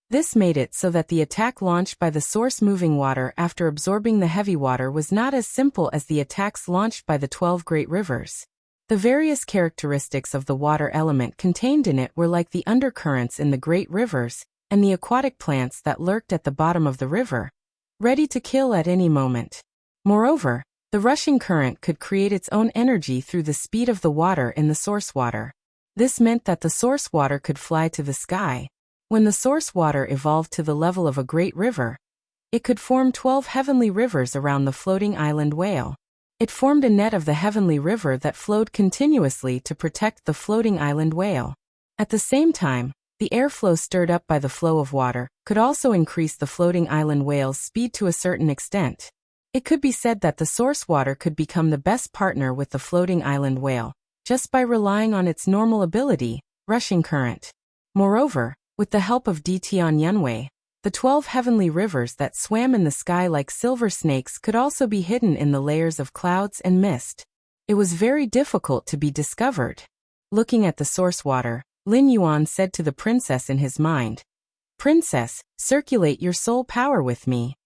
This made it so that the attack launched by the source moving water after absorbing the heavy water was not as simple as the attacks launched by the 12 great rivers. The various characteristics of the water element contained in it were like the undercurrents in the great rivers and the aquatic plants that lurked at the bottom of the river, ready to kill at any moment. Moreover, the rushing current could create its own energy through the speed of the water in the source water. This meant that the source water could fly to the sky. When the source water evolved to the level of a great river, it could form 12 heavenly rivers around the floating island whale. It formed a net of the heavenly river that flowed continuously to protect the floating island whale. At the same time, the airflow stirred up by the flow of water could also increase the floating island whale's speed to a certain extent. It could be said that the source water could become the best partner with the floating island whale, just by relying on its normal ability, rushing current. Moreover, with the help of Ditian Yunwei, the 12 heavenly rivers that swam in the sky like silver snakes could also be hidden in the layers of clouds and mist. It was very difficult to be discovered. Looking at the source water, Lin Yuan said to the princess in his mind, "Princess, circulate your soul power with me."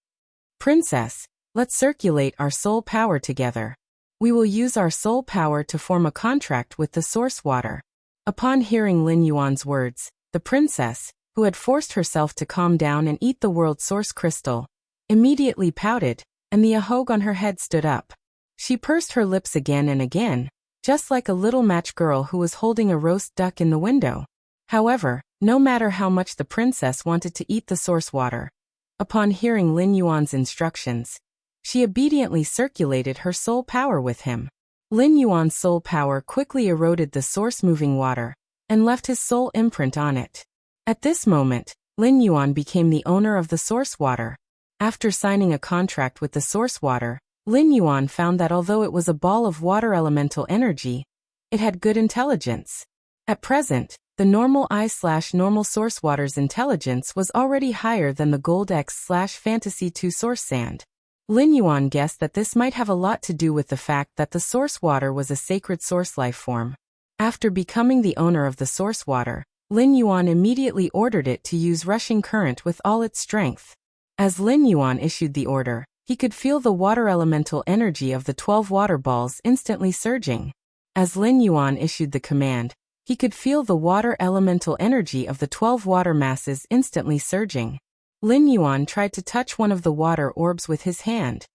"Princess, let's circulate our soul power together. We will use our soul power to form a contract with the source water." Upon hearing Lin Yuan's words, the princess, who had forced herself to calm down and eat the world source crystal, immediately pouted, and the ahog on her head stood up. She pursed her lips again and again, just like a little match girl who was holding a roast duck in the window. However, no matter how much the princess wanted to eat the source water. Upon hearing Lin Yuan's instructions, she obediently circulated her soul power with him. Lin Yuan's soul power quickly eroded the source-moving water and left his soul imprint on it. At this moment, Lin Yuan became the owner of the source water. After signing a contract with the source water, Lin Yuan found that although it was a ball of water elemental energy, it had good intelligence. At present, the normal I/normal source water's intelligence was already higher than the Gold X/Fantasy 2 source sand. Lin Yuan guessed that this might have a lot to do with the fact that the source water was a sacred source life form. After becoming the owner of the source water, Lin Yuan immediately ordered it to use rushing current with all its strength. As Lin Yuan issued the order, he could feel the water elemental energy of the 12 water balls instantly surging. As Lin Yuan issued the command, he could feel the water elemental energy of the 12 water masses instantly surging. Lin Yuan tried to touch one of the water orbs with his hand.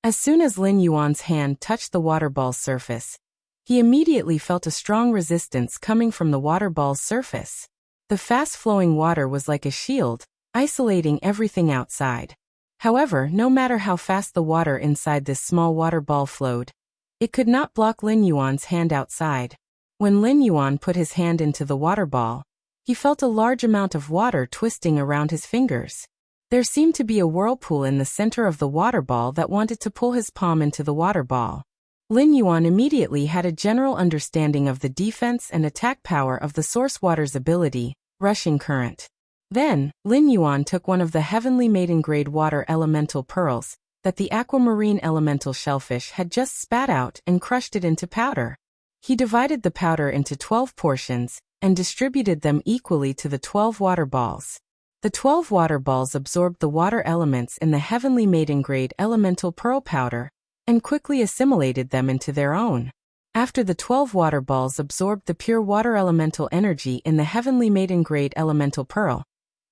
As soon as Lin Yuan's hand touched the water ball's surface, he immediately felt a strong resistance coming from the water ball's surface. The fast-flowing water was like a shield, isolating everything outside. However, no matter how fast the water inside this small water ball flowed, it could not block Lin Yuan's hand outside. When Lin Yuan put his hand into the water ball, he felt a large amount of water twisting around his fingers. There seemed to be a whirlpool in the center of the water ball that wanted to pull his palm into the water ball. Lin Yuan immediately had a general understanding of the defense and attack power of the source water's ability, rushing current. Then, Lin Yuan took one of the heavenly maiden-grade water elemental pearls that the aquamarine elemental shellfish had just spat out and crushed it into powder. He divided the powder into 12 portions and distributed them equally to the 12 water balls. The 12 water balls absorbed the water elements in the heavenly maiden-grade elemental pearl powder and quickly assimilated them into their own. After the 12 water balls absorbed the pure water elemental energy in the heavenly maiden-grade elemental pearl,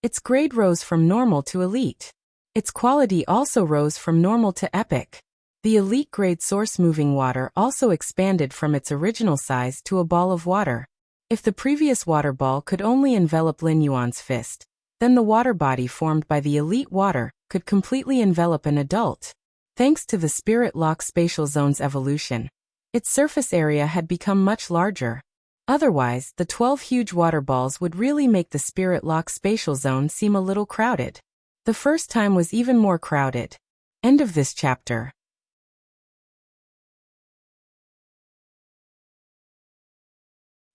its grade rose from normal to elite. Its quality also rose from normal to epic. The elite-grade source-moving water also expanded from its original size to a ball of water. If the previous water ball could only envelop Lin Yuan's fist, then the water body formed by the elite water could completely envelop an adult. Thanks to the Spirit Lock Spatial Zone's evolution, its surface area had become much larger. Otherwise, the 12 huge water balls would really make the Spirit Lock Spatial Zone seem a little crowded. The first time was even more crowded. End of this chapter.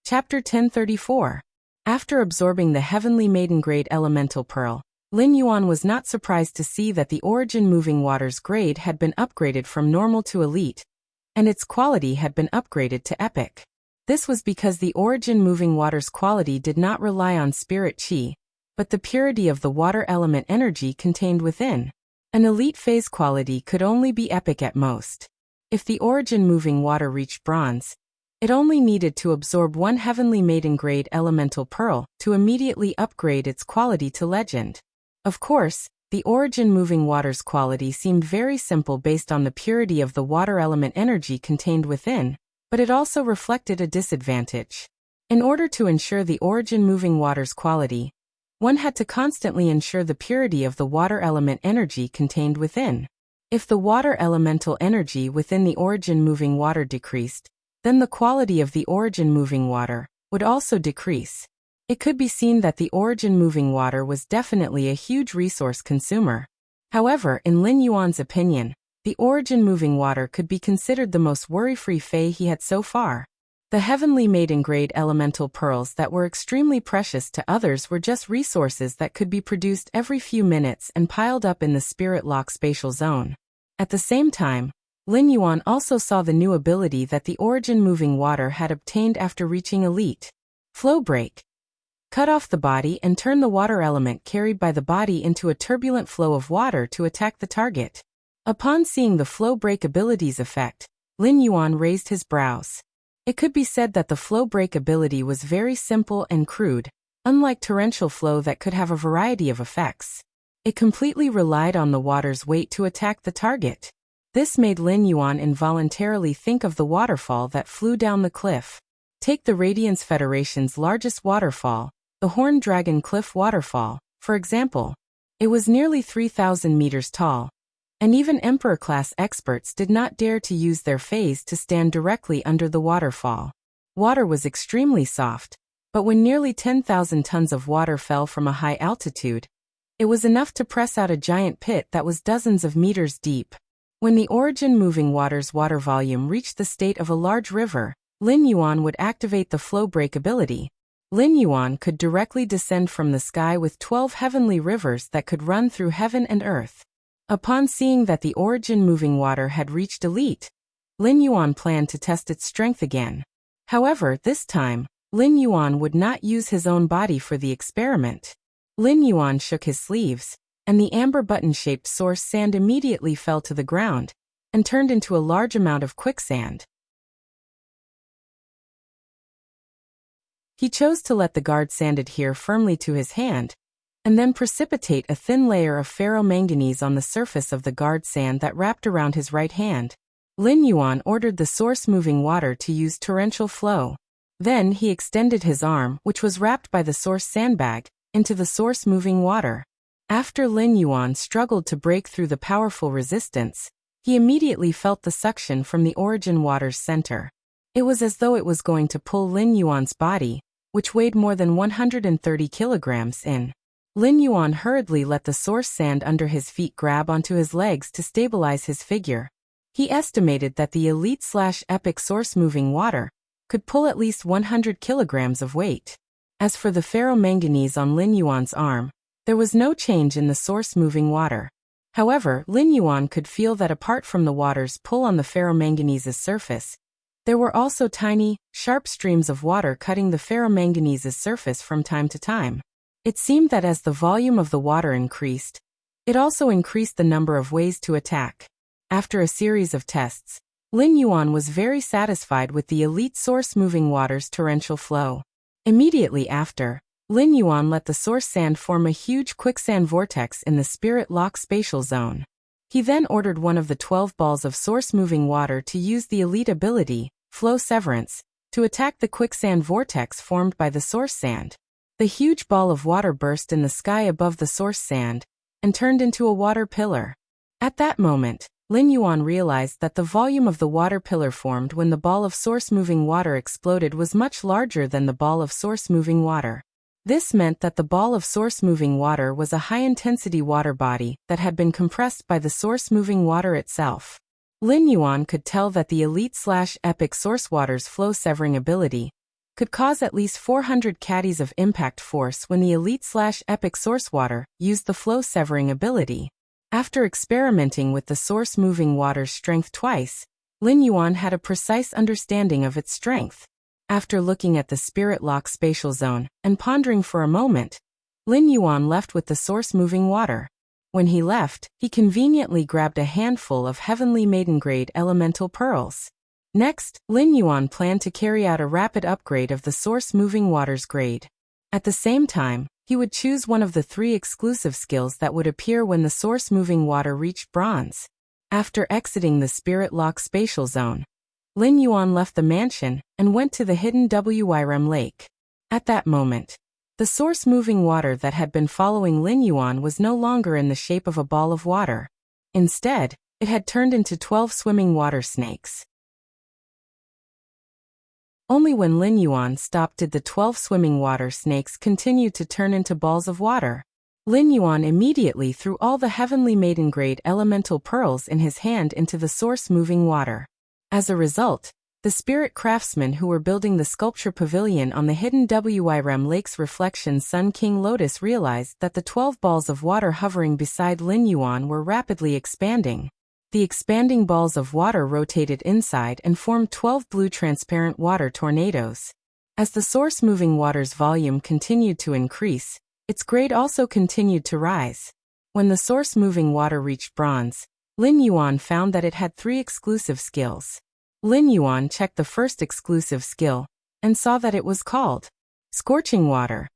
Chapter 1034. After absorbing the heavenly maiden-grade elemental pearl, Lin Yuan was not surprised to see that the origin moving water's grade had bin upgraded from normal to elite, and its quality had been upgraded to epic. This was because the origin moving water's quality did not rely on spirit chi, but the purity of the water element energy contained within. An elite phase quality could only be epic at most. If the origin moving water reached bronze, it only needed to absorb one heavenly maiden-grade elemental pearl to immediately upgrade its quality to legend. Of course, the origin moving water's quality seemed very simple based on the purity of the water element energy contained within, but it also reflected a disadvantage. In order to ensure the origin moving water's quality, one had to constantly ensure the purity of the water element energy contained within. If the water elemental energy within the origin moving water decreased, then the quality of the origin moving water would also decrease. It could be seen that the origin moving water was definitely a huge resource consumer. However, in Lin Yuan's opinion, the origin moving water could be considered the most worry-free fei he had so far. The heavenly maiden-grade elemental pearls that were extremely precious to others were just resources that could be produced every few minutes and piled up in the Spirit Lock Spatial Zone. At the same time, Lin Yuan also saw the new ability that the origin moving water had obtained after reaching elite. Flow break. Cut off the body and turn the water element carried by the body into a turbulent flow of water to attack the target. Upon seeing the flow break ability's effect, Lin Yuan raised his brows. It could be said that the flow break ability was very simple and crude, unlike torrential flow that could have a variety of effects. It completely relied on the water's weight to attack the target. This made Lin Yuan involuntarily think of the waterfall that flew down the cliff. Take the Radiance Federation's largest waterfall, the Horned Dragon Cliff Waterfall, for example. It was nearly 3,000 meters tall, and even Emperor-class experts did not dare to use their phase to stand directly under the waterfall. Water was extremely soft, but when nearly 10,000 tons of water fell from a high altitude, it was enough to press out a giant pit that was dozens of meters deep. When the Origin Moving Water's water volume reached the state of a large river, Lin Yuan would activate the flow break ability. Lin Yuan could directly descend from the sky with 12 heavenly rivers that could run through heaven and earth. Upon seeing that the Origin Moving Water had reached elite, Lin Yuan planned to test its strength again. However, this time, Lin Yuan would not use his own body for the experiment. Lin Yuan shook his sleeves, and the amber button-shaped source sand immediately fell to the ground and turned into a large amount of quicksand. He chose to let the guard sand adhere firmly to his hand, and then precipitate a thin layer of ferromanganese on the surface of the guard sand that wrapped around his right hand. Lin Yuan ordered the source moving water to use torrential flow. Then he extended his arm, which was wrapped by the source sandbag, into the source moving water. After Lin Yuan struggled to break through the powerful resistance, he immediately felt the suction from the Origin water's center. It was as though it was going to pull Lin Yuan's body, which weighed more than 130 kilograms, in. Lin Yuan hurriedly let the source sand under his feet grab onto his legs to stabilize his figure. He estimated that the elite/epic source moving water could pull at least 100 kilograms of weight. As for the ferromanganese on Lin Yuan's arm, there was no change in the source moving water. However, Lin Yuan could feel that apart from the water's pull on the ferromanganese's surface, there were also tiny, sharp streams of water cutting the ferromanganese's surface from time to time. It seemed that as the volume of the water increased, it also increased the number of ways to attack. After a series of tests, Lin Yuan was very satisfied with the elite source moving water's torrential flow. Immediately after, Lin Yuan let the source sand form a huge quicksand vortex in the Spirit Lock spatial zone. He then ordered one of the 12 balls of source moving water to use the elite ability, Flow Severance, to attack the quicksand vortex formed by the source sand. The huge ball of water burst in the sky above the source sand and turned into a water pillar. At that moment, Lin Yuan realized that the volume of the water pillar formed when the ball of source moving water exploded was much larger than the ball of source moving water. This meant that the ball of source moving water was a high-intensity water body that had been compressed by the source moving water itself. Lin Yuan could tell that the elite/epic source water's flow-severing ability could cause at least 400 caddies of impact force when the elite/epic source water used the flow-severing ability. After experimenting with the source moving water's strength twice, Lin Yuan had a precise understanding of its strength. After looking at the Spirit Lock spatial zone and pondering for a moment, Lin Yuan left with the source moving water. When he left, he conveniently grabbed a handful of heavenly maiden-grade elemental pearls. Next, Lin Yuan planned to carry out a rapid upgrade of the source moving water's grade. At the same time, he would choose one of the 3 exclusive skills that would appear when the source moving water reached bronze. After exiting the Spirit Lock spatial zone, Lin Yuan left the mansion and went to the hidden Wyrem Lake. At that moment, the source moving water that had been following Lin Yuan was no longer in the shape of a ball of water. Instead, it had turned into 12 swimming water snakes. Only when Lin Yuan stopped did the 12 swimming water snakes continue to turn into balls of water. Lin Yuan immediately threw all the heavenly maiden-grade elemental pearls in his hand into the source moving water. As a result, the spirit craftsmen who were building the sculpture pavilion on the hidden Wyrem Lake's reflection Sun King Lotus realized that the 12 balls of water hovering beside Lin Yuan were rapidly expanding. The expanding balls of water rotated inside and formed 12 blue transparent water tornadoes. As the source moving water's volume continued to increase, its grade also continued to rise. When the source moving water reached bronze, Lin Yuan found that it had 3 exclusive skills. Lin Yuan checked the first exclusive skill and saw that it was called Scorching Water.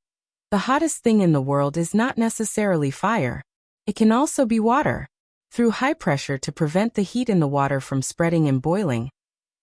The hottest thing in the world is not necessarily fire. It can also be water. Through high pressure to prevent the heat in the water from spreading and boiling,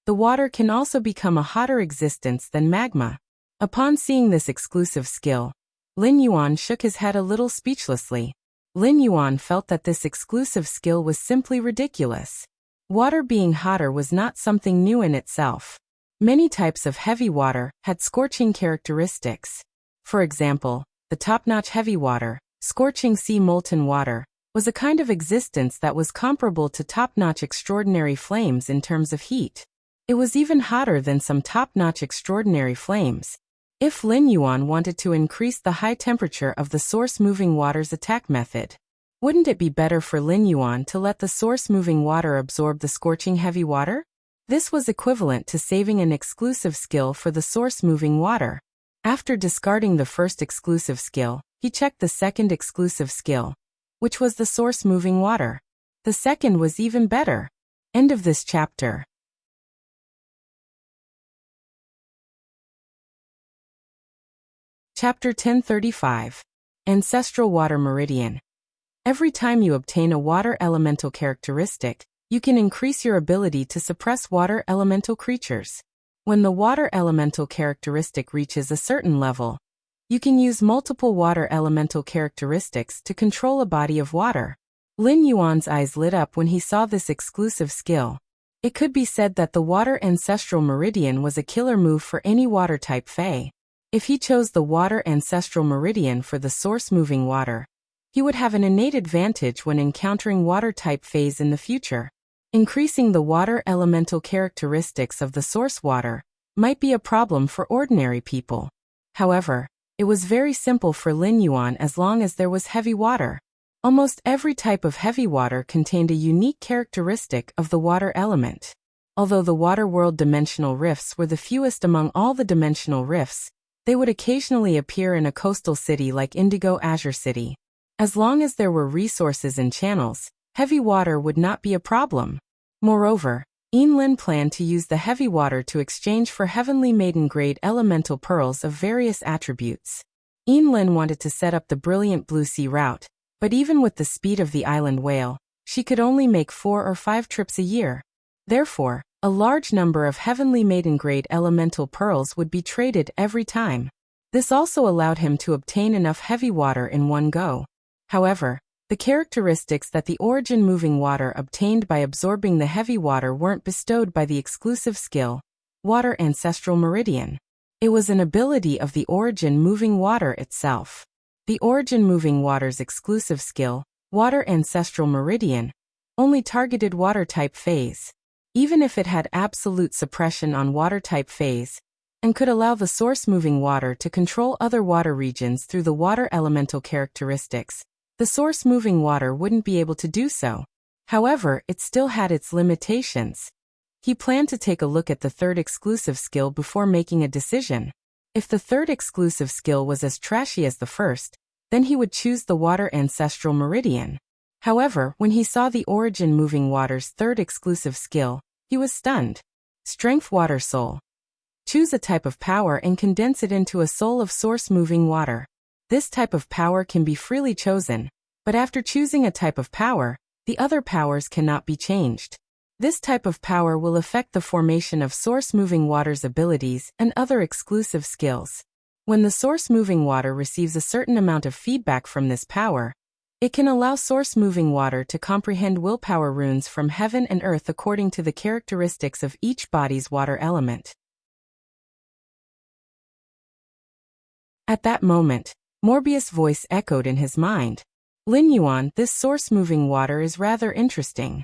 The water can also become a hotter existence than magma. Upon seeing this exclusive skill, Lin Yuan shook his head a little speechlessly. Lin Yuan felt that this exclusive skill was simply ridiculous. Water being hotter was not something new in itself. Many types of heavy water had scorching characteristics. For example, the top-notch heavy water, scorching sea molten water, was a kind of existence that was comparable to top-notch extraordinary flames in terms of heat. It was even hotter than some top-notch extraordinary flames. If Lin Yuan wanted to increase the high temperature of the source-moving water's attack method, wouldn't it be better for Lin Yuan to let the source-moving water absorb the scorching heavy water? This was equivalent to saving an exclusive skill for the source-moving water. After discarding the first exclusive skill, he checked the second exclusive skill, which was the source-moving water. The second was even better. End of this chapter. Chapter 1035. Ancestral Water Meridian. Every time you obtain a water elemental characteristic, you can increase your ability to suppress water elemental creatures. When the water elemental characteristic reaches a certain level, you can use multiple water elemental characteristics to control a body of water. Lin Yuan's eyes lit up when he saw this exclusive skill. It could be said that the Water Ancestral Meridian was a killer move for any water-type Fae. If he chose the Water Ancestral Meridian for the source-moving water, he would have an innate advantage when encountering water-type Faes in the future. Increasing the water elemental characteristics of the source water might be a problem for ordinary people. However, it was very simple for Lin Yuan as long as there was heavy water. Almost every type of heavy water contained a unique characteristic of the water element. Although the water world dimensional rifts were the fewest among all the dimensional rifts, they would occasionally appear in a coastal city like Indigo Azure City. As long as there were resources and channels, heavy water would not be a problem. Moreover, Lin planned to use the heavy water to exchange for heavenly maiden-grade elemental pearls of various attributes. Lin wanted to set up the brilliant blue sea route, but even with the speed of the island whale, she could only make 4 or 5 trips a year. Therefore, a large number of heavenly maiden-grade elemental pearls would be traded every time. This also allowed him to obtain enough heavy water in one go. However, the characteristics that the origin moving water obtained by absorbing the heavy water weren't bestowed by the exclusive skill, Water Ancestral Meridian. It was an ability of the origin moving water itself. The origin moving water's exclusive skill, Water Ancestral Meridian, only targeted water-type Faes. Even if it had absolute suppression on water-type Faes, and could allow the source-moving water to control other water regions through the water elemental characteristics, the source-moving water wouldn't be able to do so. However, it still had its limitations. He planned to take a look at the third exclusive skill before making a decision. If the third exclusive skill was as trashy as the first, then he would choose the Water Ancestral Meridian. However, when he saw the origin moving water's third exclusive skill, he was stunned. Strength Water Soul. Choose a type of power and condense it into a soul of source moving water. This type of power can be freely chosen, but after choosing a type of power, the other powers cannot be changed. This type of power will affect the formation of source moving water's abilities and other exclusive skills. When the source moving water receives a certain amount of feedback from this power, it can allow source-moving water to comprehend willpower runes from heaven and earth according to the characteristics of each body's water element. At that moment, Morbius' voice echoed in his mind. Lin Yuan, this source-moving water is rather interesting.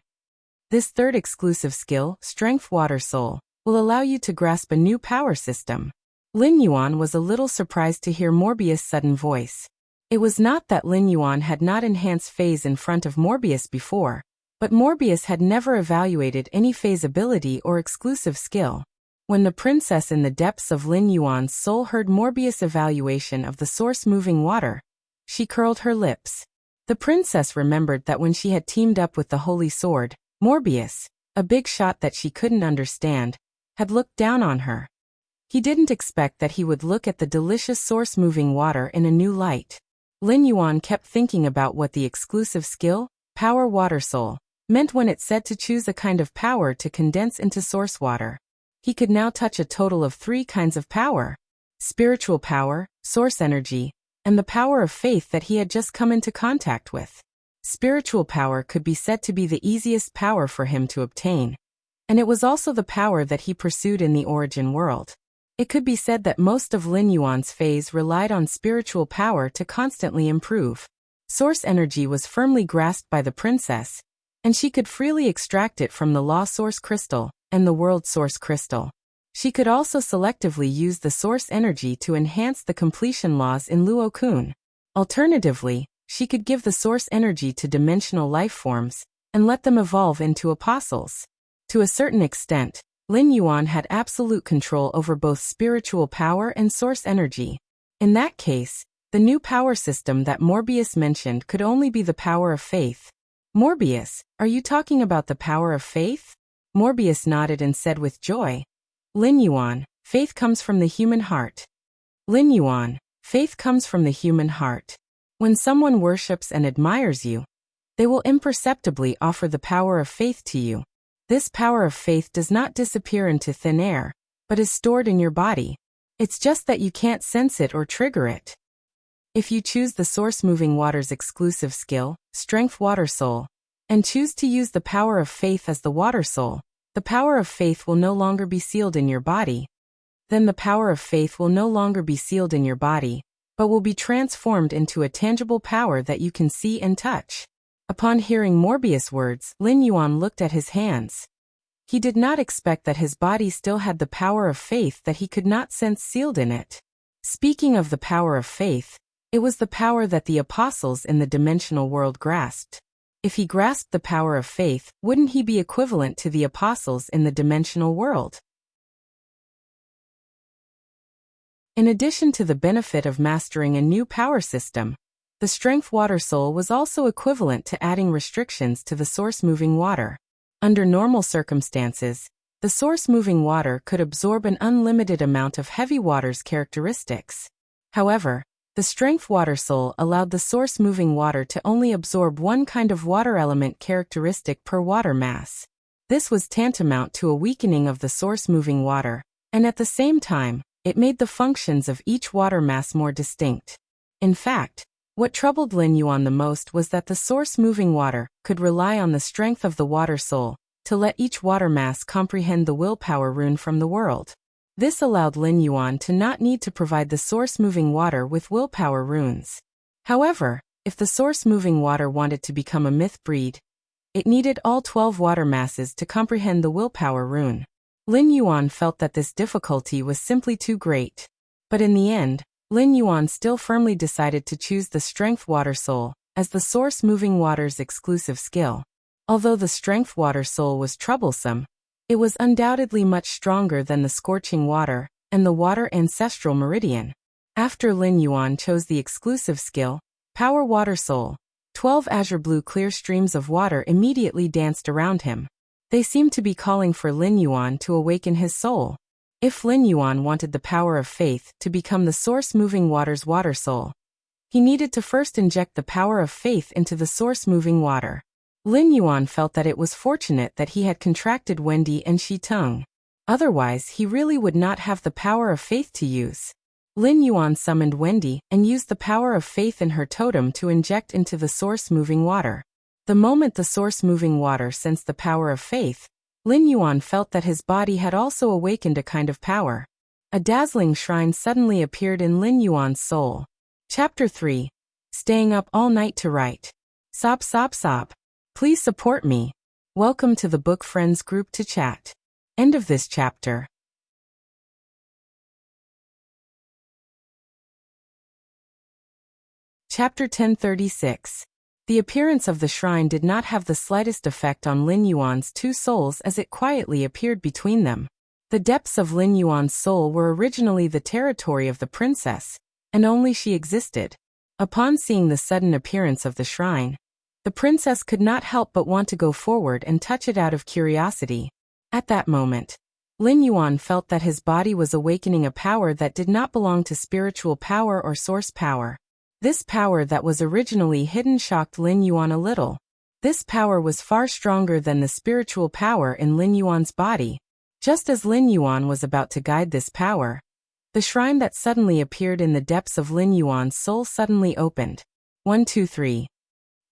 This third exclusive skill, Strength Water Soul, will allow you to grasp a new power system. Lin Yuan was a little surprised to hear Morbius' sudden voice. It was not that Lin Yuan had not enhanced phase in front of Morbius before, but Morbius had never evaluated any phase ability or exclusive skill. When the princess in the depths of Lin Yuan's soul heard Morbius' evaluation of the source-moving water, she curled her lips. The princess remembered that when she had teamed up with the Holy Sword, Morbius, a big shot that she couldn't understand, had looked down on her. He didn't expect that he would look at the delicious source-moving water in a new light. Lin Yuan kept thinking about what the exclusive skill, Power Water Soul, meant when it said to choose a kind of power to condense into source water. He could now touch a total of 3 kinds of power: spiritual power, source energy, and the power of faith that he had just come into contact with. Spiritual power could be said to be the easiest power for him to obtain, and it was also the power that he pursued in the origin world. It could be said that most of Lin Yuan's phase relied on spiritual power to constantly improve. Source energy was firmly grasped by the princess, and she could freely extract it from the Law Source Crystal and the World Source Crystal. She could also selectively use the source energy to enhance the completion laws in Luo-kun. Alternatively, she could give the source energy to dimensional life forms and let them evolve into apostles. To a certain extent, Lin Yuan had absolute control over both spiritual power and source energy. In that case, the new power system that Morbius mentioned could only be the power of faith. Morbius, are you talking about the power of faith? Morbius nodded and said with joy, Lin Yuan, faith comes from the human heart. Lin Yuan, faith comes from the human heart. When someone worships and admires you, they will imperceptibly offer the power of faith to you. This power of faith does not disappear into thin air, but is stored in your body. It's just that you can't sense it or trigger it. If you choose the Source Moving Water's exclusive skill, Strength Water Soul, and choose to use the power of faith as the Water Soul, the power of faith will no longer be sealed in your body. Then the power of faith will no longer be sealed in your body, but will be transformed into a tangible power that you can see and touch. Upon hearing Morbius' words, Lin Yuan looked at his hands. He did not expect that his body still had the power of faith that he could not sense sealed in it. Speaking of the power of faith, it was the power that the apostles in the dimensional world grasped. If he grasped the power of faith, wouldn't he be equivalent to the apostles in the dimensional world? In addition to the benefit of mastering a new power system, the Strength Water Soul was also equivalent to adding restrictions to the Source Moving Water. Under normal circumstances, the Source Moving Water could absorb an unlimited amount of heavy water's characteristics. However, the Strength Water Soul allowed the Source Moving Water to only absorb one kind of water element characteristic per water mass. This was tantamount to a weakening of the Source Moving Water, and at the same time, it made the functions of each water mass more distinct. In fact, what troubled Lin Yuan the most was that the Source Moving Water could rely on the strength of the Water Soul to let each water mass comprehend the willpower rune from the world. This allowed Lin Yuan to not need to provide the Source Moving Water with willpower runes. However, if the Source Moving Water wanted to become a myth breed, it needed all 12 water masses to comprehend the willpower rune. Lin Yuan felt that this difficulty was simply too great. But in the end, Lin Yuan still firmly decided to choose the Strength Water Soul as the Source Moving Water's exclusive skill. Although the Strength Water Soul was troublesome, it was undoubtedly much stronger than the Scorching Water and the Water Ancestral Meridian. After Lin Yuan chose the exclusive skill, Power Water Soul, 12 azure blue clear streams of water immediately danced around him. They seemed to be calling for Lin Yuan to awaken his soul. If Lin Yuan wanted the power of faith to become the Source Moving Water's Water Soul, he needed to first inject the power of faith into the Source Moving Water. Lin Yuan felt that it was fortunate that he had contracted Wendy and Shi Tung. Otherwise, he really would not have the power of faith to use. Lin Yuan summoned Wendy and used the power of faith in her totem to inject into the Source Moving Water. The moment the Source Moving Water sensed the power of faith, Lin Yuan felt that his body had also awakened a kind of power. A dazzling shrine suddenly appeared in Lin Yuan's soul. Chapter 3. Staying up all night to write. Sob sob sob. Please support me. Welcome to the Book Friends group to chat. End of this chapter. Chapter 1036. The appearance of the shrine did not have the slightest effect on Lin Yuan's two souls as it quietly appeared between them. The depths of Lin Yuan's soul were originally the territory of the princess, and only she existed. Upon seeing the sudden appearance of the shrine, the princess could not help but want to go forward and touch it out of curiosity. At that moment, Lin Yuan felt that his body was awakening a power that did not belong to spiritual power or source power. This power that was originally hidden shocked Lin Yuan a little. This power was far stronger than the spiritual power in Lin Yuan's body. Just as Lin Yuan was about to guide this power, the shrine that suddenly appeared in the depths of Lin Yuan's soul suddenly opened. 1, 2, 3.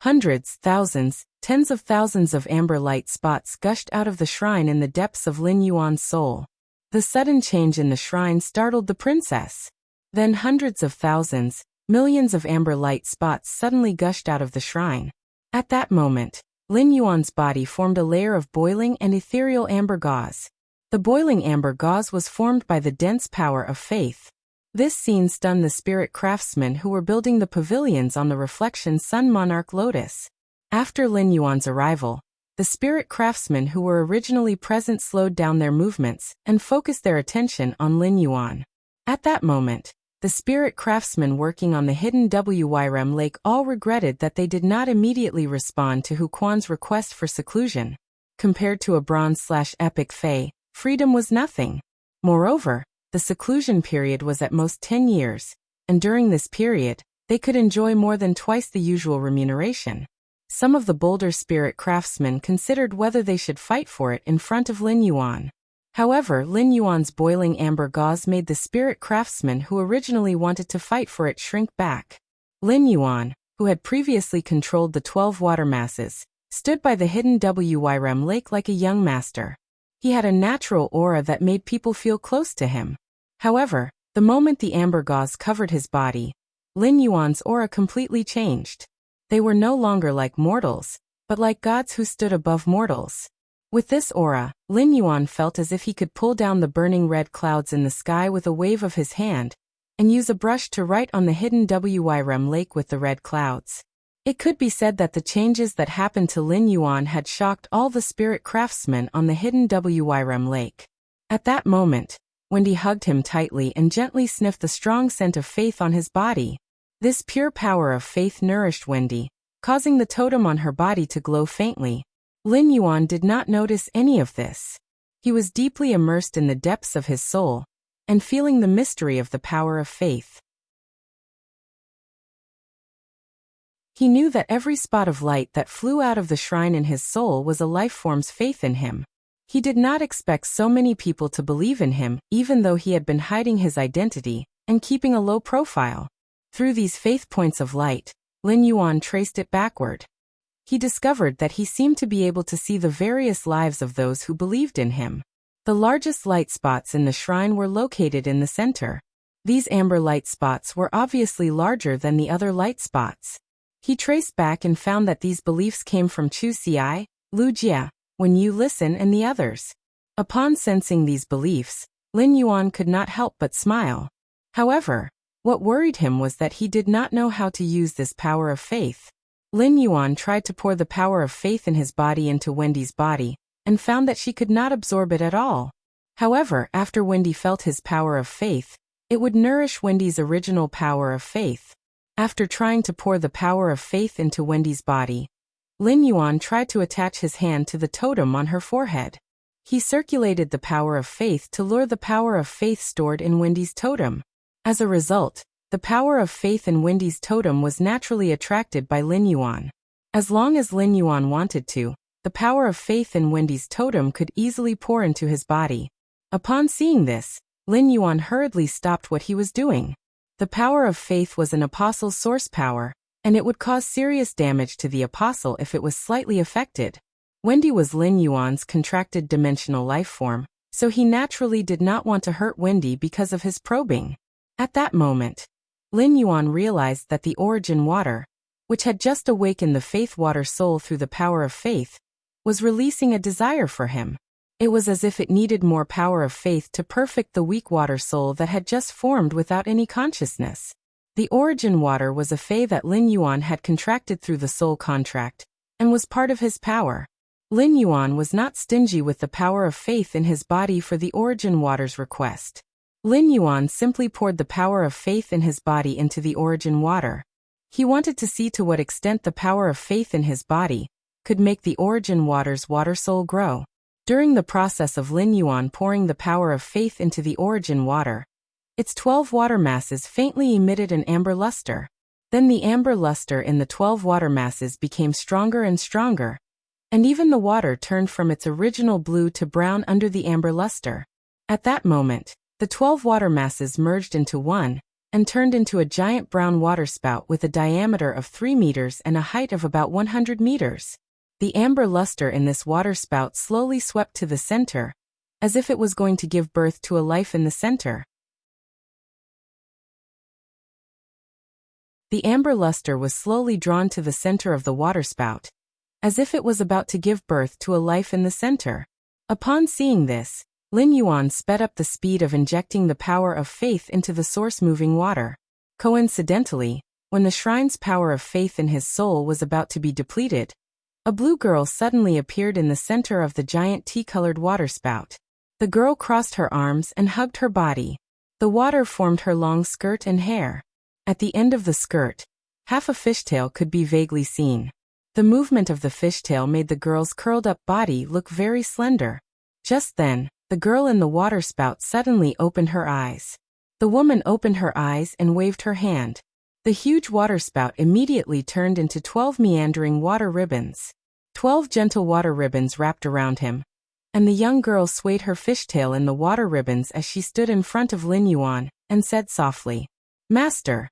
Hundreds, thousands, tens of thousands of amber light spots gushed out of the shrine in the depths of Lin Yuan's soul. The sudden change in the shrine startled the princess. Then hundreds of thousands, millions of amber light spots suddenly gushed out of the shrine. At that moment, Lin Yuan's body formed a layer of boiling and ethereal amber gauze. The boiling amber gauze was formed by the dense power of faith. This scene stunned the spirit craftsmen who were building the pavilions on the Reflection Sun Monarch Lotus. After Lin Yuan's arrival, the spirit craftsmen who were originally present slowed down their movements and focused their attention on Lin Yuan. At that moment, the spirit craftsmen working on the hidden Wyrem Lake all regretted that they did not immediately respond to Hu Quan's request for seclusion. Compared to a bronze/epic fae, freedom was nothing. Moreover, the seclusion period was at most 10 years, and during this period, they could enjoy more than twice the usual remuneration. Some of the bolder spirit craftsmen considered whether they should fight for it in front of Lin Yuan. However, Lin Yuan's boiling amber gauze made the spirit craftsmen who originally wanted to fight for it shrink back. Lin Yuan, who had previously controlled the 12 water masses, stood by the hidden Wyrem Lake like a young master. He had a natural aura that made people feel close to him. However, the moment the amber gauze covered his body, Lin Yuan's aura completely changed. They were no longer like mortals, but like gods who stood above mortals. With this aura, Lin Yuan felt as if he could pull down the burning red clouds in the sky with a wave of his hand, and use a brush to write on the hidden Wyrem Lake with the red clouds. It could be said that the changes that happened to Lin Yuan had shocked all the spirit craftsmen on the hidden Wyrem Lake. At that moment, Wendy hugged him tightly and gently sniffed the strong scent of faith on his body. This pure power of faith nourished Wendy, causing the totem on her body to glow faintly. Lin Yuan did not notice any of this. He was deeply immersed in the depths of his soul, and feeling the mystery of the power of faith. He knew that every spot of light that flew out of the shrine in his soul was a life form's faith in him. He did not expect so many people to believe in him, even though he had been hiding his identity and keeping a low profile. Through these faith points of light, Lin Yuan traced it backward. He discovered that he seemed to be able to see the various lives of those who believed in him. The largest light spots in the shrine were located in the center. These amber light spots were obviously larger than the other light spots. He traced back and found that these beliefs came from Chu Xi, Lu Jia, When You Listen and the others. Upon sensing these beliefs, Lin Yuan could not help but smile. However, what worried him was that he did not know how to use this power of faith. Lin Yuan tried to pour the power of faith in his body into Wendy's body, and found that she could not absorb it at all. However, after Wendy felt his power of faith, it would nourish Wendy's original power of faith. After trying to pour the power of faith into Wendy's body, Lin Yuan tried to attach his hand to the totem on her forehead. He circulated the power of faith to lure the power of faith stored in Wendy's totem. As a result, the power of faith in Wendy's totem was naturally attracted by Lin Yuan. As long as Lin Yuan wanted to, the power of faith in Wendy's totem could easily pour into his body. Upon seeing this, Lin Yuan hurriedly stopped what he was doing. The power of faith was an apostle's source power, and it would cause serious damage to the apostle if it was slightly affected. Wendy was Lin Yuan's contracted dimensional life form, so he naturally did not want to hurt Wendy because of his probing. At that moment, Lin Yuan realized that the origin water, which had just awakened the faith water soul through the power of faith, was releasing a desire for him. It was as if it needed more power of faith to perfect the weak water soul that had just formed without any consciousness. The origin water was a fae that Lin Yuan had contracted through the soul contract, and was part of his power. Lin Yuan was not stingy with the power of faith in his body for the origin water's request. Lin Yuan simply poured the power of faith in his body into the origin water. He wanted to see to what extent the power of faith in his body could make the origin water's water soul grow. During the process of Lin Yuan pouring the power of faith into the origin water, its 12 water masses faintly emitted an amber luster. Then the amber luster in the 12 water masses became stronger and stronger, and even the water turned from its original blue to brown under the amber luster. At that moment, the 12 water masses merged into one, and turned into a giant brown waterspout with a diameter of 3 meters and a height of about 100 meters. The amber luster in this waterspout slowly swept to the center, as if it was going to give birth to a life in the center. The amber luster was slowly drawn to the center of the waterspout, as if it was about to give birth to a life in the center. Upon seeing this, Lin Yuan sped up the speed of injecting the power of faith into the source-moving water. Coincidentally, when the shrine's power of faith in his soul was about to be depleted, a blue girl suddenly appeared in the center of the giant tea-colored waterspout. The girl crossed her arms and hugged her body. The water formed her long skirt and hair. At the end of the skirt, half a fishtail could be vaguely seen. The movement of the fishtail made the girl's curled-up body look very slender. Just then, the girl in the waterspout suddenly opened her eyes. The woman opened her eyes and waved her hand. The huge waterspout immediately turned into 12 meandering water ribbons. 12 gentle water ribbons wrapped around him, and the young girl swayed her fishtail in the water ribbons as she stood in front of Lin Yuan, and said softly, "Master,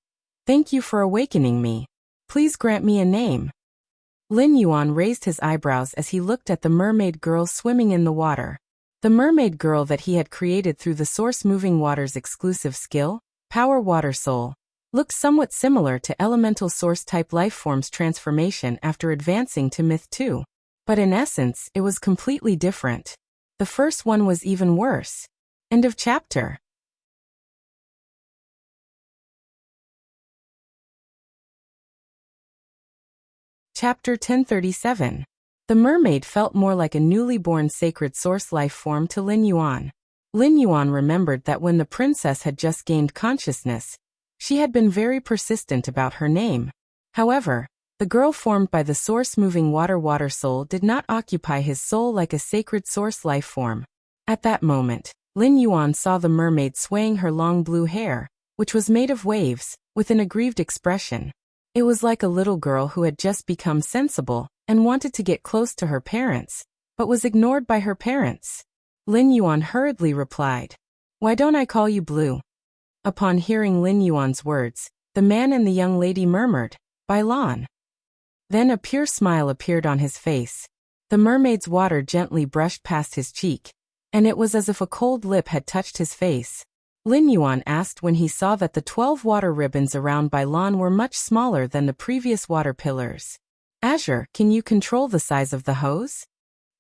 thank you for awakening me. Please grant me a name." Lin Yuan raised his eyebrows as he looked at the mermaid girl swimming in the water. The mermaid girl that he had created through the source-moving water's exclusive skill, Power Water Soul, looked somewhat similar to elemental source-type lifeforms transformation after advancing to Myth 2. But in essence, it was completely different. The first one was even worse. End of chapter. Chapter 1037. The mermaid felt more like a newly born sacred source life form to Lin Yuan. Lin Yuan remembered that when the princess had just gained consciousness, she had been very persistent about her name. However, the girl formed by the source-moving water soul did not occupy his soul like a sacred source life form. At that moment, Lin Yuan saw the mermaid swaying her long blue hair, which was made of waves, with an aggrieved expression. It was like a little girl who had just become sensible and wanted to get close to her parents, but was ignored by her parents. Lin Yuan hurriedly replied, "Why don't I call you Blue?" Upon hearing Lin Yuan's words, the man and the young lady murmured, "Bailan." Then a pure smile appeared on his face. The mermaid's water gently brushed past his cheek, and it was as if a cold lip had touched his face. Lin Yuan asked when he saw that the 12 water ribbons around Bailan were much smaller than the previous water pillars. "Azure, can you control the size of the hose?"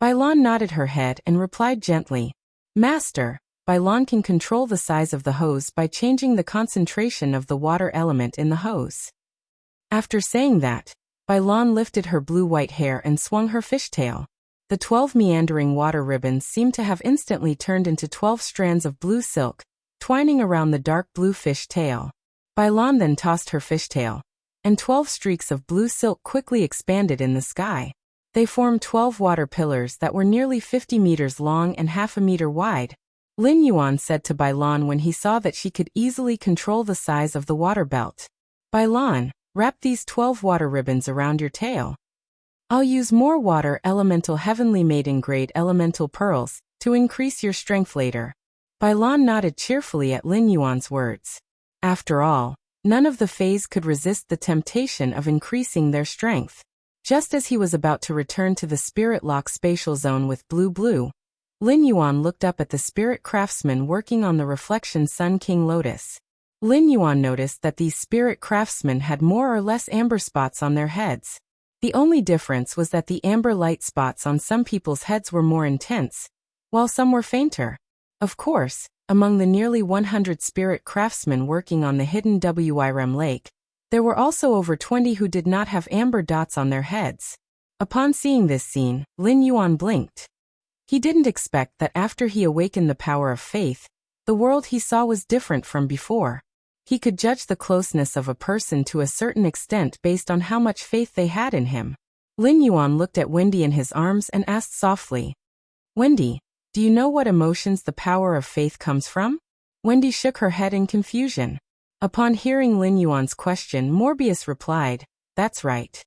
Bailan nodded her head and replied gently, "Master, Bailan can control the size of the hose by changing the concentration of the water element in the hose." After saying that, Bailan lifted her blue-white hair and swung her fishtail. The 12 meandering water ribbons seemed to have instantly turned into 12 strands of blue silk, twining around the dark blue fish tail. Bailan then tossed her fishtail, and 12 streaks of blue silk quickly expanded in the sky. They formed 12 water pillars that were nearly 50 meters long and half a meter wide. Lin Yuan said to Bailan when he saw that she could easily control the size of the water belt, "Bailan, wrap these 12 water ribbons around your tail. I'll use more water elemental heavenly maiden grade elemental pearls to increase your strength later." Bailan nodded cheerfully at Lin Yuan's words. After all, none of the Fays could resist the temptation of increasing their strength. Just as he was about to return to the Spirit Lock spatial zone with Blue, Lin Yuan looked up at the spirit craftsmen working on the Reflection Sun King Lotus. Lin Yuan noticed that these spirit craftsmen had more or less amber spots on their heads. The only difference was that the amber light spots on some people's heads were more intense, while some were fainter. Of course, among the nearly 100 spirit craftsmen working on the hidden Wirem Lake, there were also over 20 who did not have amber dots on their heads. Upon seeing this scene, Lin Yuan blinked. He didn't expect that after he awakened the power of faith, the world he saw was different from before. He could judge the closeness of a person to a certain extent based on how much faith they had in him. Lin Yuan looked at Wendy in his arms and asked softly, "Wendy, do you know what emotions the power of faith comes from?" Wendy shook her head in confusion. Upon hearing Lin Yuan's question, Morbius replied, "That's right.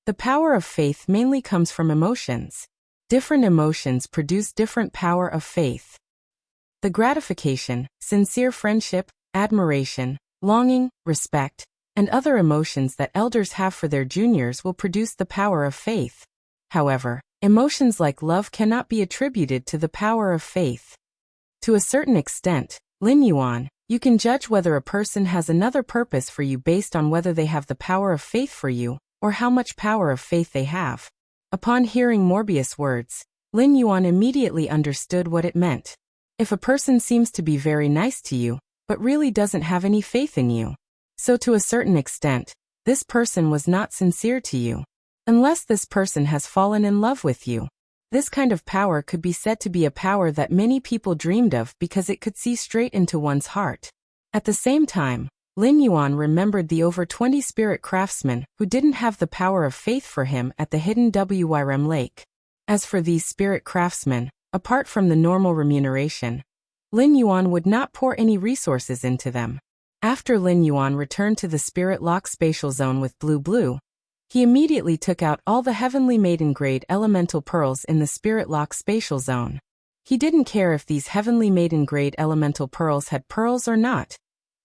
The power of faith mainly comes from emotions. Different emotions produce different power of faith. The gratification, sincere friendship, admiration, longing, respect, and other emotions that elders have for their juniors will produce the power of faith. However, emotions like love cannot be attributed to the power of faith. To a certain extent, Lin Yuan, you can judge whether a person has another purpose for you based on whether they have the power of faith for you, or how much power of faith they have. Upon hearing Morbius' words, Lin Yuan immediately understood what it meant. If a person seems to be very nice to you, but really doesn't have any faith in you, so to a certain extent, this person was not sincere to you. Unless this person has fallen in love with you. This kind of power could be said to be a power that many people dreamed of because it could see straight into one's heart. At the same time, Lin Yuan remembered the over 20 spirit craftsmen who didn't have the power of faith for him at the hidden Wyrem Lake. As for these spirit craftsmen, apart from the normal remuneration, Lin Yuan would not pour any resources into them. After Lin Yuan returned to the Spirit Lock Spatial Zone with Blue, he immediately took out all the Heavenly Maiden grade elemental pearls in the Spirit Lock Spatial Zone. He didn't care if these Heavenly Maiden grade elemental pearls had pearls or not,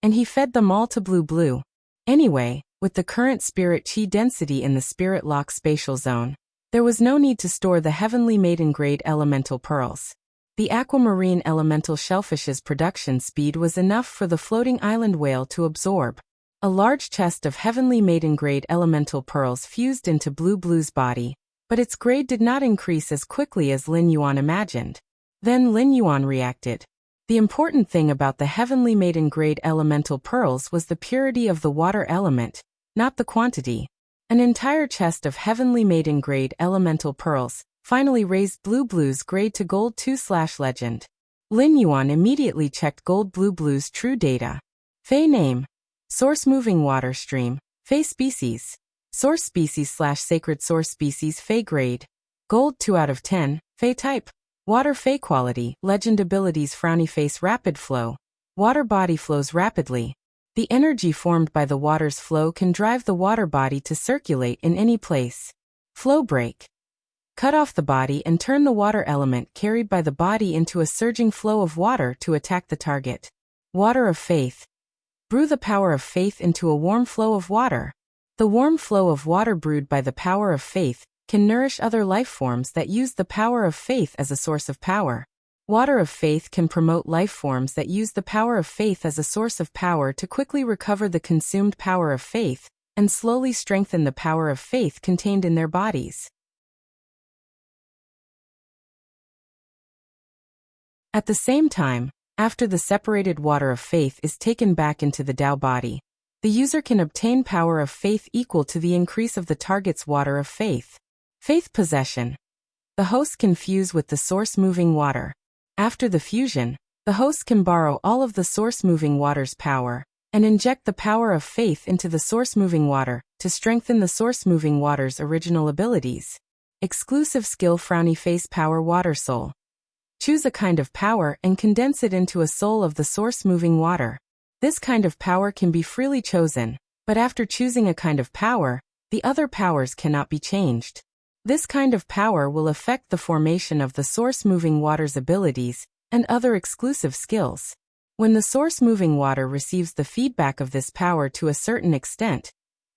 and he fed them all to Blue. Anyway, with the current spirit chi density in the Spirit Lock Spatial Zone, there was no need to store the Heavenly Maiden grade elemental pearls. The aquamarine elemental shellfish's production speed was enough for the floating island whale to absorb. A large chest of Heavenly Maiden grade elemental pearls fused into Blue's body, but its grade did not increase as quickly as Lin Yuan imagined. Then Lin Yuan reacted. The important thing about the Heavenly Maiden grade elemental pearls was the purity of the water element, not the quantity. An entire chest of Heavenly Maiden grade elemental pearls finally raised Blue's grade to Gold 2/Legend. Lin Yuan immediately checked Blue's true data. Fei name. Source moving water stream. Fei species. Source species/sacred source species Fei grade. Gold 2 out of 10. Fei type. Water Fei quality. Legend abilities Frowny face rapid flow. Water body flows rapidly. The energy formed by the water's flow can drive the water body to circulate in any place. Flow break. Cut off the body and turn the water element carried by the body into a surging flow of water to attack the target. Water of faith. Brew the power of faith into a warm flow of water. The warm flow of water brewed by the power of faith can nourish other life forms that use the power of faith as a source of power. Water of faith can promote life forms that use the power of faith as a source of power to quickly recover the consumed power of faith and slowly strengthen the power of faith contained in their bodies. At the same time, after the separated water of faith is taken back into the Tao body, the user can obtain power of faith equal to the increase of the target's water of faith. Faith possession. The host can fuse with the source moving water. After the fusion, the host can borrow all of the source moving water's power and inject the power of faith into the source moving water to strengthen the source moving water's original abilities. Exclusive skill Frowny face power water soul. Choose a kind of power and condense it into a soul of the source moving water. This kind of power can be freely chosen, but after choosing a kind of power, the other powers cannot be changed. This kind of power will affect the formation of the source moving water's abilities and other exclusive skills. When the source moving water receives the feedback of this power to a certain extent,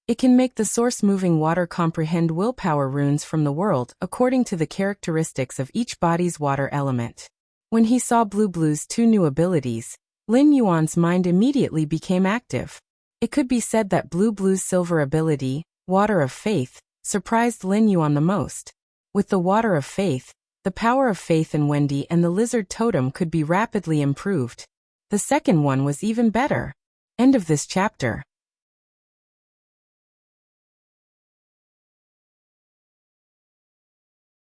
it can make the source moving water comprehend willpower runes from the world according to the characteristics of each body's water element. When he saw Blue's two new abilities, Lin Yuan's mind immediately became active. It could be said that Blue's silver ability, Water of Faith, surprised Lin Yuan the most. With the Water of Faith, the power of faith in Wendy and the lizard totem could be rapidly improved. The second one was even better. End of this chapter.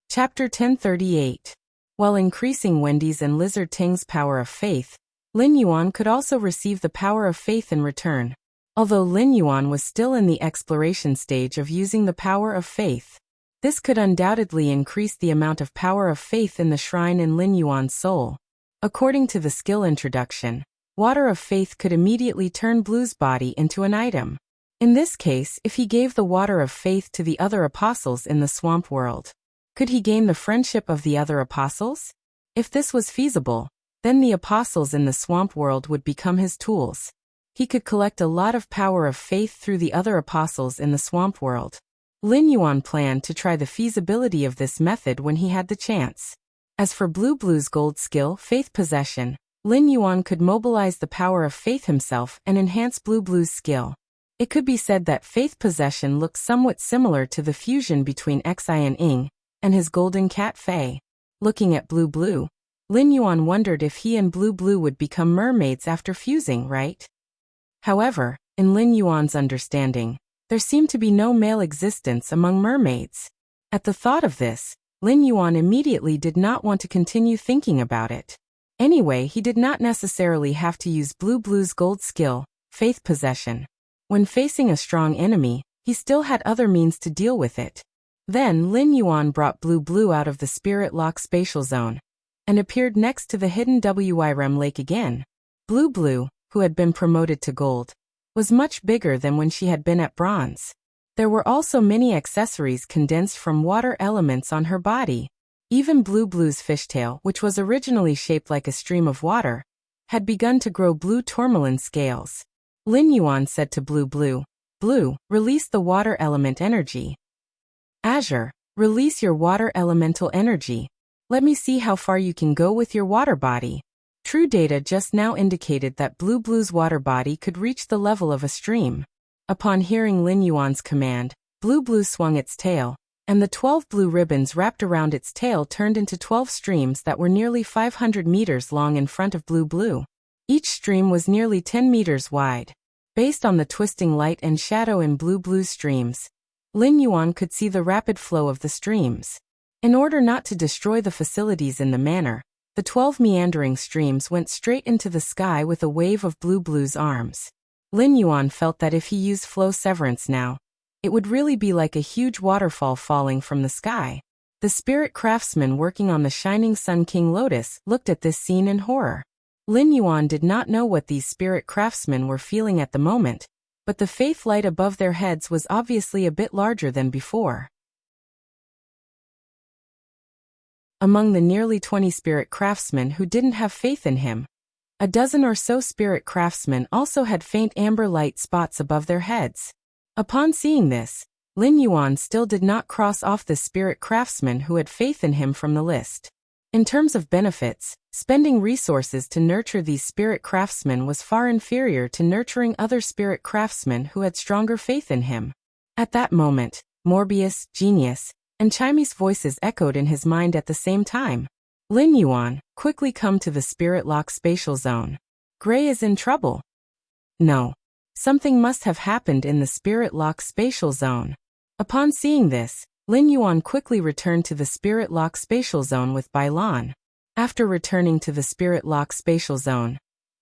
Chapter 1038. While increasing Wendy's and Lizard Ting's power of faith, Lin Yuan could also receive the power of faith in return. Although Lin Yuan was still in the exploration stage of using the power of faith, this could undoubtedly increase the amount of power of faith in the shrine in Lin Yuan's soul. According to the skill introduction, Water of Faith could immediately turn Blue's body into an item. In this case, if he gave the water of faith to the other apostles in the swamp world, could he gain the friendship of the other apostles? If this was feasible, then the apostles in the swamp world would become his tools. He could collect a lot of power of faith through the other apostles in the swamp world. Lin Yuan planned to try the feasibility of this method when he had the chance. As for Blue Blue's gold skill, faith possession, Lin Yuan could mobilize the power of faith himself and enhance Blue Blue's skill. It could be said that faith possession looks somewhat similar to the fusion between Xian Ying and his golden cat Fei. Looking at Blue Blue, Lin Yuan wondered if he and Blue Blue would become mermaids after fusing, right? However, in Lin Yuan's understanding, there seemed to be no male existence among mermaids. At the thought of this, Lin Yuan immediately did not want to continue thinking about it. Anyway, he did not necessarily have to use Blue Blue's gold skill, faith possession. When facing a strong enemy, he still had other means to deal with it. Then Lin Yuan brought Blue Blue out of the Spirit Lock spatial zone and appeared next to the hidden Wyrem Lake again. Blue Blue, who had been promoted to gold, was much bigger than when she had been at bronze. There were also many accessories condensed from water elements on her body. Even Blue Blue's fishtail, which was originally shaped like a stream of water, had begun to grow blue tourmaline scales. Lin Yuan said to Blue Blue, "Blue, release the water element energy. Azure, release your water elemental energy. Let me see how far you can go with your water body." True data just now indicated that Blue Blue's water body could reach the level of a stream. Upon hearing Lin Yuan's command, Blue Blue swung its tail, and the 12 blue ribbons wrapped around its tail turned into 12 streams that were nearly 500 meters long in front of Blue Blue. Each stream was nearly 10 meters wide. Based on the twisting light and shadow in Blue Blue's streams, Lin Yuan could see the rapid flow of the streams. In order not to destroy the facilities in the manor, the 12 meandering streams went straight into the sky with a wave of Blue Blue's arms. Lin Yuan felt that if he used flow severance now, it would really be like a huge waterfall falling from the sky. The spirit craftsman working on the Shining Sun King Lotus looked at this scene in horror. Lin Yuan did not know what these spirit craftsmen were feeling at the moment, but the faith light above their heads was obviously a bit larger than before. Among the nearly 20 spirit craftsmen who didn't have faith in him, a dozen or so spirit craftsmen also had faint amber light spots above their heads. Upon seeing this, Lin Yuan still did not cross off the spirit craftsman who had faith in him from the list. In terms of benefits, spending resources to nurture these spirit craftsmen was far inferior to nurturing other spirit craftsmen who had stronger faith in him. At that moment, Morbius, Genius, and Chime's voices echoed in his mind at the same time. Lin Yuan, quickly come to the Spirit Lock spatial zone. Gray is in trouble. No. Something must have happened in the Spirit Lock spatial zone. Upon seeing this, Lin Yuan quickly returned to the Spirit Lock spatial zone with Bai Lan. After returning to the Spirit Lock spatial zone,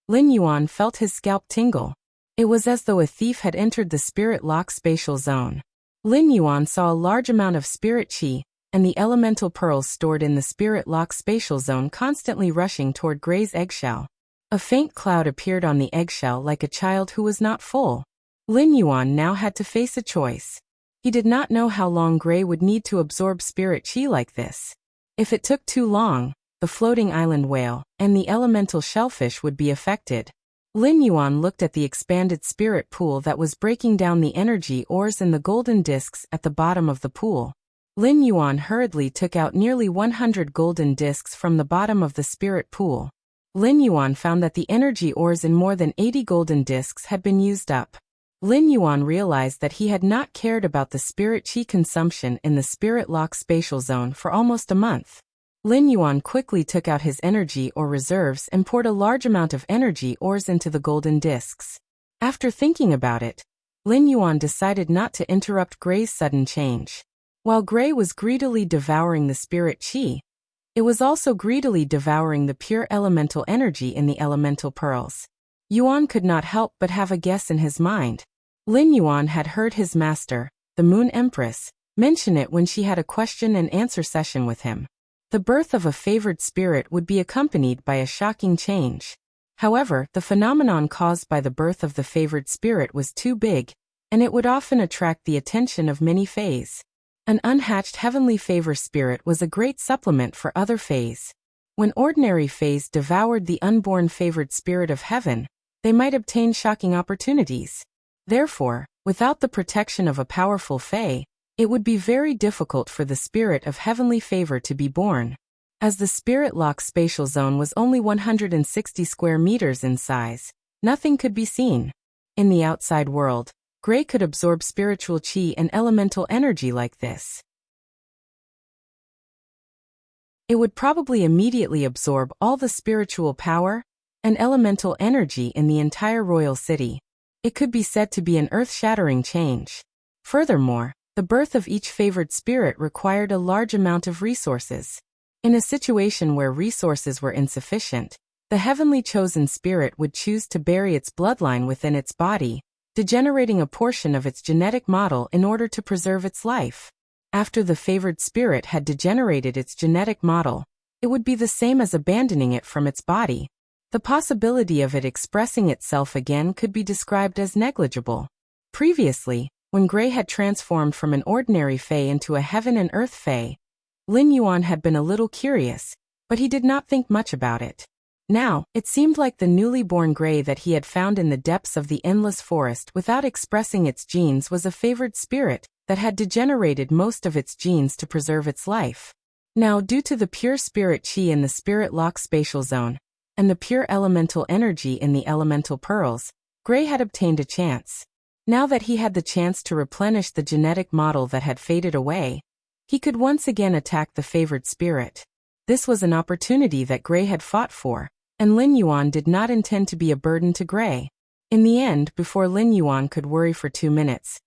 Lin Yuan felt his scalp tingle. It was as though a thief had entered the Spirit Lock spatial zone. Lin Yuan saw a large amount of spirit chi, and the elemental pearls stored in the Spirit Lock spatial zone constantly rushing toward Gray's eggshell. A faint cloud appeared on the eggshell like a child who was not full. Lin Yuan now had to face a choice. He did not know how long Gray would need to absorb spirit chi like this. If it took too long, the floating island whale and the elemental shellfish would be affected. Lin Yuan looked at the expanded spirit pool that was breaking down the energy ores in the golden discs at the bottom of the pool. Lin Yuan hurriedly took out nearly 100 golden discs from the bottom of the spirit pool. Lin Yuan found that the energy ores in more than 80 golden discs had been used up. Lin Yuan realized that he had not cared about the spirit chi consumption in the Spirit Lock spatial zone for almost a month. Lin Yuan quickly took out his energy ore reserves and poured a large amount of energy ores into the golden discs. After thinking about it, Lin Yuan decided not to interrupt Gray's sudden change. While Gray was greedily devouring the spirit chi, it was also greedily devouring the pure elemental energy in the elemental pearls. Yuan could not help but have a guess in his mind. Lin Yuan had heard his master, the Moon Empress, mention it when she had a question and answer session with him. The birth of a favored spirit would be accompanied by a shocking change. However, the phenomenon caused by the birth of the favored spirit was too big, and it would often attract the attention of many fays. An unhatched heavenly favor spirit was a great supplement for other fays. When ordinary fays devoured the unborn favored spirit of heaven, they might obtain shocking opportunities. Therefore, without the protection of a powerful fae, it would be very difficult for the spirit of heavenly favor to be born. As the spirit lock spatial zone was only 160 square meters in size, nothing could be seen. In the outside world, Gray could absorb spiritual chi and elemental energy like this. It would probably immediately absorb all the spiritual power and elemental energy in the entire royal city. It could be said to be an earth-shattering change. Furthermore, the birth of each favored spirit required a large amount of resources. In a situation where resources were insufficient, the heavenly chosen spirit would choose to bury its bloodline within its body, degenerating a portion of its genetic model in order to preserve its life. After the favored spirit had degenerated its genetic model, it would be the same as abandoning it from its body. The possibility of it expressing itself again could be described as negligible. Previously, when Gray had transformed from an ordinary fae into a heaven and earth fae, Lin Yuan had been a little curious, but he did not think much about it. Now, it seemed like the newly born Gray that he had found in the depths of the endless forest without expressing its genes was a favored spirit that had degenerated most of its genes to preserve its life. Now, due to the pure spirit chi in the spirit lock spatial zone, and the pure elemental energy in the elemental pearls, Gray had obtained a chance. Now that he had the chance to replenish the genetic model that had faded away, he could once again attack the favored spirit. This was an opportunity that Gray had fought for, and Lin Yuan did not intend to be a burden to Gray. In the end, before Lin Yuan could worry for 2 minutes,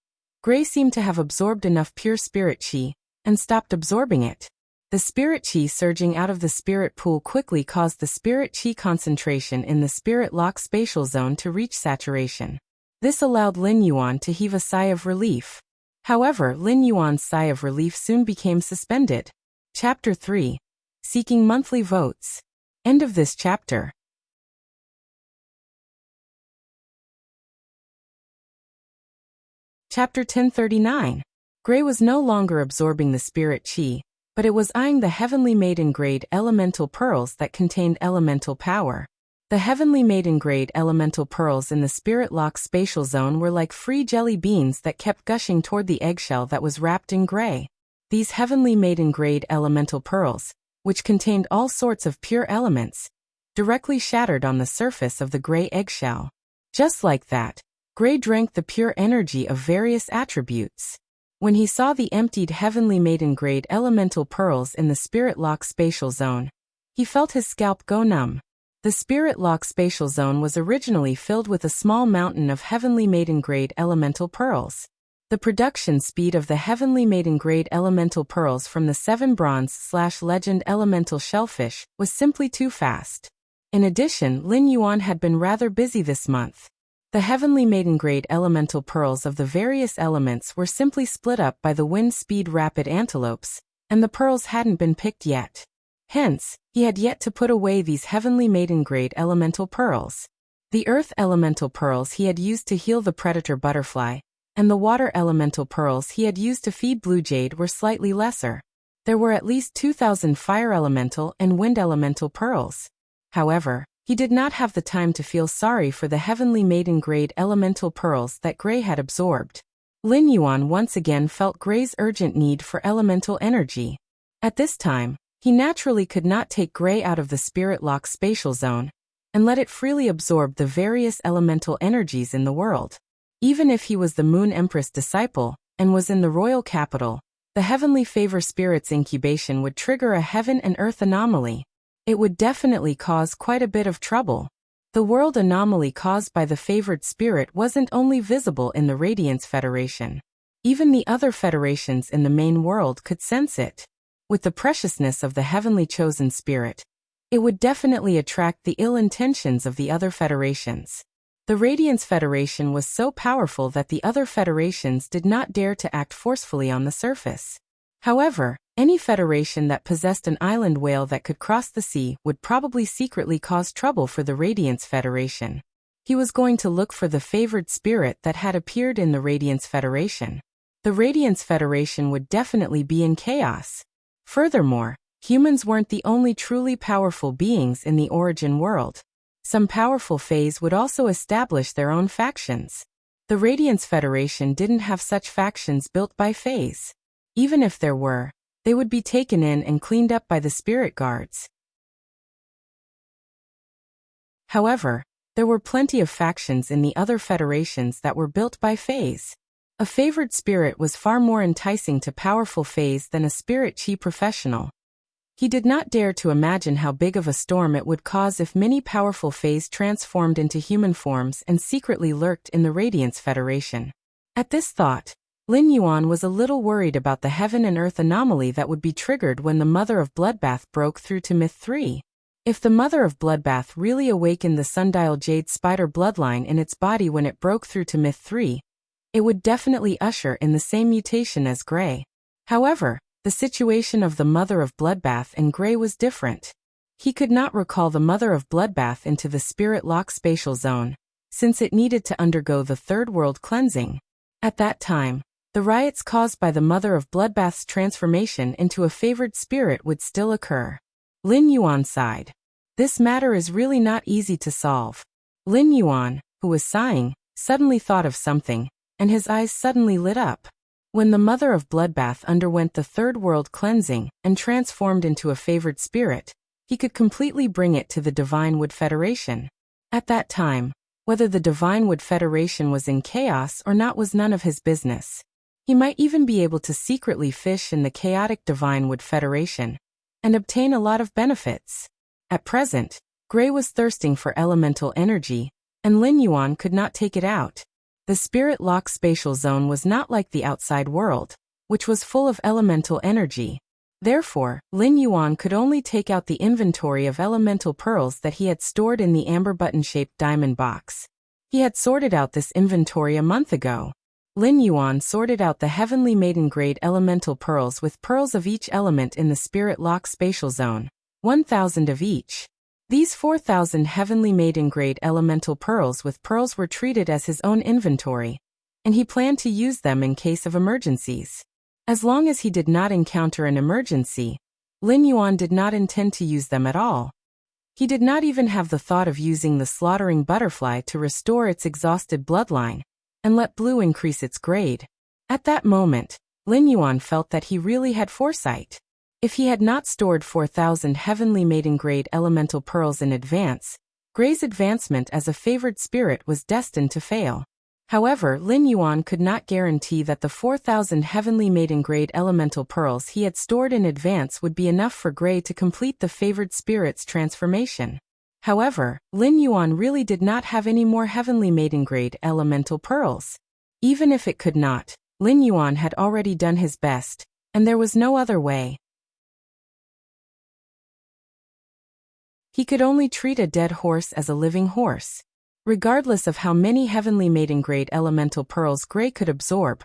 Gray seemed to have absorbed enough pure spirit chi, and stopped absorbing it. The spirit chi surging out of the spirit pool quickly caused the spirit chi concentration in the spirit lock spatial zone to reach saturation. This allowed Lin Yuan to heave a sigh of relief. However, Lin Yuan's sigh of relief soon became suspended. Chapter 3. Seeking monthly votes. End of this chapter. Chapter 1039. Gray was no longer absorbing the spirit chi, but it was eyeing the heavenly maiden grade elemental pearls that contained elemental power. The heavenly maiden grade elemental pearls in the spirit lock spatial zone were like free jelly beans that kept gushing toward the eggshell that was wrapped in gray. These heavenly maiden grade elemental pearls, which contained all sorts of pure elements, directly shattered on the surface of the gray eggshell. Just like that, Gray drank the pure energy of various attributes. When he saw the emptied heavenly maiden grade elemental pearls in the spirit lock spatial zone, he felt his scalp go numb. The spirit lock spatial zone was originally filled with a small mountain of heavenly maiden grade elemental pearls. The production speed of the heavenly maiden grade elemental pearls from the 7 bronze/legend elemental shellfish was simply too fast. In addition, Lin Yuan had been rather busy this month. The heavenly maiden grade elemental pearls of the various elements were simply split up by the wind speed rapid antelopes, and the pearls hadn't been picked yet. Hence, he had yet to put away these heavenly maiden grade elemental pearls. The earth elemental pearls he had used to heal the predator butterfly, and the water elemental pearls he had used to feed blue jade were slightly lesser. There were at least 2,000 fire elemental and wind elemental pearls. However, he did not have the time to feel sorry for the heavenly maiden grade elemental pearls that Gray had absorbed. Lin Yuan once again felt Gray's urgent need for elemental energy. At this time, he naturally could not take Gray out of the spirit lock spatial zone and let it freely absorb the various elemental energies in the world. Even if he was the Moon Empress disciple and was in the royal capital, the heavenly favor spirit's incubation would trigger a heaven and earth anomaly. It would definitely cause quite a bit of trouble. The world anomaly caused by the favored spirit wasn't only visible in the Radiance Federation. Even the other federations in the main world could sense it. With the preciousness of the heavenly chosen spirit, it would definitely attract the ill intentions of the other federations. The Radiance Federation was so powerful that the other federations did not dare to act forcefully on the surface. However, any federation that possessed an island whale that could cross the sea would probably secretly cause trouble for the Radiance Federation. He was going to look for the favored spirit that had appeared in the Radiance Federation. The Radiance Federation would definitely be in chaos. Furthermore, humans weren't the only truly powerful beings in the origin world. Some powerful Fays would also establish their own factions. The Radiance Federation didn't have such factions built by Fays. Even if there were, they would be taken in and cleaned up by the spirit guards. However, there were plenty of factions in the other federations that were built by Fays. A favored spirit was far more enticing to powerful Fays than a spirit chi professional. He did not dare to imagine how big of a storm it would cause if many powerful Fays transformed into human forms and secretly lurked in the Radiance Federation. At this thought, Lin Yuan was a little worried about the heaven and earth anomaly that would be triggered when the Mother of Bloodbath broke through to Myth 3. If the Mother of Bloodbath really awakened the Sundial Jade Spider bloodline in its body when it broke through to Myth 3, it would definitely usher in the same mutation as Grey. However, the situation of the Mother of Bloodbath and Grey was different. He could not recall the Mother of Bloodbath into the Spirit Lock spatial zone, since it needed to undergo the Third World cleansing. At that time, the riots caused by the Mother of Bloodbath's transformation into a favored spirit would still occur. Lin Yuan sighed. This matter is really not easy to solve. Lin Yuan, who was sighing, suddenly thought of something, and his eyes suddenly lit up. When the Mother of Bloodbath underwent the Third World cleansing and transformed into a favored spirit, he could completely bring it to the Divine Wood Federation. At that time, whether the Divine Wood Federation was in chaos or not was none of his business. He might even be able to secretly fish in the chaotic Divine Wood Federation and obtain a lot of benefits. At present, Grey was thirsting for elemental energy, and Lin Yuan could not take it out. The Spirit Lock spatial zone was not like the outside world, which was full of elemental energy. Therefore, Lin Yuan could only take out the inventory of elemental pearls that he had stored in the amber button-shaped diamond box. He had sorted out this inventory a month ago. Lin Yuan sorted out the Heavenly Maiden grade elemental pearls with pearls of each element in the Spirit Lock spatial zone, 1,000 of each. These 4,000 Heavenly Maiden grade elemental pearls with pearls were treated as his own inventory, and he planned to use them in case of emergencies. As long as he did not encounter an emergency, Lin Yuan did not intend to use them at all. He did not even have the thought of using the slaughtering butterfly to restore its exhausted bloodline and let blue increase its grade. At that moment, Lin Yuan felt that he really had foresight. If he had not stored 4,000 Heavenly Maiden grade elemental pearls in advance, Grey's advancement as a favored spirit was destined to fail. However, Lin Yuan could not guarantee that the 4,000 Heavenly Maiden grade elemental pearls he had stored in advance would be enough for Grey to complete the favored spirit's transformation. However, Lin Yuan really did not have any more Heavenly Maiden grade elemental pearls. Even if it could not, Lin Yuan had already done his best, and there was no other way. He could only treat a dead horse as a living horse. Regardless of how many Heavenly Maiden grade elemental pearls Grey could absorb,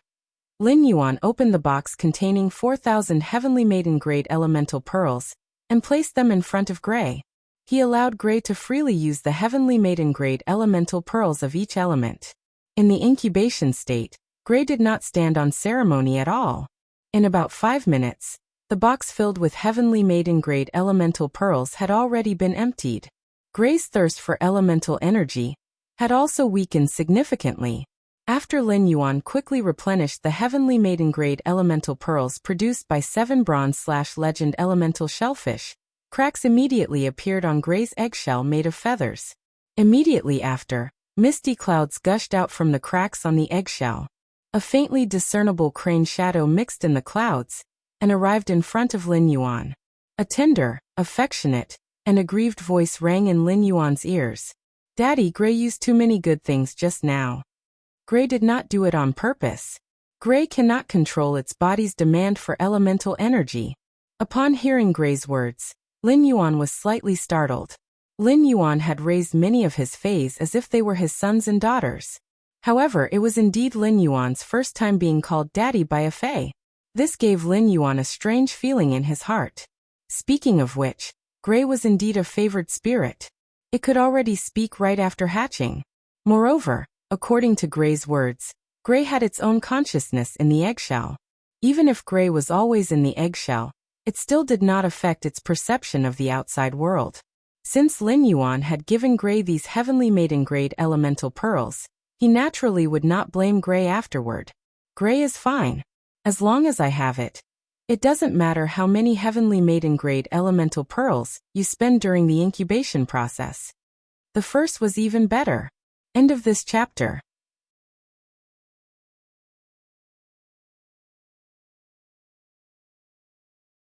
Lin Yuan opened the box containing 4,000 Heavenly Maiden grade elemental pearls and placed them in front of Grey. He allowed Grey to freely use the Heavenly Maiden grade elemental pearls of each element. In the incubation state, Grey did not stand on ceremony at all. In about 5 minutes, the box filled with Heavenly Maiden grade elemental pearls had already been emptied. Grey's thirst for elemental energy had also weakened significantly. After Lin Yuan quickly replenished the Heavenly Maiden grade elemental pearls produced by 7 bronze/legend elemental shellfish, cracks immediately appeared on Grey's eggshell made of feathers. Immediately after, misty clouds gushed out from the cracks on the eggshell. A faintly discernible crane shadow mixed in the clouds and arrived in front of Lin Yuan. A tender, affectionate, and aggrieved voice rang in Lin Yuan's ears. "Daddy, Grey used too many good things just now. Grey did not do it on purpose. Grey cannot control its body's demand for elemental energy." Upon hearing Grey's words, Lin Yuan was slightly startled. Lin Yuan had raised many of his Fays as if they were his sons and daughters. However, it was indeed Lin Yuan's first time being called daddy by a Fey. This gave Lin Yuan a strange feeling in his heart. Speaking of which, Grey was indeed a favored spirit. It could already speak right after hatching. Moreover, according to Gray's words, Gray had its own consciousness in the eggshell. Even if Gray was always in the eggshell, it still did not affect its perception of the outside world. Since Lin Yuan had given Gray these heavenly maiden-grade elemental pearls, he naturally would not blame Gray afterward. Gray is fine. As long as I have it. It doesn't matter how many heavenly maiden-grade elemental pearls you spend during the incubation process. The first was even better. End of this chapter.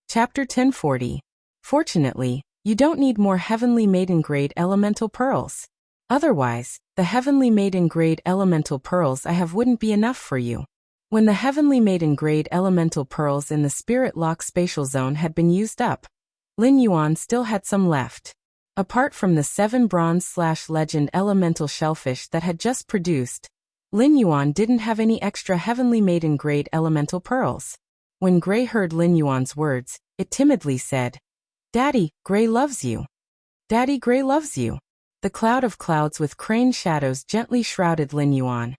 Chapter 1040. Fortunately, you don't need more heavenly maiden-grade elemental pearls. Otherwise, the heavenly maiden-grade elemental pearls I have wouldn't be enough for you. When the heavenly maiden-grade elemental pearls in the spirit lock spatial zone had been used up, Lin Yuan still had some left. Apart from the 7 bronze/legend elemental shellfish that had just produced, Lin Yuan didn't have any extra heavenly maiden-grade elemental pearls. When Gray heard Lin Yuan's words, it timidly said, "Daddy, Gray loves you. Daddy, Gray loves you." The cloud of clouds with crane shadows gently shrouded Lin Yuan.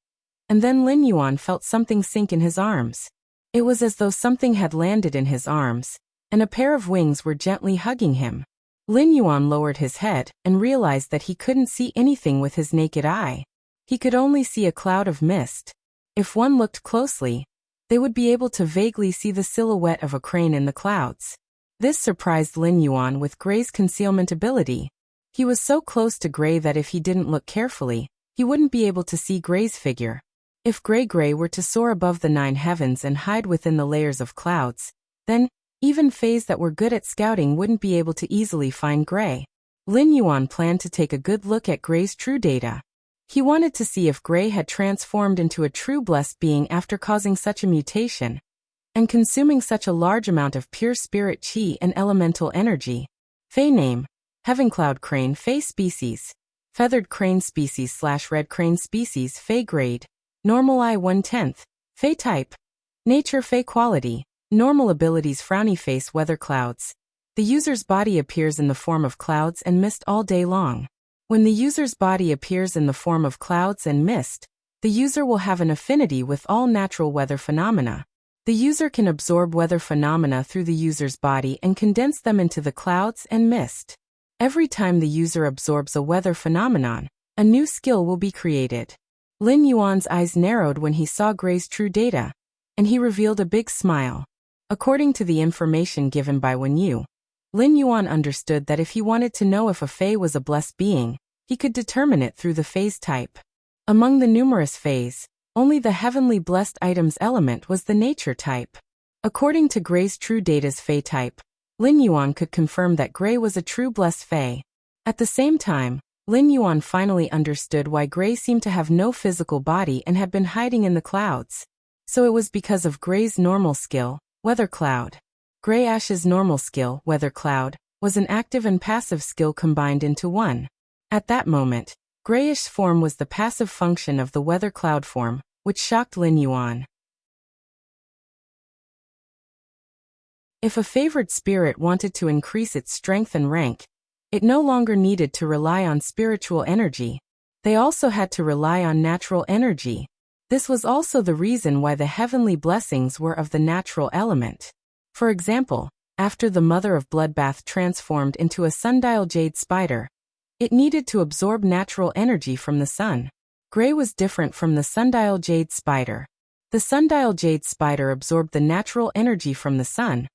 And then Lin Yuan felt something sink in his arms. It was as though something had landed in his arms, and a pair of wings were gently hugging him. Lin Yuan lowered his head and realized that he couldn't see anything with his naked eye. He could only see a cloud of mist. If one looked closely, they would be able to vaguely see the silhouette of a crane in the clouds. This surprised Lin Yuan with Gray's concealment ability. He was so close to Gray that if he didn't look carefully, he wouldn't be able to see Gray's figure. If Gray were to soar above the 9 heavens and hide within the layers of clouds, then, even Fays that were good at scouting wouldn't be able to easily find Gray. Lin Yuan planned to take a good look at Gray's true data. He wanted to see if Gray had transformed into a true blessed being after causing such a mutation and consuming such a large amount of pure spirit chi and elemental energy. Fey name: Heavencloud crane Fey species. Feathered crane species/red crane species Fey grade. Normal I 1/10. Fey type. Nature Fey quality. Normal abilities frowny face weather clouds. The user's body appears in the form of clouds and mist all day long. When the user's body appears in the form of clouds and mist, the user will have an affinity with all natural weather phenomena. The user can absorb weather phenomena through the user's body and condense them into the clouds and mist. Every time the user absorbs a weather phenomenon, a new skill will be created. Lin Yuan's eyes narrowed when he saw Gray's true data, and he revealed a big smile. According to the information given by Wen Yu, Lin Yuan understood that if he wanted to know if a Fey was a blessed being, he could determine it through the Fey's type. Among the numerous Feys, only the heavenly blessed items element was the nature type. According to Gray's true data's Fey type, Lin Yuan could confirm that Gray was a true blessed Fey. At the same time, Lin Yuan finally understood why Gray seemed to have no physical body and had been hiding in the clouds. So it was because of Gray's normal skill, Weather Cloud. Gray Ash's normal skill, Weather Cloud, was an active and passive skill combined into one. At that moment, Grayish's form was the passive function of the Weather Cloud form, which shocked Lin Yuan. If a favored spirit wanted to increase its strength and rank, it no longer needed to rely on spiritual energy. They also had to rely on natural energy. This was also the reason why the heavenly blessings were of the natural element. For example, after the Mother of Bloodbath transformed into a sundial jade spider, it needed to absorb natural energy from the sun. Gray was different from the sundial jade spider. The sundial jade spider absorbed the natural energy from the sun,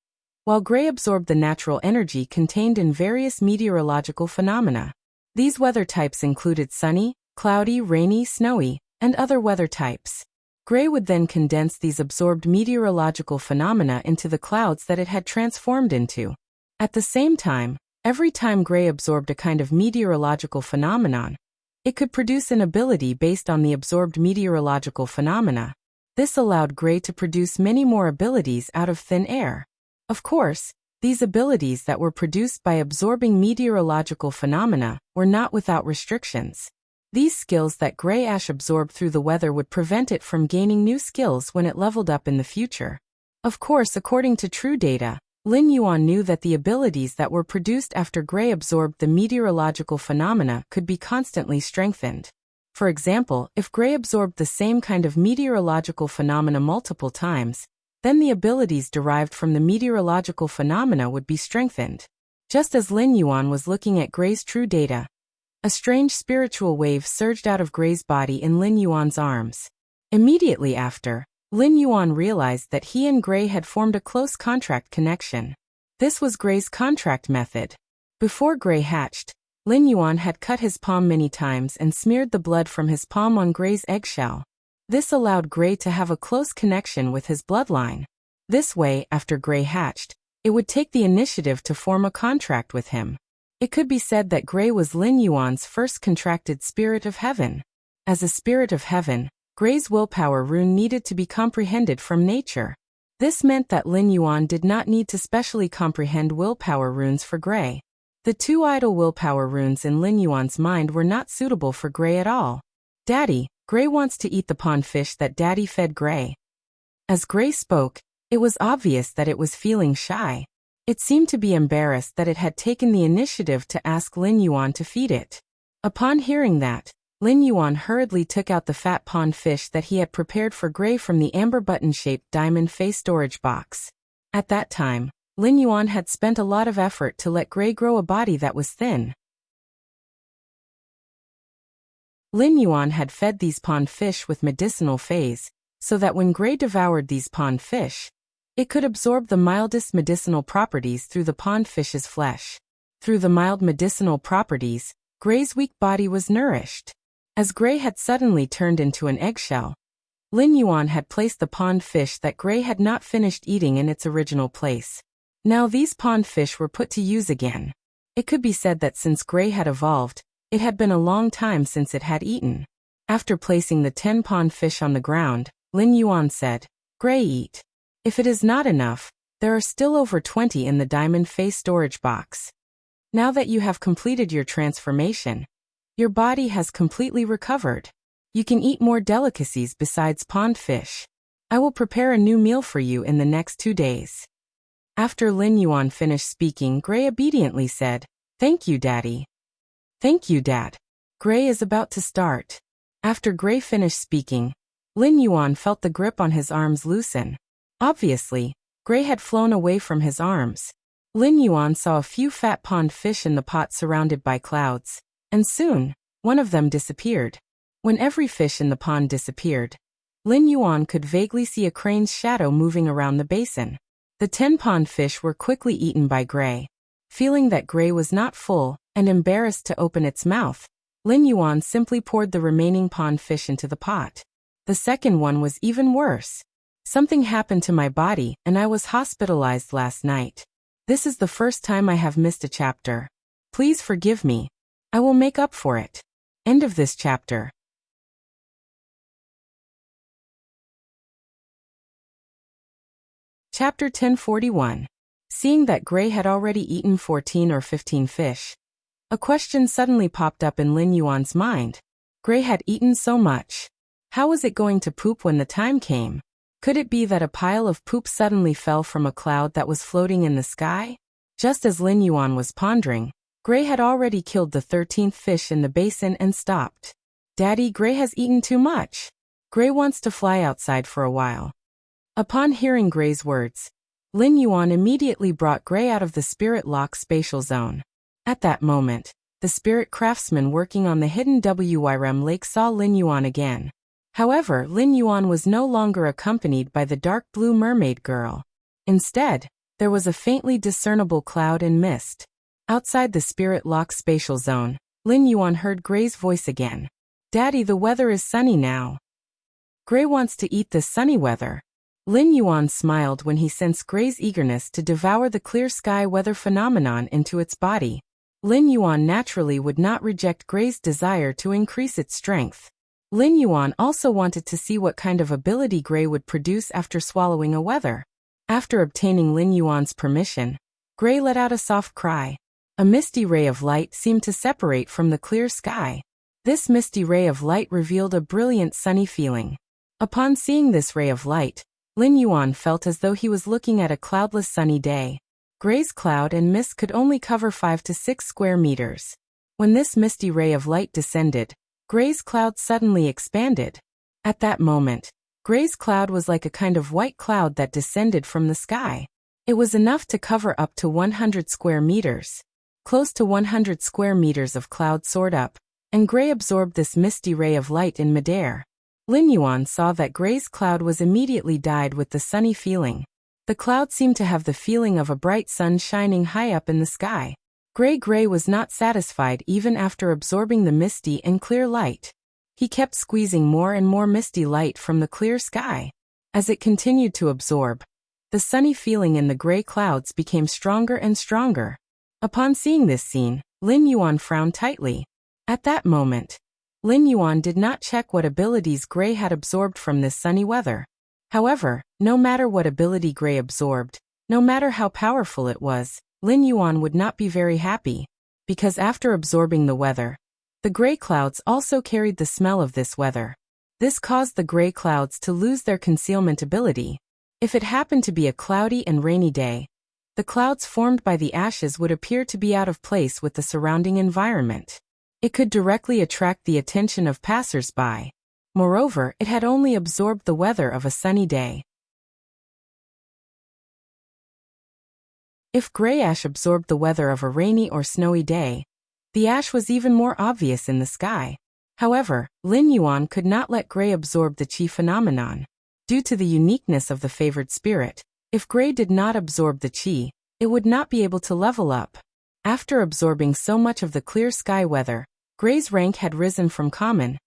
while Gray absorbed the natural energy contained in various meteorological phenomena. These weather types included sunny, cloudy, rainy, snowy, and other weather types. Gray would then condense these absorbed meteorological phenomena into the clouds that it had transformed into. At the same time, every time Gray absorbed a kind of meteorological phenomenon, it could produce an ability based on the absorbed meteorological phenomena. This allowed Gray to produce many more abilities out of thin air. Of course, these abilities that were produced by absorbing meteorological phenomena were not without restrictions. These skills that Gray Ash absorbed through the weather would prevent it from gaining new skills when it leveled up in the future. Of course, according to true data, Lin Yuan knew that the abilities that were produced after Gray absorbed the meteorological phenomena could be constantly strengthened. For example, if Gray absorbed the same kind of meteorological phenomena multiple times, then the abilities derived from the meteorological phenomena would be strengthened. Just as Lin Yuan was looking at Gray's true data, a strange spiritual wave surged out of Gray's body in Lin Yuan's arms. Immediately after, Lin Yuan realized that he and Gray had formed a close contract connection. This was Gray's contract method. Before Gray hatched, Lin Yuan had cut his palm many times and smeared the blood from his palm on Gray's eggshell. This allowed Gray to have a close connection with his bloodline. This way, after Gray hatched, it would take the initiative to form a contract with him. It could be said that Gray was Lin Yuan's first contracted spirit of heaven. As a spirit of heaven, Gray's willpower rune needed to be comprehended from nature. This meant that Lin Yuan did not need to specially comprehend willpower runes for Gray. The two idle willpower runes in Lin Yuan's mind were not suitable for Gray at all. Daddy, Gray wants to eat the pond fish that Daddy fed Gray. As Gray spoke, it was obvious that it was feeling shy. It seemed to be embarrassed that it had taken the initiative to ask Lin Yuan to feed it. Upon hearing that, Lin Yuan hurriedly took out the fat pond fish that he had prepared for Gray from the amber button-shaped diamond face storage box. At that time, Lin Yuan had spent a lot of effort to let Gray grow a body that was thin. Lin Yuan had fed these pond fish with medicinal phase, so that when Gray devoured these pond fish, it could absorb the mildest medicinal properties through the pond fish's flesh. Through the mild medicinal properties, Gray's weak body was nourished. As Gray had suddenly turned into an eggshell, Lin Yuan had placed the pond fish that Gray had not finished eating in its original place. Now these pond fish were put to use again. It could be said that since Gray had evolved, it had been a long time since it had eaten. After placing the 10 pond fish on the ground, Lin Yuan said, "Gray, eat. If it is not enough, there are still over 20 in the diamond face storage box. Now that you have completed your transformation, your body has completely recovered. You can eat more delicacies besides pond fish. I will prepare a new meal for you in the next 2 days." After Lin Yuan finished speaking, Gray obediently said, "Thank you, Daddy." "Thank you, Dad. Gray is about to start." After Gray finished speaking, Lin Yuan felt the grip on his arms loosen. Obviously, Gray had flown away from his arms. Lin Yuan saw a few fat pond fish in the pot surrounded by clouds, and soon, one of them disappeared. When every fish in the pond disappeared, Lin Yuan could vaguely see a crane's shadow moving around the basin. The 10 pond fish were quickly eaten by Gray. Feeling that Gray was not full, and embarrassed to open its mouth, Lin Yuan simply poured the remaining pond fish into the pot. The second one was even worse. "Something happened to my body, and I was hospitalized last night. This is the first time I have missed a chapter. Please forgive me. I will make up for it." End of this chapter. Chapter 1041. Seeing that Gray had already eaten 14 or 15 fish, a question suddenly popped up in Lin Yuan's mind. Gray had eaten so much. How was it going to poop when the time came? Could it be that a pile of poop suddenly fell from a cloud that was floating in the sky? Just as Lin Yuan was pondering, Gray had already killed the 13th fish in the basin and stopped. "Daddy, Gray has eaten too much. Gray wants to fly outside for a while." Upon hearing Gray's words, Lin Yuan immediately brought Gray out of the spirit lock spatial zone. At that moment, the spirit craftsman working on the hidden Wyrm lake saw Lin Yuan again. However, Lin Yuan was no longer accompanied by the dark blue mermaid girl. Instead, there was a faintly discernible cloud and mist. Outside the spirit lock spatial zone, Lin Yuan heard Gray's voice again. "Daddy, the weather is sunny now. Gray wants to eat this sunny weather." Lin Yuan smiled when he sensed Gray's eagerness to devour the clear sky weather phenomenon into its body. Lin Yuan naturally would not reject Gray's desire to increase its strength. Lin Yuan also wanted to see what kind of ability Gray would produce after swallowing a weather. After obtaining Lin Yuan's permission, Gray let out a soft cry. A misty ray of light seemed to separate from the clear sky. This misty ray of light revealed a brilliant sunny feeling. Upon seeing this ray of light, Lin Yuan felt as though he was looking at a cloudless sunny day. Gray's cloud and mist could only cover 5 to 6 square meters. When this misty ray of light descended, Gray's cloud suddenly expanded. At that moment, Gray's cloud was like a kind of white cloud that descended from the sky. It was enough to cover up to 100 square meters. Close to 100 square meters of cloud soared up, and Gray absorbed this misty ray of light in midair. Lin Yuan saw that Gray's cloud was immediately dyed with the sunny feeling. The cloud seemed to have the feeling of a bright sun shining high up in the sky. Gray was not satisfied even after absorbing the misty and clear light. He kept squeezing more and more misty light from the clear sky. As it continued to absorb, the sunny feeling in the gray clouds became stronger and stronger. Upon seeing this scene, Lin Yuan frowned tightly. At that moment, Lin Yuan did not check what abilities Gray had absorbed from this sunny weather. However, no matter what ability Gray absorbed, no matter how powerful it was, Lin Yuan would not be very happy, because after absorbing the weather, the gray clouds also carried the smell of this weather. This caused the gray clouds to lose their concealment ability. If it happened to be a cloudy and rainy day, the clouds formed by the ashes would appear to be out of place with the surrounding environment. It could directly attract the attention of passers-by. Moreover, it had only absorbed the weather of a sunny day. If gray ash absorbed the weather of a rainy or snowy day, the ash was even more obvious in the sky. However, Lin Yuan could not let Gray absorb the Qi phenomenon. Due to the uniqueness of the favored spirit, if Gray did not absorb the Qi, it would not be able to level up. After absorbing so much of the clear sky weather, Gray's rank had risen from common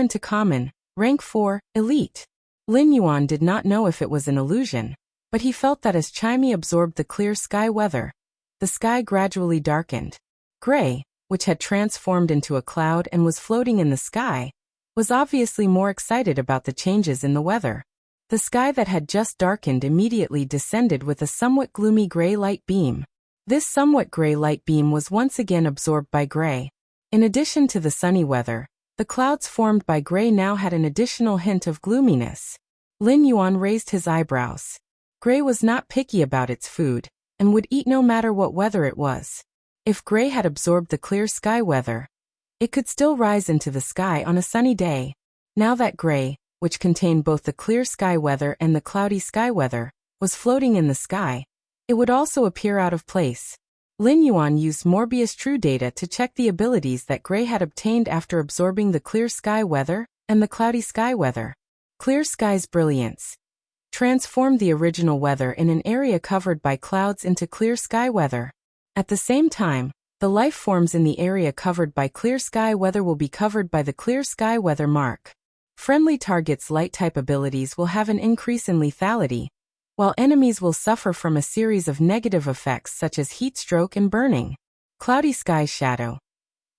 to common, rank 4, elite. Lin Yuan did not know if it was an illusion, but he felt that as Chimey absorbed the clear sky weather, the sky gradually darkened. Gray, which had transformed into a cloud and was floating in the sky, was obviously more excited about the changes in the weather. The sky that had just darkened immediately descended with a somewhat gloomy gray light beam. This somewhat gray light beam was once again absorbed by Gray. In addition to the sunny weather, the clouds formed by Gray now had an additional hint of gloominess. Lin Yuan raised his eyebrows. Gray was not picky about its food, and would eat no matter what weather it was. If Gray had absorbed the clear sky weather, it could still rise into the sky on a sunny day. Now that Gray, which contained both the clear sky weather and the cloudy sky weather, was floating in the sky, it would also appear out of place. Lin Yuan used Morbius True Data to check the abilities that Gray had obtained after absorbing the clear sky weather and the cloudy sky weather. Clear sky's brilliance transformed the original weather in an area covered by clouds into clear sky weather. At the same time, the life forms in the area covered by clear sky weather will be covered by the clear sky weather mark. Friendly targets' light-type abilities will have an increase in lethality, while enemies will suffer from a series of negative effects such as heat stroke and burning. Cloudy sky's shadow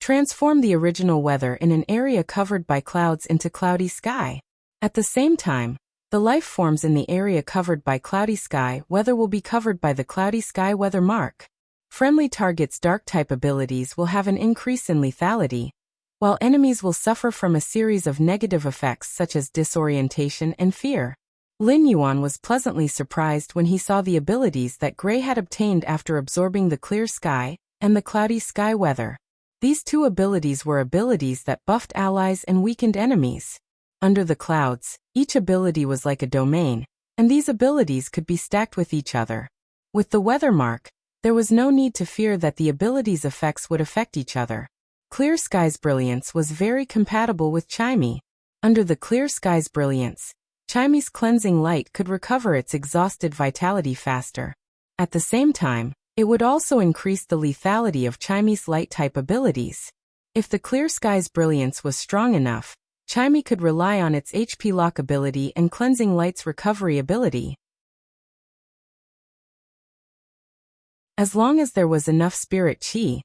transform the original weather in an area covered by clouds into cloudy sky. At the same time, the life forms in the area covered by cloudy sky weather will be covered by the cloudy sky weather mark. Friendly targets' dark-type abilities will have an increase in lethality, while enemies will suffer from a series of negative effects such as disorientation and fear. Lin Yuan was pleasantly surprised when he saw the abilities that Gray had obtained after absorbing the clear sky and the cloudy sky weather. These two abilities were abilities that buffed allies and weakened enemies. Under the clouds, each ability was like a domain, and these abilities could be stacked with each other. With the weather mark, there was no need to fear that the abilities' effects would affect each other. Clear sky's brilliance was very compatible with Chimey. Under the clear sky's brilliance, Chimey's cleansing light could recover its exhausted vitality faster. At the same time, it would also increase the lethality of Chimey's light-type abilities. If the clear sky's brilliance was strong enough, Chimey could rely on its HP lock ability and cleansing light's recovery ability. As long as there was enough spirit qi,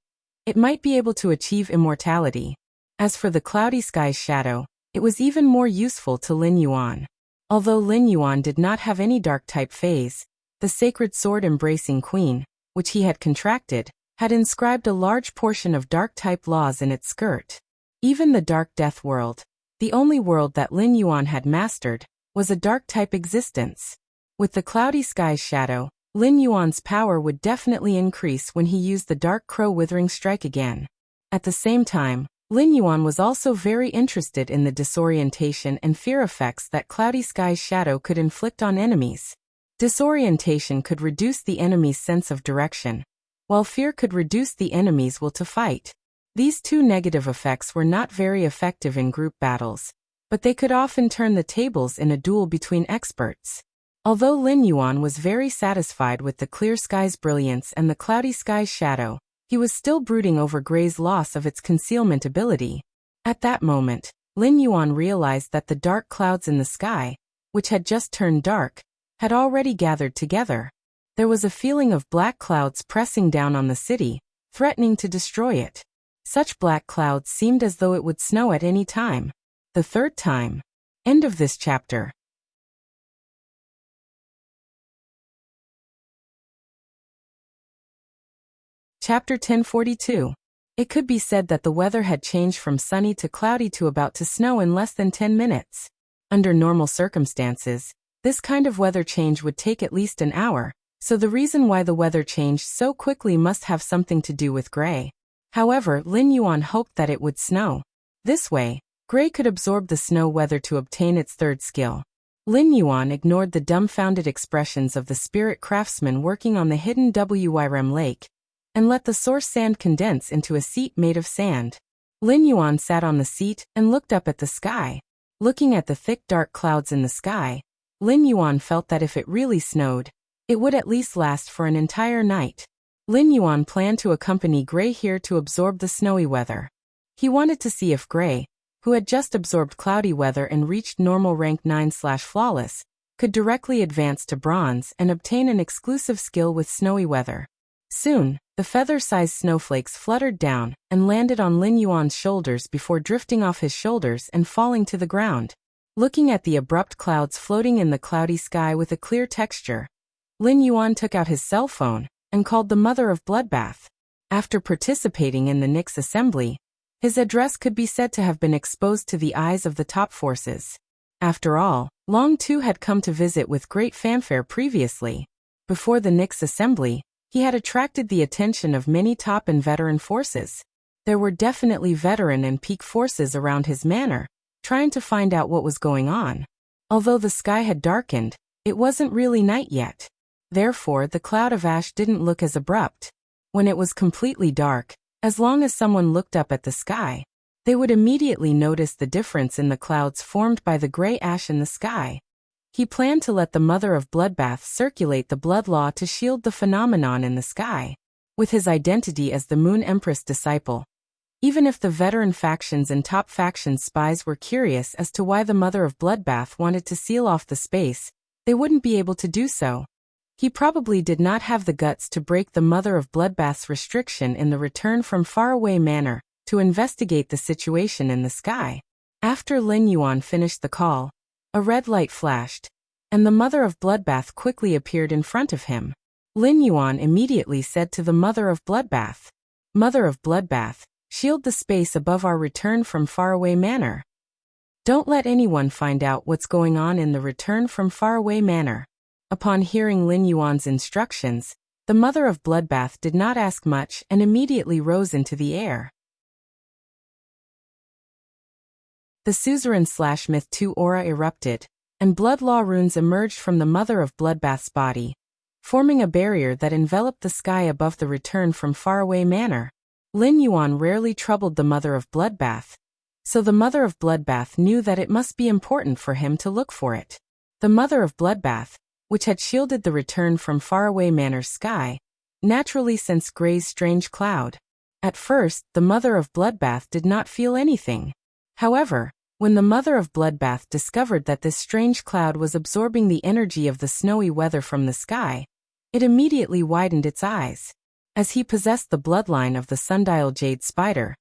it might be able to achieve immortality. As for the cloudy sky's shadow, it was even more useful to Lin Yuan. Although Lin Yuan did not have any dark-type phase, the sacred sword-embracing queen, which he had contracted, had inscribed a large portion of dark-type laws in its skirt. Even the Dark Death world, the only world that Lin Yuan had mastered, was a dark-type existence. With the cloudy sky's shadow, Lin Yuan's power would definitely increase when he used the Dark Crow Withering Strike again. At the same time, Lin Yuan was also very interested in the disorientation and fear effects that Cloudy Sky's shadow could inflict on enemies. Disorientation could reduce the enemy's sense of direction, while fear could reduce the enemy's will to fight. These two negative effects were not very effective in group battles, but they could often turn the tables in a duel between experts. Although Lin Yuan was very satisfied with the clear sky's brilliance and the cloudy sky's shadow, he was still brooding over Gray's loss of its concealment ability. At that moment, Lin Yuan realized that the dark clouds in the sky, which had just turned dark, had already gathered together. There was a feeling of black clouds pressing down on the city, threatening to destroy it. Such black clouds seemed as though it would snow at any time. The third time. End of this chapter. Chapter 1042. It could be said that the weather had changed from sunny to cloudy to about to snow in less than 10 minutes. Under normal circumstances, this kind of weather change would take at least an hour, so the reason why the weather changed so quickly must have something to do with Gray. However, Lin Yuan hoped that it would snow. This way, Gray could absorb the snow weather to obtain its third skill. Lin Yuan ignored the dumbfounded expressions of the spirit craftsman working on the hidden Wyrem lake, and let the source sand condense into a seat made of sand. Lin Yuan sat on the seat and looked up at the sky. Looking at the thick dark clouds in the sky, Lin Yuan felt that if it really snowed, it would at least last for an entire night. Lin Yuan planned to accompany Gray here to absorb the snowy weather. He wanted to see if Gray, who had just absorbed cloudy weather and reached normal rank 9/flawless, could directly advance to bronze and obtain an exclusive skill with snowy weather. Soon, the feather-sized snowflakes fluttered down and landed on Lin Yuan's shoulders before drifting off his shoulders and falling to the ground. Looking at the abrupt clouds floating in the cloudy sky with a clear texture, Lin Yuan took out his cell phone and called the mother of Bloodbath. After participating in the Nyx assembly, his address could be said to have been exposed to the eyes of the top forces. After all, Long Tu had come to visit with great fanfare previously. Before the Nyx assembly, he had attracted the attention of many top and veteran forces. There were definitely veteran and peak forces around his manor, trying to find out what was going on. Although the sky had darkened, it wasn't really night yet. Therefore, the cloud of ash didn't look as abrupt. When it was completely dark, as long as someone looked up at the sky, they would immediately notice the difference in the clouds formed by the gray ash in the sky. He planned to let the Mother of Bloodbath circulate the blood law to shield the phenomenon in the sky. With his identity as the Moon Empress disciple, even if the veteran factions and top faction spies were curious as to why the Mother of Bloodbath wanted to seal off the space, they wouldn't be able to do so. He probably did not have the guts to break the Mother of Bloodbath's restriction in the Return from Faraway Manor to investigate the situation in the sky. After Lin Yuan finished the call, a red light flashed, and the Mother of Bloodbath quickly appeared in front of him. Lin Yuan immediately said to the Mother of Bloodbath, "Mother of Bloodbath, shield the space above our Return from Faraway Manor. Don't let anyone find out what's going on in the Return from Faraway Manor." Upon hearing Lin Yuan's instructions, the Mother of Bloodbath did not ask much and immediately rose into the air. The Suzerain/Myth 2 aura erupted, and blood law runes emerged from the Mother of Bloodbath's body, forming a barrier that enveloped the sky above the Return from Faraway Manor. Lin Yuan rarely troubled the Mother of Bloodbath, so the Mother of Bloodbath knew that it must be important for him to look for it. The Mother of Bloodbath, which had shielded the Return from Faraway Manor's sky, naturally sensed Gray's strange cloud. At first, the Mother of Bloodbath did not feel anything. However, when the Mother of Bloodbath discovered that this strange cloud was absorbing the energy of the snowy weather from the sky, it immediately widened its eyes. As he possessed the bloodline of the Sundial Jade Spider,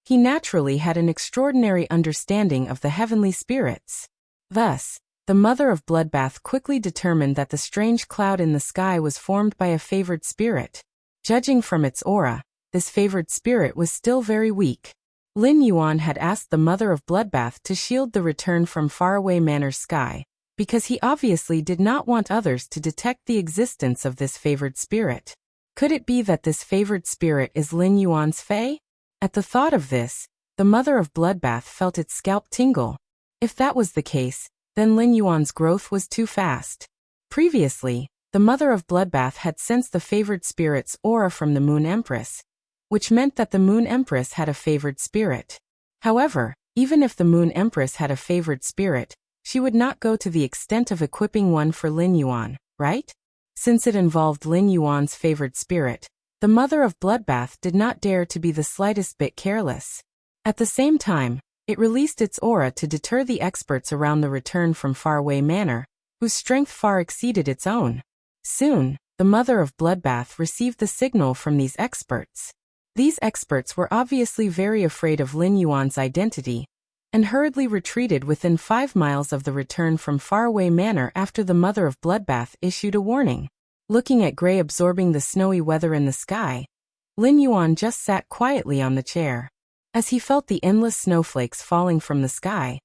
he naturally had an extraordinary understanding of the heavenly spirits. Thus, the Mother of Bloodbath quickly determined that the strange cloud in the sky was formed by a favored spirit. Judging from its aura, this favored spirit was still very weak. Lin Yuan had asked the Mother of Bloodbath to shield the Return from Faraway Manor's sky, because he obviously did not want others to detect the existence of this favored spirit. Could it be that this favored spirit is Lin Yuan's Fae? At the thought of this, the mother of Bloodbath felt its scalp tingle. If that was the case, then Lin Yuan's growth was too fast. Previously, the mother of Bloodbath had sensed the favored spirit's aura from the Moon Empress, which meant that the Moon Empress had a favored spirit. However, even if the Moon Empress had a favored spirit, she would not go to the extent of equipping one for Lin Yuan, right? Since it involved Lin Yuan's favored spirit, the mother of Bloodbath did not dare to be the slightest bit careless. At the same time, it released its aura to deter the experts around the return from Faraway Manor, whose strength far exceeded its own. Soon, the mother of Bloodbath received the signal from these experts. These experts were obviously very afraid of Lin Yuan's identity, and hurriedly retreated within 5 miles of the return from Faraway Manor after the mother of Bloodbath issued a warning. Looking at Gray absorbing the snowy weather in the sky, Lin Yuan just sat quietly on the chair. As he felt the endless snowflakes falling from the sky,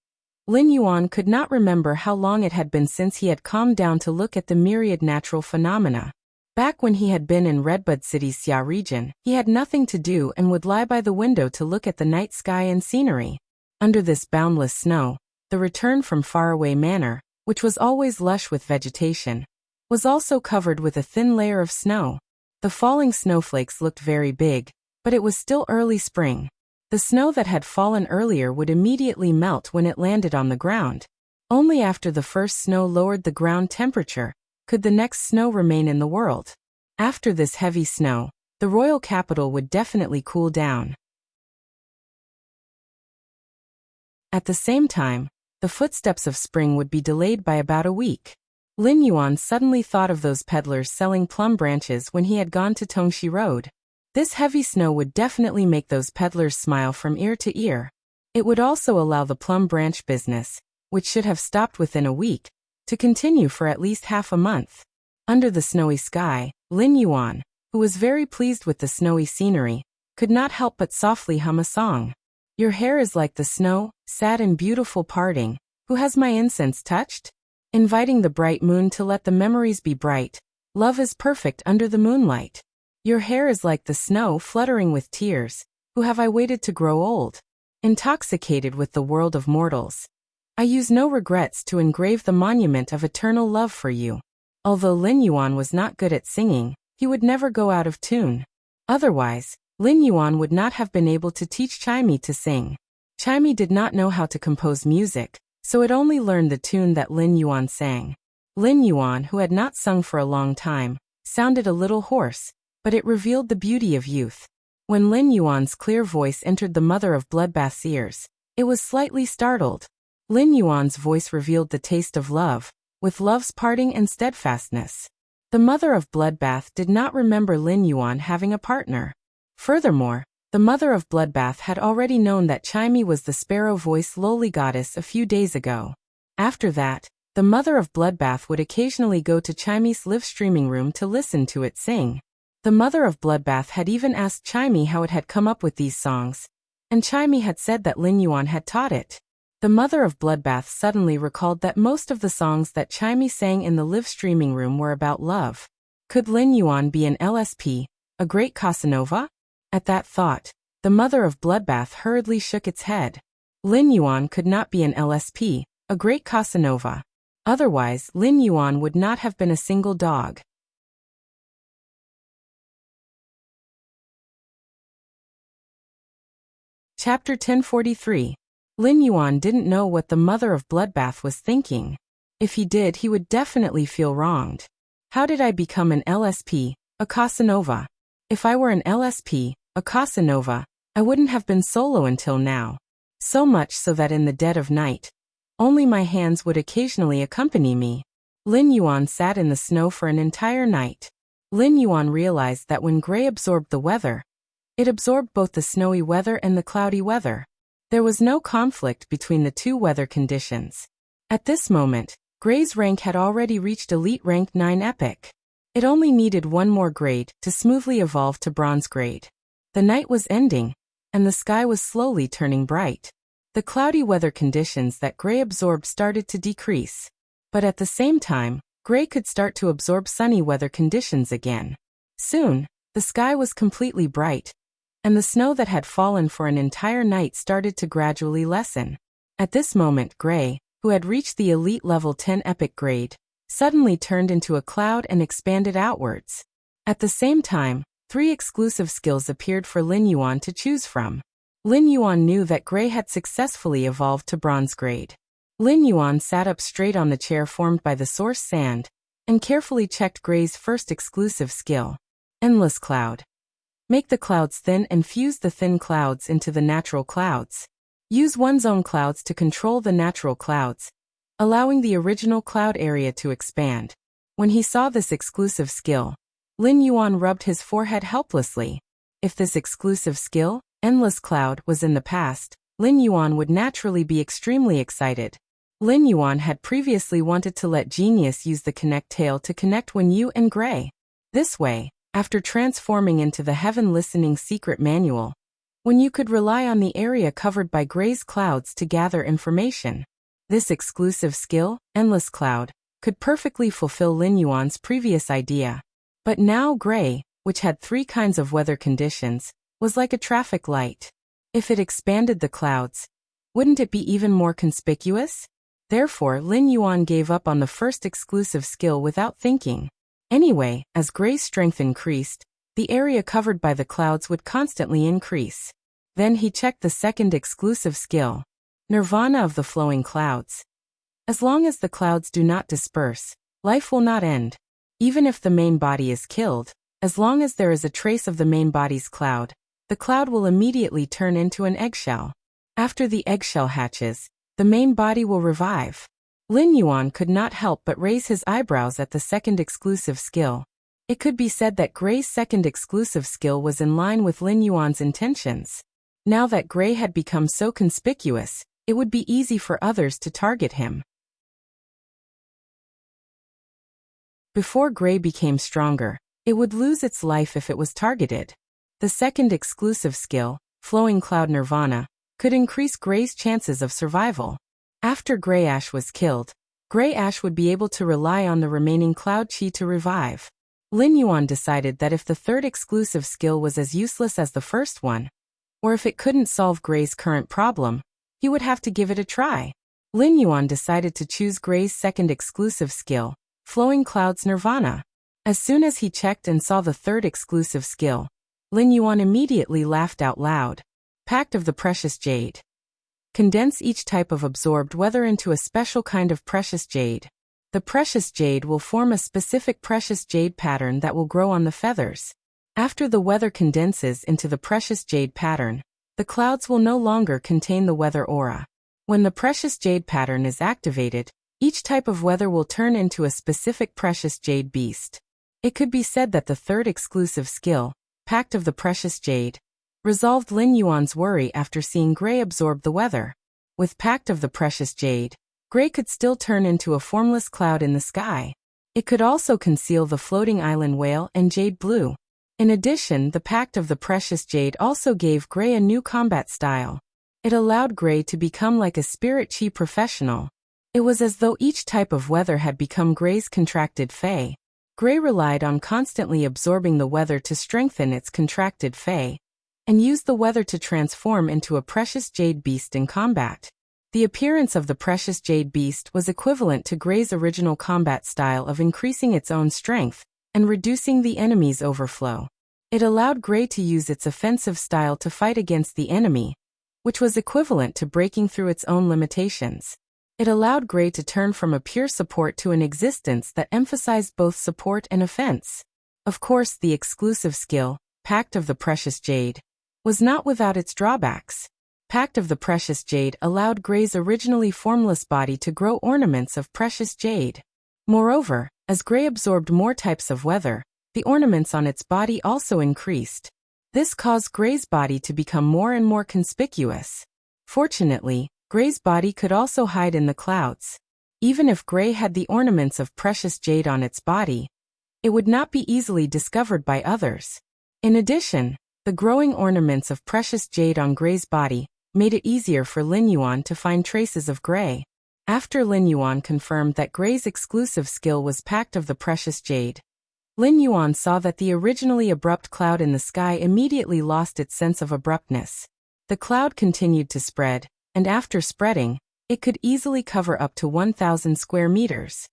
Lin Yuan could not remember how long it had been since he had calmed down to look at the myriad natural phenomena. Back when he had been in Redbud City's Xia region, he had nothing to do and would lie by the window to look at the night sky and scenery. Under this boundless snow, the return from Faraway Manor, which was always lush with vegetation, was also covered with a thin layer of snow. The falling snowflakes looked very big, but it was still early spring. The snow that had fallen earlier would immediately melt when it landed on the ground. Only after the first snow lowered the ground temperature could the next snow remain in the world. After this heavy snow, the royal capital would definitely cool down. At the same time, the footsteps of spring would be delayed by about a week. Lin Yuan suddenly thought of those peddlers selling plum branches when he had gone to Tongxi Road. This heavy snow would definitely make those peddlers smile from ear to ear. It would also allow the plum branch business, which should have stopped within a week, to continue for at least half a month. Under the snowy sky, Lin Yuan, who was very pleased with the snowy scenery, could not help but softly hum a song. Your hair is like the snow, sad and beautiful parting, who has my incense touched? Inviting the bright moon to let the memories be bright, love is perfect under the moonlight. Your hair is like the snow fluttering with tears, who have I waited to grow old? Intoxicated with the world of mortals, I use no regrets to engrave the monument of eternal love for you. Although Lin Yuan was not good at singing, he would never go out of tune. Otherwise, Lin Yuan would not have been able to teach Chimey to sing. Chimey did not know how to compose music, so it only learned the tune that Lin Yuan sang. Lin Yuan, who had not sung for a long time, sounded a little hoarse, but it revealed the beauty of youth. When Lin Yuan's clear voice entered the mother of Bloodbath's ears, it was slightly startled. Lin Yuan's voice revealed the taste of love, with love's parting and steadfastness. The mother of Bloodbath did not remember Lin Yuan having a partner. Furthermore, the mother of Bloodbath had already known that Chimey was the sparrow-voiced lowly goddess a few days ago. After that, the mother of Bloodbath would occasionally go to Chimey's live-streaming room to listen to it sing. The mother of Bloodbath had even asked Chimey how it had come up with these songs, and Chimey had said that Lin Yuan had taught it. The mother of Bloodbath suddenly recalled that most of the songs that Chimey sang in the live-streaming room were about love. Could Lin Yuan be an LSP, a great Casanova? At that thought, the mother of Bloodbath hurriedly shook its head. Lin Yuan could not be an LSP, a great Casanova. Otherwise, Lin Yuan would not have been a single dog. Chapter 1043. Lin Yuan didn't know what the mother of Bloodbath was thinking. If he did, he would definitely feel wronged. How did I become an LSP, a Casanova? If I were an LSP, a Casanova, I wouldn't have been solo until now. So much so that in the dead of night, only my hands would occasionally accompany me. Lin Yuan sat in the snow for an entire night. Lin Yuan realized that when Gray absorbed the weather, it absorbed both the snowy weather and the cloudy weather. There was no conflict between the two weather conditions. At this moment, Gray's rank had already reached Elite Rank 9 Epic. It only needed one more grade to smoothly evolve to Bronze grade. The night was ending, and the sky was slowly turning bright. The cloudy weather conditions that Gray absorbed started to decrease. But at the same time, Gray could start to absorb sunny weather conditions again. Soon, the sky was completely bright, and the snow that had fallen for an entire night started to gradually lessen. At this moment, Gray, who had reached the elite level 10 epic grade, suddenly turned into a cloud and expanded outwards. At the same time, 3 exclusive skills appeared for Lin Yuan to choose from. Lin Yuan knew that Gray had successfully evolved to bronze grade. Lin Yuan sat up straight on the chair formed by the source sand, and carefully checked Gray's first exclusive skill. Endless Cloud. Make the clouds thin and fuse the thin clouds into the natural clouds. Use one's own clouds to control the natural clouds, allowing the original cloud area to expand. When he saw this exclusive skill, Lin Yuan rubbed his forehead helplessly. If this exclusive skill, Endless Cloud, was in the past, Lin Yuan would naturally be extremely excited. Lin Yuan had previously wanted to let Genius use the Connect Tail to connect Wen Yu and Gray. This way, after transforming into the Heaven Listening Secret Manual, Wen Yu could rely on the area covered by Gray's clouds to gather information. This exclusive skill, Endless Cloud, could perfectly fulfill Lin Yuan's previous idea. But now Gray, which had 3 kinds of weather conditions, was like a traffic light. If it expanded the clouds, wouldn't it be even more conspicuous? Therefore, Lin Yuan gave up on the first exclusive skill without thinking. Anyway, as Gray's strength increased, the area covered by the clouds would constantly increase. Then he checked the second exclusive skill, Nirvana of the Flowing Clouds. As long as the clouds do not disperse, life will not end. Even if the main body is killed, as long as there is a trace of the main body's cloud, the cloud will immediately turn into an eggshell. After the eggshell hatches, the main body will revive. Lin Yuan could not help but raise his eyebrows at the second exclusive skill. It could be said that Gray's second exclusive skill was in line with Lin Yuan's intentions. Now that Gray had become so conspicuous, it would be easy for others to target him. Before Gray became stronger, it would lose its life if it was targeted. The second exclusive skill, Flowing Cloud Nirvana, could increase Gray's chances of survival. After Gray Ash was killed, Gray Ash would be able to rely on the remaining Cloud Chi to revive. Lin Yuan decided that if the third exclusive skill was as useless as the first one, or if it couldn't solve Gray's current problem, he would have to give it a try. Lin Yuan decided to choose Gray's second exclusive skill, Flowing Clouds Nirvana. As soon as he checked and saw the third exclusive skill, Lin Yuan immediately laughed out loud. Pact of the Precious Jade. Condense each type of absorbed weather into a special kind of precious jade. The precious jade will form a specific precious jade pattern that will grow on the feathers. After the weather condenses into the precious jade pattern, the clouds will no longer contain the weather aura. When the precious jade pattern is activated, each type of weather will turn into a specific precious jade beast. It could be said that the third exclusive skill, Pact of the Precious Jade, resolved Lin Yuan's worry after seeing Gray absorb the weather. With Pact of the Precious Jade, Gray could still turn into a formless cloud in the sky. It could also conceal the floating island whale and jade blue. In addition, the Pact of the Precious Jade also gave Gray a new combat style. It allowed Gray to become like a spirit chi professional. It was as though each type of weather had become Gray's contracted Fey. Gray relied on constantly absorbing the weather to strengthen its contracted Fey, and used the weather to transform into a precious jade beast in combat. The appearance of the precious jade beast was equivalent to Gray's original combat style of increasing its own strength and reducing the enemy's overflow. It allowed Gray to use its offensive style to fight against the enemy, which was equivalent to breaking through its own limitations. It allowed Gray to turn from a pure support to an existence that emphasized both support and offense. Of course, the exclusive skill, Pact of the Precious Jade, was not without its drawbacks. Pact of the Precious Jade allowed Gray's originally formless body to grow ornaments of precious jade. Moreover, as Gray absorbed more types of weather, the ornaments on its body also increased. This caused Gray's body to become more and more conspicuous. Fortunately, Gray's body could also hide in the clouds. Even if Gray had the ornaments of precious jade on its body, it would not be easily discovered by others. In addition, the growing ornaments of precious jade on Gray's body made it easier for Lin Yuan to find traces of Gray. After Lin Yuan confirmed that Gray's exclusive skill was Pact of the Precious Jade, Lin Yuan saw that the originally abrupt cloud in the sky immediately lost its sense of abruptness. The cloud continued to spread, and after spreading, it could easily cover up to 1,000 square meters.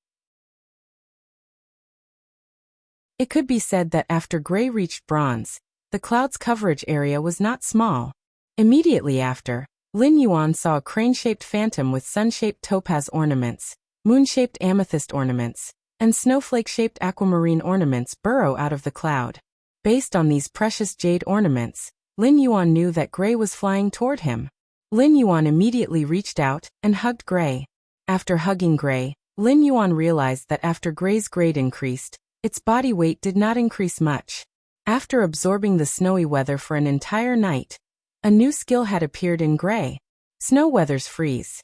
It could be said that after gray reached bronze, the cloud's coverage area was not small. Immediately after, Lin Yuan saw a crane-shaped phantom with sun-shaped topaz ornaments, moon-shaped amethyst ornaments, and snowflake-shaped aquamarine ornaments burrow out of the cloud. Based on these precious jade ornaments, Lin Yuan knew that Gray was flying toward him. Lin Yuan immediately reached out and hugged Gray. After hugging Gray, Lin Yuan realized that after Gray's grade increased, its body weight did not increase much. After absorbing the snowy weather for an entire night, a new skill had appeared in Gray. Snow weathers freeze.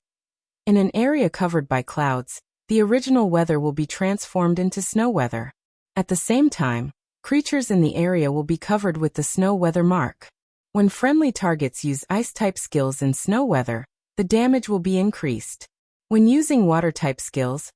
In an area covered by clouds, the original weather will be transformed into snow weather. At the same time, creatures in the area will be covered with the snow weather mark. When friendly targets use ice-type skills in snow weather, the damage will be increased. When using water-type skills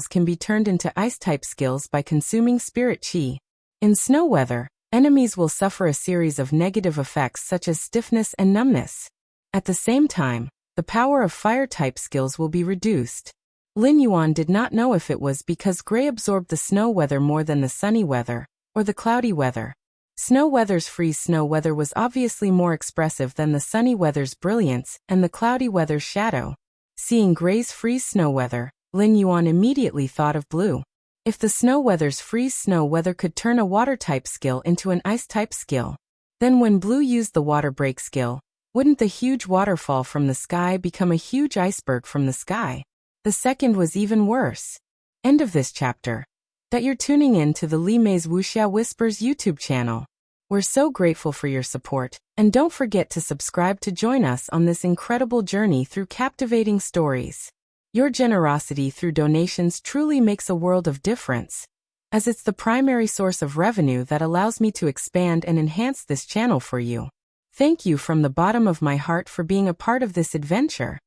can be turned into ice-type skills by consuming spirit chi. In snow weather, enemies will suffer a series of negative effects such as stiffness and numbness. At the same time, the power of fire-type skills will be reduced. Lin Yuan did not know if it was because Gray absorbed the snow weather more than the sunny weather, or the cloudy weather. Snow weather's freeze snow weather was obviously more expressive than the sunny weather's brilliance and the cloudy weather's shadow. Seeing Gray's freeze snow weather, Lin Yuan immediately thought of blue. If the snow weather's freeze snow weather could turn a water-type skill into an ice-type skill, then when blue used the water break skill, wouldn't the huge waterfall from the sky become a huge iceberg from the sky? The second was even worse. End of this chapter. That you're tuning in to the Li Mei's Wuxia Whispers YouTube channel. We're so grateful for your support, and don't forget to subscribe to join us on this incredible journey through captivating stories. Your generosity through donations truly makes a world of difference, as it's the primary source of revenue that allows me to expand and enhance this channel for you. Thank you from the bottom of my heart for being a part of this adventure.